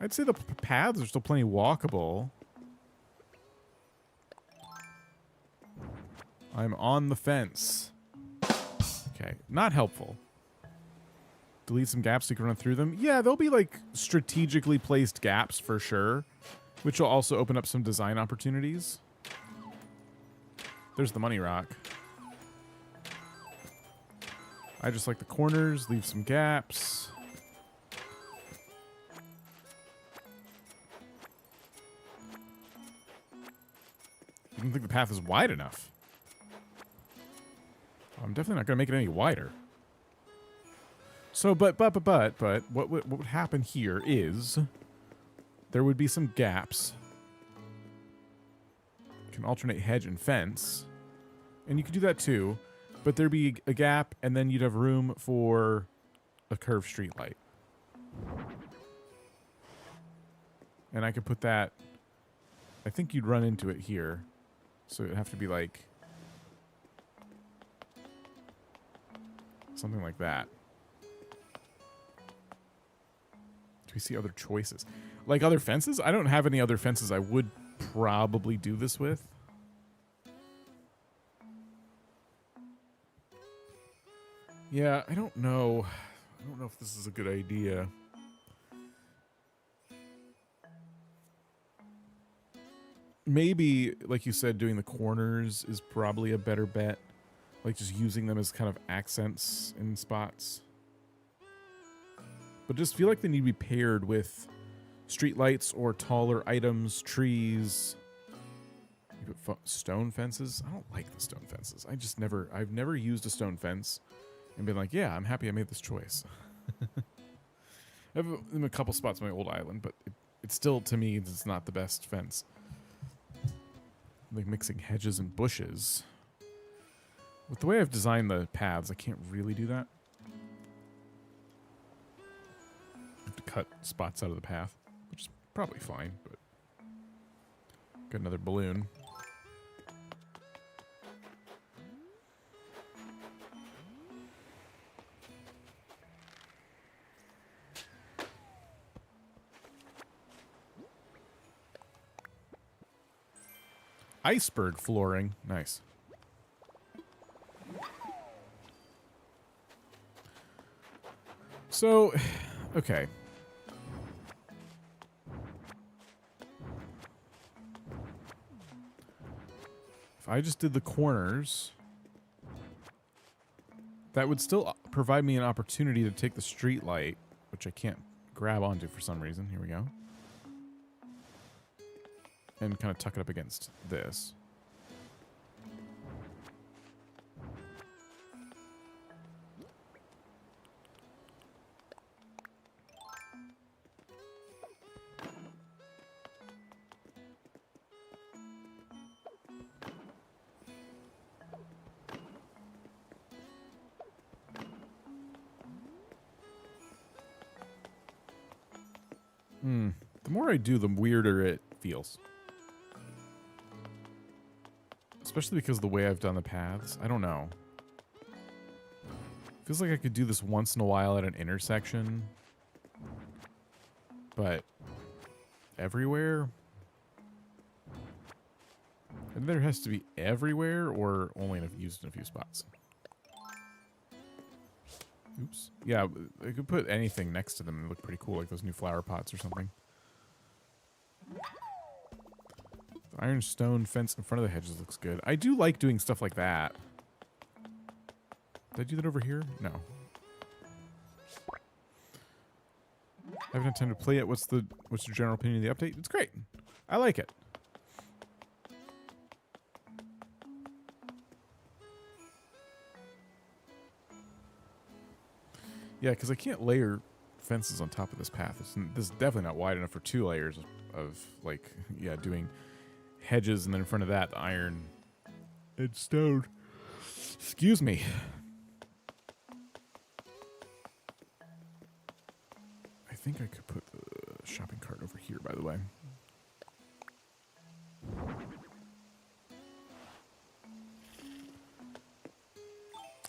I'd say the paths are still plenty walkable. I'm on the fence. Okay, not helpful. Delete some gaps so you can run through them. Yeah, there'll be like strategically placed gaps for sure, which will also open up some design opportunities. There's the money rock. I just like the corners, leave some gaps. I don't think the path is wide enough. I'm definitely not going to make it any wider. So, but what would happen here is there would be some gaps. You can alternate hedge and fence. And you could do that too. But there'd be a gap, and then you'd have room for a curved street light. And I could put that... I think you'd run into it here. So it'd have to be like... something like that. Do we see other choices? Like other fences? I don't have any other fences I would probably do this with. Yeah, I don't know. I don't know if this is a good idea. Maybe, like you said, doing the corners is probably a better bet. Like just using them as kind of accents in spots. But just feel like they need to be paired with streetlights or taller items, trees. You put stone fences. I don't like the stone fences. I've never used a stone fence and been like, yeah, I'm happy I made this choice. I have in a couple spots on my old island, but it still, to me, it's not the best fence. Like mixing hedges and bushes. With the way I've designed the paths, I can't really do that. I have to cut spots out of the path, which is probably fine, but... Got another balloon. Iceberg flooring. Nice. So, okay. If I just did the corners, that would still provide me an opportunity to take the street light, which I can't grab onto for some reason. Here we go. And kind of tuck it up against this. The more I do, the weirder it feels. Especially because of the way I've done the paths. I don't know. Feels like I could do this once in a while at an intersection. But everywhere? And there has to be everywhere or only used in a few spots. Oops. Yeah, I could put anything next to them and look pretty cool, like those new flower pots or something. The iron stone fence in front of the hedges looks good. I do like doing stuff like that. Did I do that over here? No. I haven't had time to play it. What's your general opinion of the update? It's great. I like it. Yeah, because I can't layer fences on top of this path. This is definitely not wide enough for 2 layers of like, yeah, doing hedges and then in front of that, the iron and stone. Excuse me. I think I could put the shopping cart over here, by the way.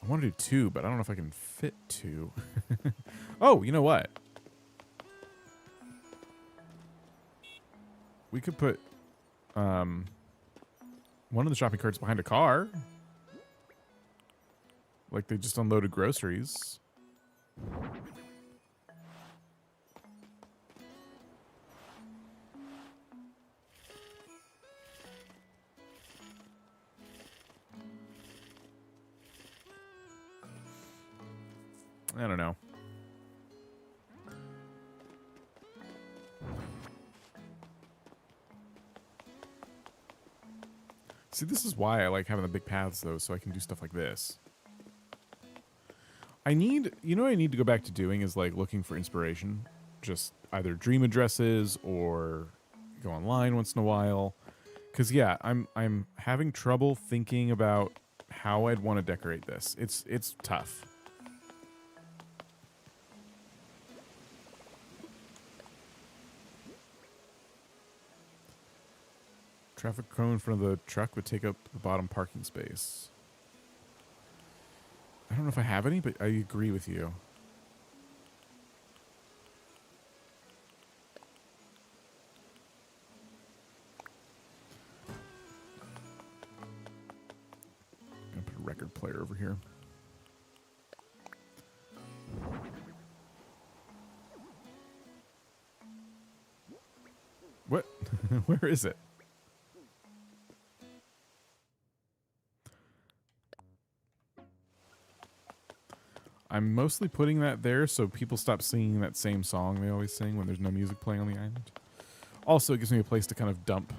I want to do 2, but I don't know if I can fit 2. Oh, you know what? We could put one of the shopping carts behind a car. Like they just unloaded groceries. I don't know. See, this is why I like having the big paths, though, so I can do stuff like this. I need, you know what I need to go back to doing is, like, looking for inspiration. Just either dream addresses or go online once in a while. Because, yeah, I'm having trouble thinking about how I'd want to decorate this. It's tough. Traffic cone in front of the truck would take up the bottom parking space. I don't know if I have any, but I agree with you. I'm gonna put a record player over here. What? Where is it? I'm mostly putting that there so people stop singing that same song they always sing when there's no music playing on the island. Also, it gives me a place to kind of dump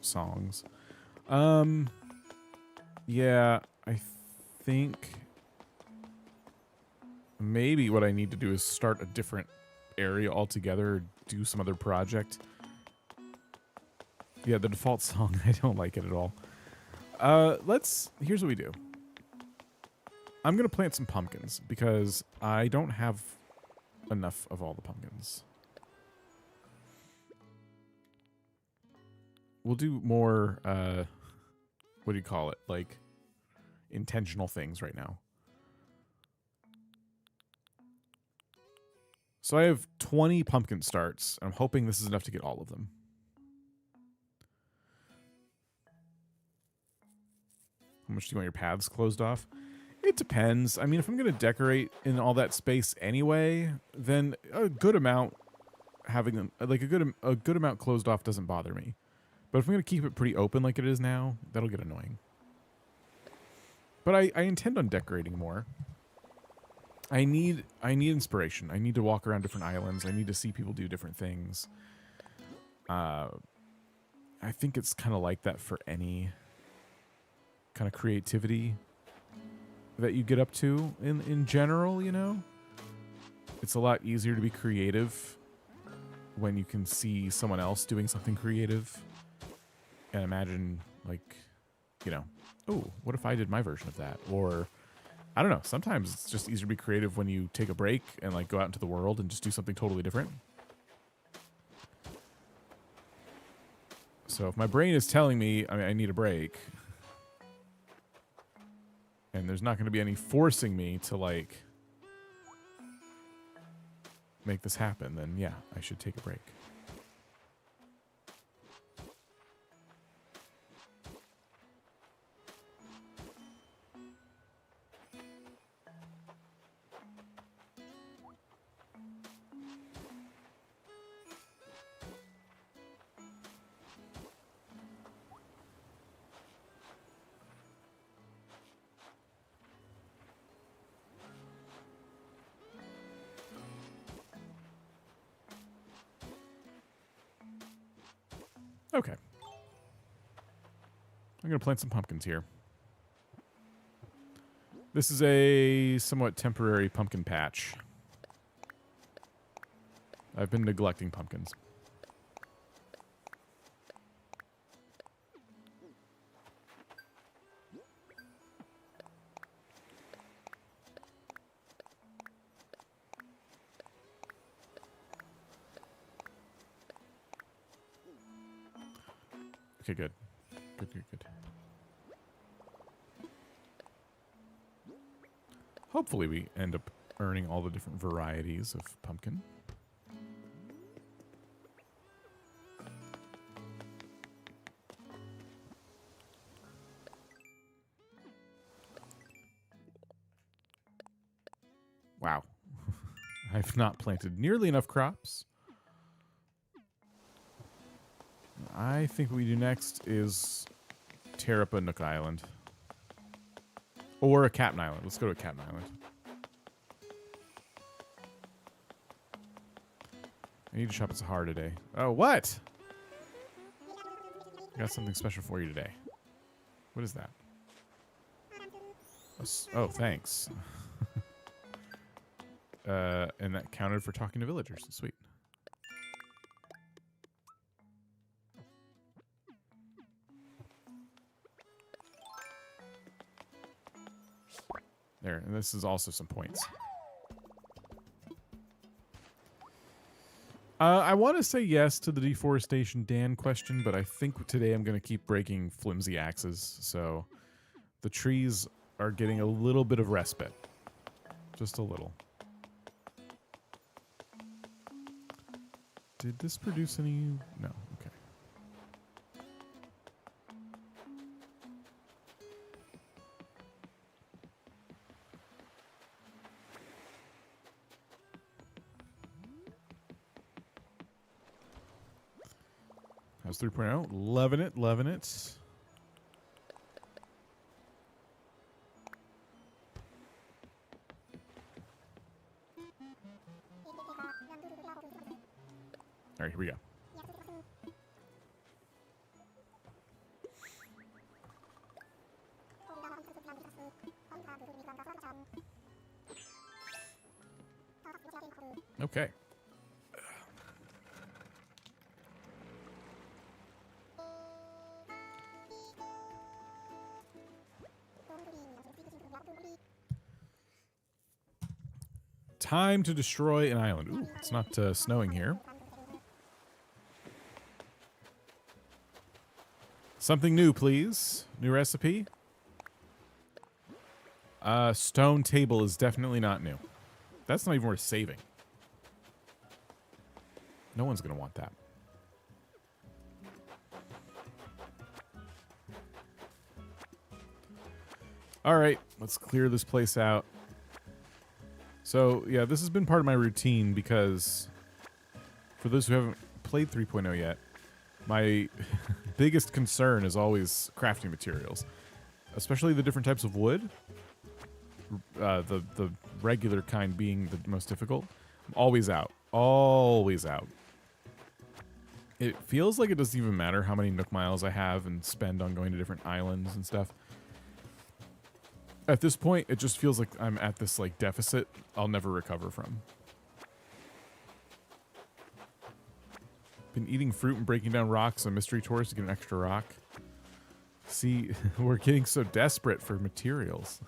songs. Yeah, I think maybe what I need to do is start a different area altogether or do some other project. Yeah, the default song, I don't like it at all. Here's what we do. I'm going to plant some pumpkins because I don't have enough of all the pumpkins. We'll do more, what do you call it? Like, intentional things right now. So I have 20 pumpkin starts. I'm hoping this is enough to get all of them. How much do you want your paths closed off? It depends. I mean, if I'm going to decorate in all that space anyway, then a good amount having them like a good amount closed off doesn't bother me. But if I'm going to keep it pretty open like it is now, that'll get annoying. But I intend on decorating more. I need inspiration. I need to walk around different islands. I need to see people do different things. I think it's kind of like that for any kind of creativity that you get up to in general, you know? It's a lot easier to be creative when you can see someone else doing something creative and imagine, like, you know, oh, what if I did my version of that? Or, I don't know, sometimes it's just easier to be creative when you take a break and, like, go out into the world and just do something totally different. So if my brain is telling me I need a break, and there's not going to be any forcing me to, like, make this happen, then yeah, I should take a break. Okay. I'm going to plant some pumpkins here. This is a somewhat temporary pumpkin patch. I've been neglecting pumpkins. Okay, good. Good. Hopefully we end up earning all the different varieties of pumpkin. Wow. I've not planted nearly enough crops. I think what we do next is tear up a Nook Island. Or a Captain Island. Let's go to a Captain Island. I need to shop at Sahara today. Oh, what? I got something special for you today. What is that? Oh, thanks. And that counted for talking to villagers. Sweet. There, and this is also some points. I want to say yes to the deforestation Dan question, but I think today I'm going to keep breaking flimsy axes, so the trees are getting a little bit of respite. Just a little. Did this produce any? No, okay. How's 3.0? Loving it, loving it. All right, here we go. Okay. Time to destroy an island. Ooh, it's not snowing here. Something new, please. New recipe. Stone table is definitely not new. That's not even worth saving. No one's going to want that. All right, let's clear this place out. So, yeah, this has been part of my routine because for those who haven't played 3.0 yet, my biggest concern is always crafting materials, especially the different types of wood. The regular kind being the most difficult. I'm always out. Always out. It feels like it doesn't even matter how many Nook miles I have and spend on going to different islands and stuff. At this point, it just feels like I'm at this like deficit I'll never recover from. Been eating fruit and breaking down rocks on mystery tours to get an extra rock. See, we're getting so desperate for materials.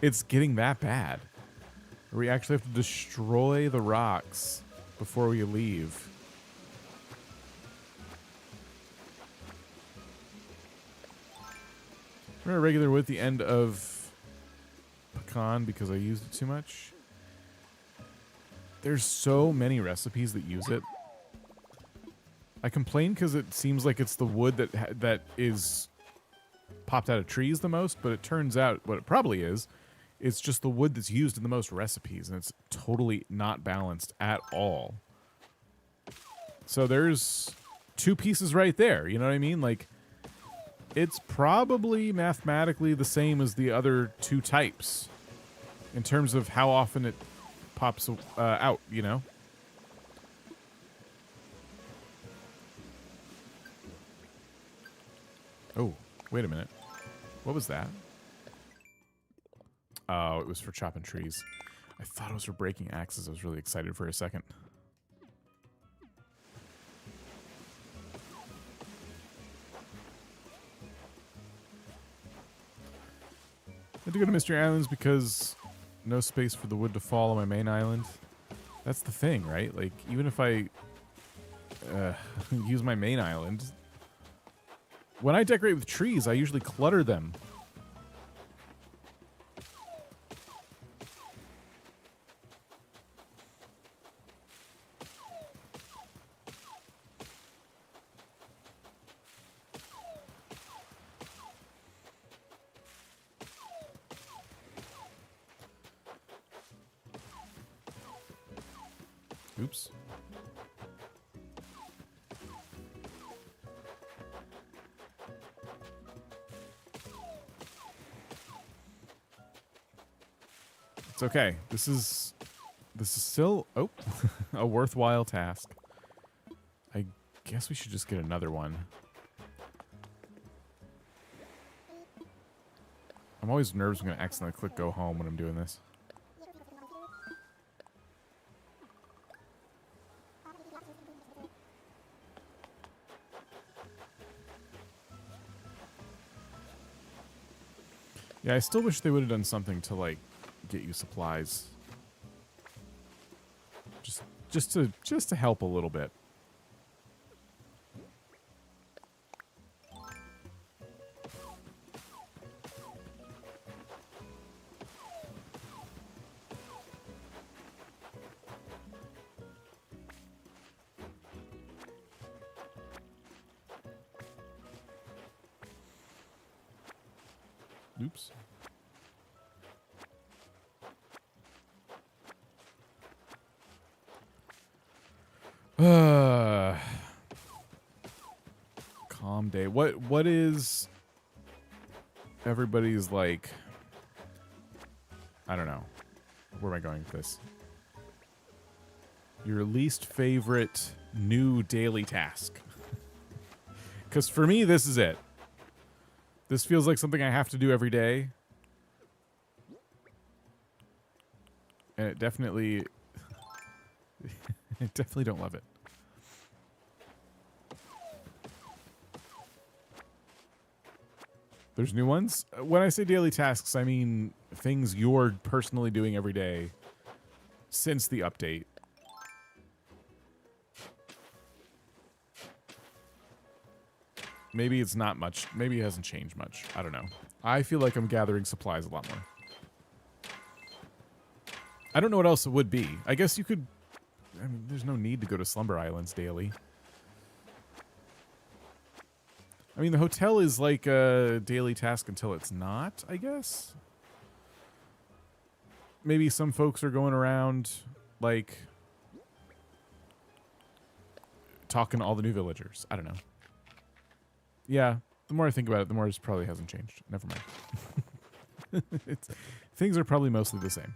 It's getting that bad. We actually have to destroy the rocks before we leave. Remember regular wood at the end of pecan because I used it too much. There's so many recipes that use it. I complain because it seems like it's the wood that is popped out of trees the most, but it turns out what it probably is, it's just the wood that's used in the most recipes, and it's totally not balanced at all. So there's 2 pieces right there, you know what I mean? Like, it's probably mathematically the same as the other 2 types in terms of how often it pops out, you know? Oh, wait a minute. What was that? Oh, it was for chopping trees. I thought it was for breaking axes. I was really excited for a second. I had to go to Mystery Islands because no space for the wood to fall on my main island. That's the thing, right? Like, even if I use my main island, when I decorate with trees, I usually clutter them. Oops. It's okay. This is still a worthwhile task. I guess we should just get another one. I'm always nervous I'm going to accidentally click go home when I'm doing this. Yeah, I still wish they would have done something to, like, get you supplies. Just to help a little bit. Oops. Calm day. What is everybody's like? I don't know. Where am I going with this? Your least favorite new daily task? Because for me, this is it. This feels like something I have to do every day. And it definitely... I definitely don't love it. There's new ones? When I say daily tasks, I mean things you're personally doing every day since the update. Maybe it's not much. Maybe it hasn't changed much. I don't know. I feel like I'm gathering supplies a lot more. I don't know what else it would be. I guess you could... I mean, there's no need to go to Slumber Islands daily. I mean, the hotel is like a daily task until it's not, I guess. Maybe some folks are going around, like, talking to all the new villagers. I don't know. Yeah, the more I think about it, the more it probably hasn't changed. Never mind. Things are probably mostly the same.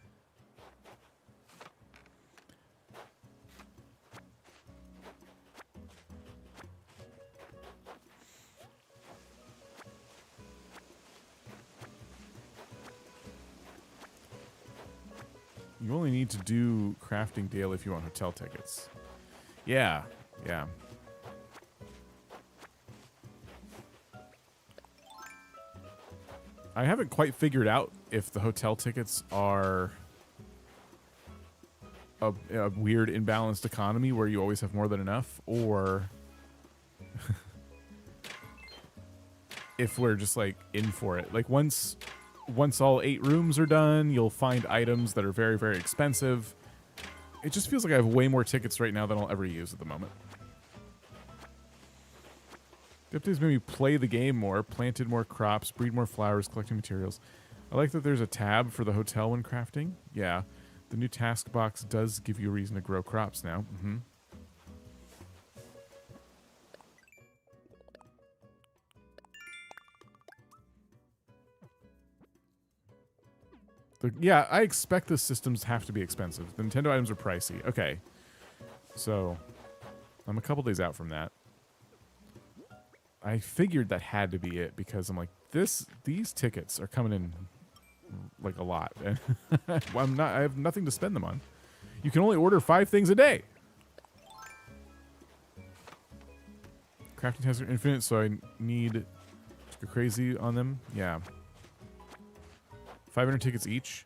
You only need to do crafting daily if you want hotel tickets. Yeah, yeah. I haven't quite figured out if the hotel tickets are a weird imbalanced economy where you always have more than enough, or if we're just like in for it. Like once all 8 rooms are done, you'll find items that are very, very expensive. It just feels like I have way more tickets right now than I'll ever use at the moment. The updates made me play the game more, planted more crops, breed more flowers, collecting materials. I like that there's a tab for the hotel when crafting. Yeah, the new task box does give you a reason to grow crops now. Mm-hmm. Yeah, I expect the systems have to be expensive. The Nintendo items are pricey. Okay. So, I'm a couple days out from that. I figured that had to be it because I'm like, these tickets are coming in like a lot. And I have nothing to spend them on. You can only order 5 things a day. Crafting tasks are infinite, so I need to go crazy on them. Yeah. 500 tickets each.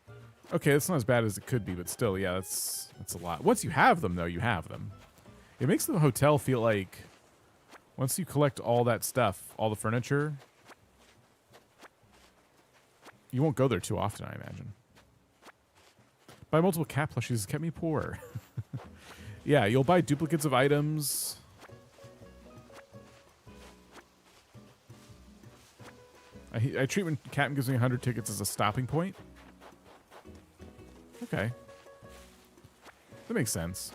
Okay, that's not as bad as it could be, but still, yeah, that's a lot. Once you have them, though, you have them. It makes the hotel feel like once you collect all that stuff, all the furniture, you won't go there too often, I imagine. Buy multiple cat plushies has kept me poor. Yeah, you'll buy duplicates of items. I treat when Captain gives me 100 tickets as a stopping point. Okay. That makes sense.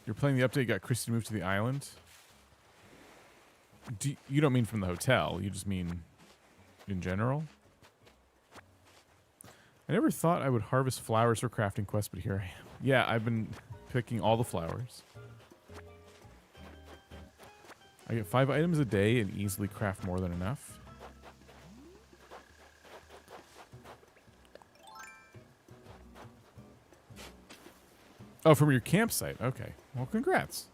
You're playing the update, got Christy to move to the island? You don't mean from the hotel, you just mean in general? I never thought I would harvest flowers for crafting quests, but here I am. Yeah, I've been picking all the flowers. I get 5 items a day and easily craft more than enough. Oh, from your campsite. Okay. Well, congrats.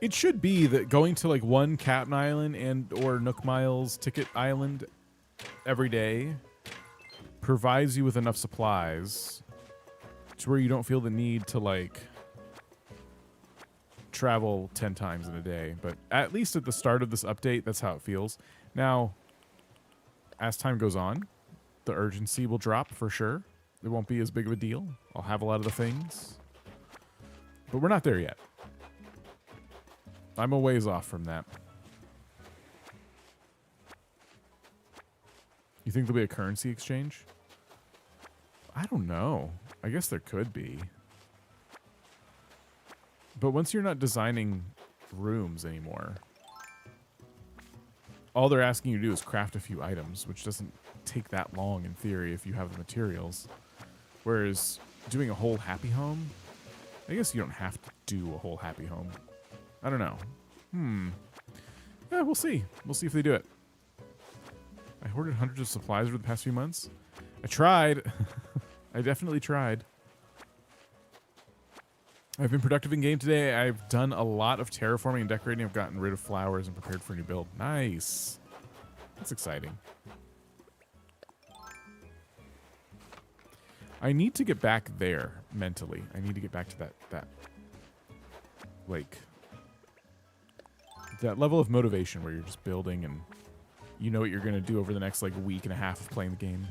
It should be that going to like one Captain Island and or Nook Miles Ticket Island every day provides you with enough supplies to where you don't feel the need to like travel 10 times in a day. But at least at the start of this update, that's how it feels. Now, as time goes on, the urgency will drop for sure. It won't be as big of a deal. I'll have a lot of the things. But we're not there yet. I'm a ways off from that. You think there'll be a currency exchange? I don't know. I guess there could be. But once you're not designing rooms anymore, all they're asking you to do is craft a few items, which doesn't take that long in theory if you have the materials. Whereas doing a whole happy home, I guess you don't have to do a whole happy home. I don't know. Yeah, we'll see. We'll see if they do it. I hoarded hundreds of supplies over the past few months. I tried. I definitely tried. I've been productive in game today. I've done a lot of terraforming and decorating. I've gotten rid of flowers and prepared for a new build. Nice. That's exciting. I need to get back there mentally. I need to get back to that like that level of motivation where you're just building and you know what you're going to do over the next like week and a half of playing the game.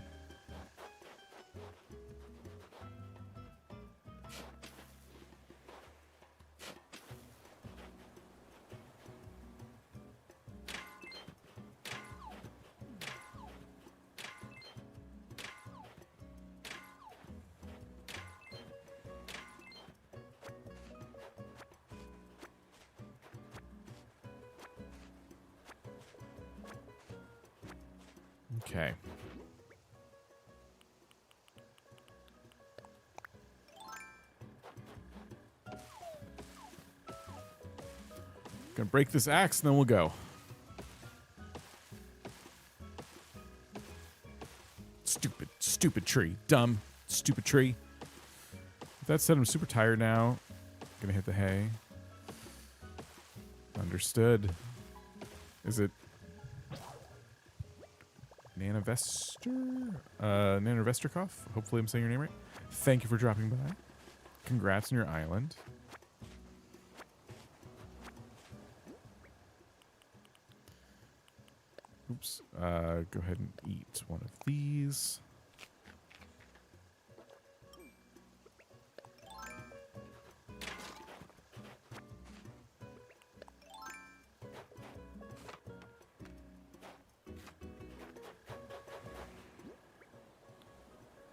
Okay. Gonna break this axe and then we'll go. Stupid tree. Dumb, stupid tree. With that said, I'm super tired now. Gonna hit the hay. Understood. Is it Nanavesterkov? Hopefully I'm saying your name right. Thank you for dropping by. Congrats on your island. Oops. Go ahead and eat one of these.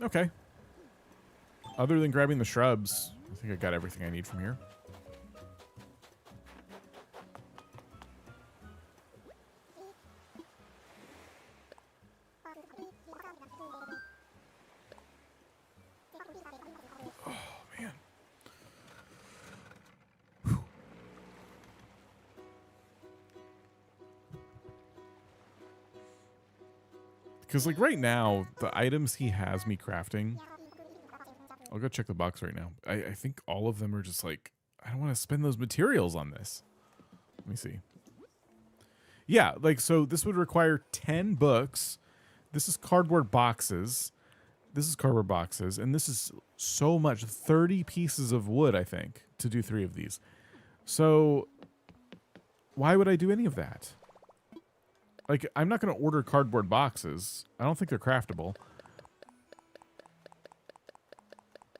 Okay. Other than grabbing the shrubs, I think I got everything I need from here. Oh, man. Because, like, right now, the items he has me crafting, I'll go check the box right now. I think all of them are just like, I don't want to spend those materials on this. Let me see. Yeah, like, so this would require 10 books. This is cardboard boxes. This is cardboard boxes. And this is so much, 30 pieces of wood, I think, to do 3 of these. So why would I do any of that? Like, I'm not going to order cardboard boxes. I don't think they're craftable.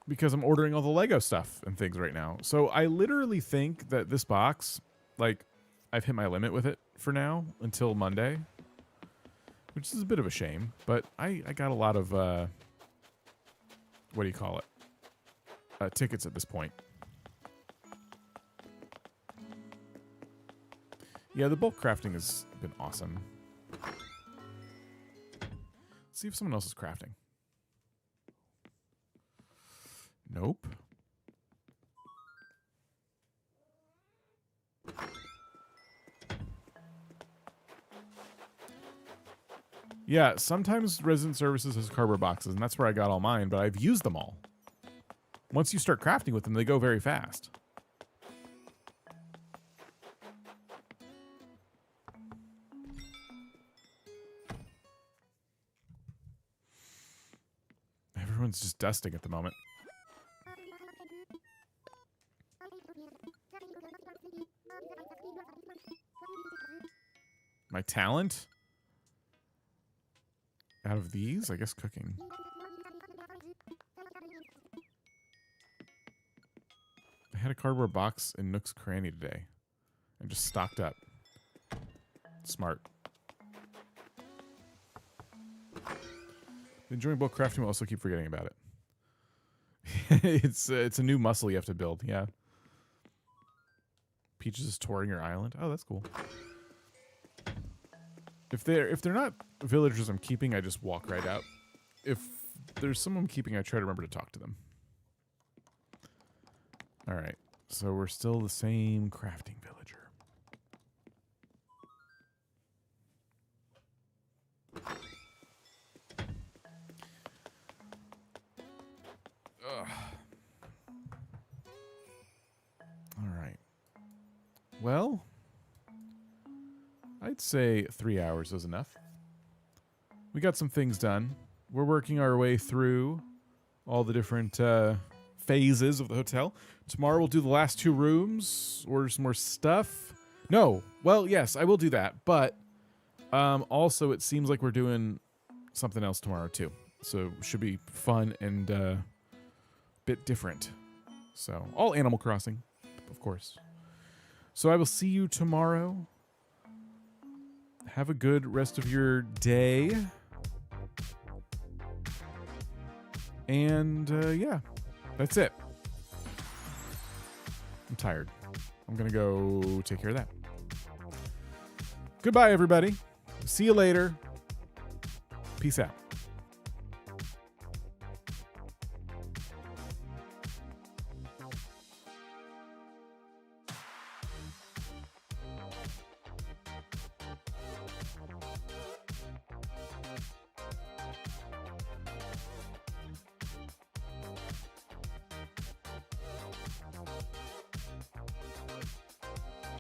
Because I'm ordering all the Lego stuff and things right now. So I literally think that this box, like, I've hit my limit with it for now until Monday. Which is a bit of a shame. But I got a lot of, what do you call it? Tickets at this point. Yeah, the bulk crafting has been awesome. Let's see if someone else is crafting. Nope. Yeah, sometimes Resident Services has cardboard boxes, and that's where I got all mine, but I've used them all. Once you start crafting with them, they go very fast. Everyone's just dusting at the moment. My talent? Out of these? I guess cooking. I had a cardboard box in Nook's cranny today. And just stocked up. Smart. Enjoying bulk crafting, but also keep forgetting about it. It's a new muscle you have to build, yeah. Peaches is touring your island. Oh, that's cool. If they're not villagers I'm keeping, I just walk right out. If there's someone I'm keeping, I try to remember to talk to them. All right, so we're still the same crafting villager. Ugh. All right. Well, I'd say 3 hours is enough. We got some things done. We're working our way through all the different phases of the hotel. Tomorrow we'll do the last 2 rooms, order some more stuff. No, well, yes, I will do that, but Also, it seems like we're doing something else tomorrow too. So should be fun and bit different. So all Animal Crossing, of course. So I will see you tomorrow. Have a good rest of your day. And yeah, that's it. I'm tired. I'm going to go take care of that. Goodbye, everybody. See you later. Peace out.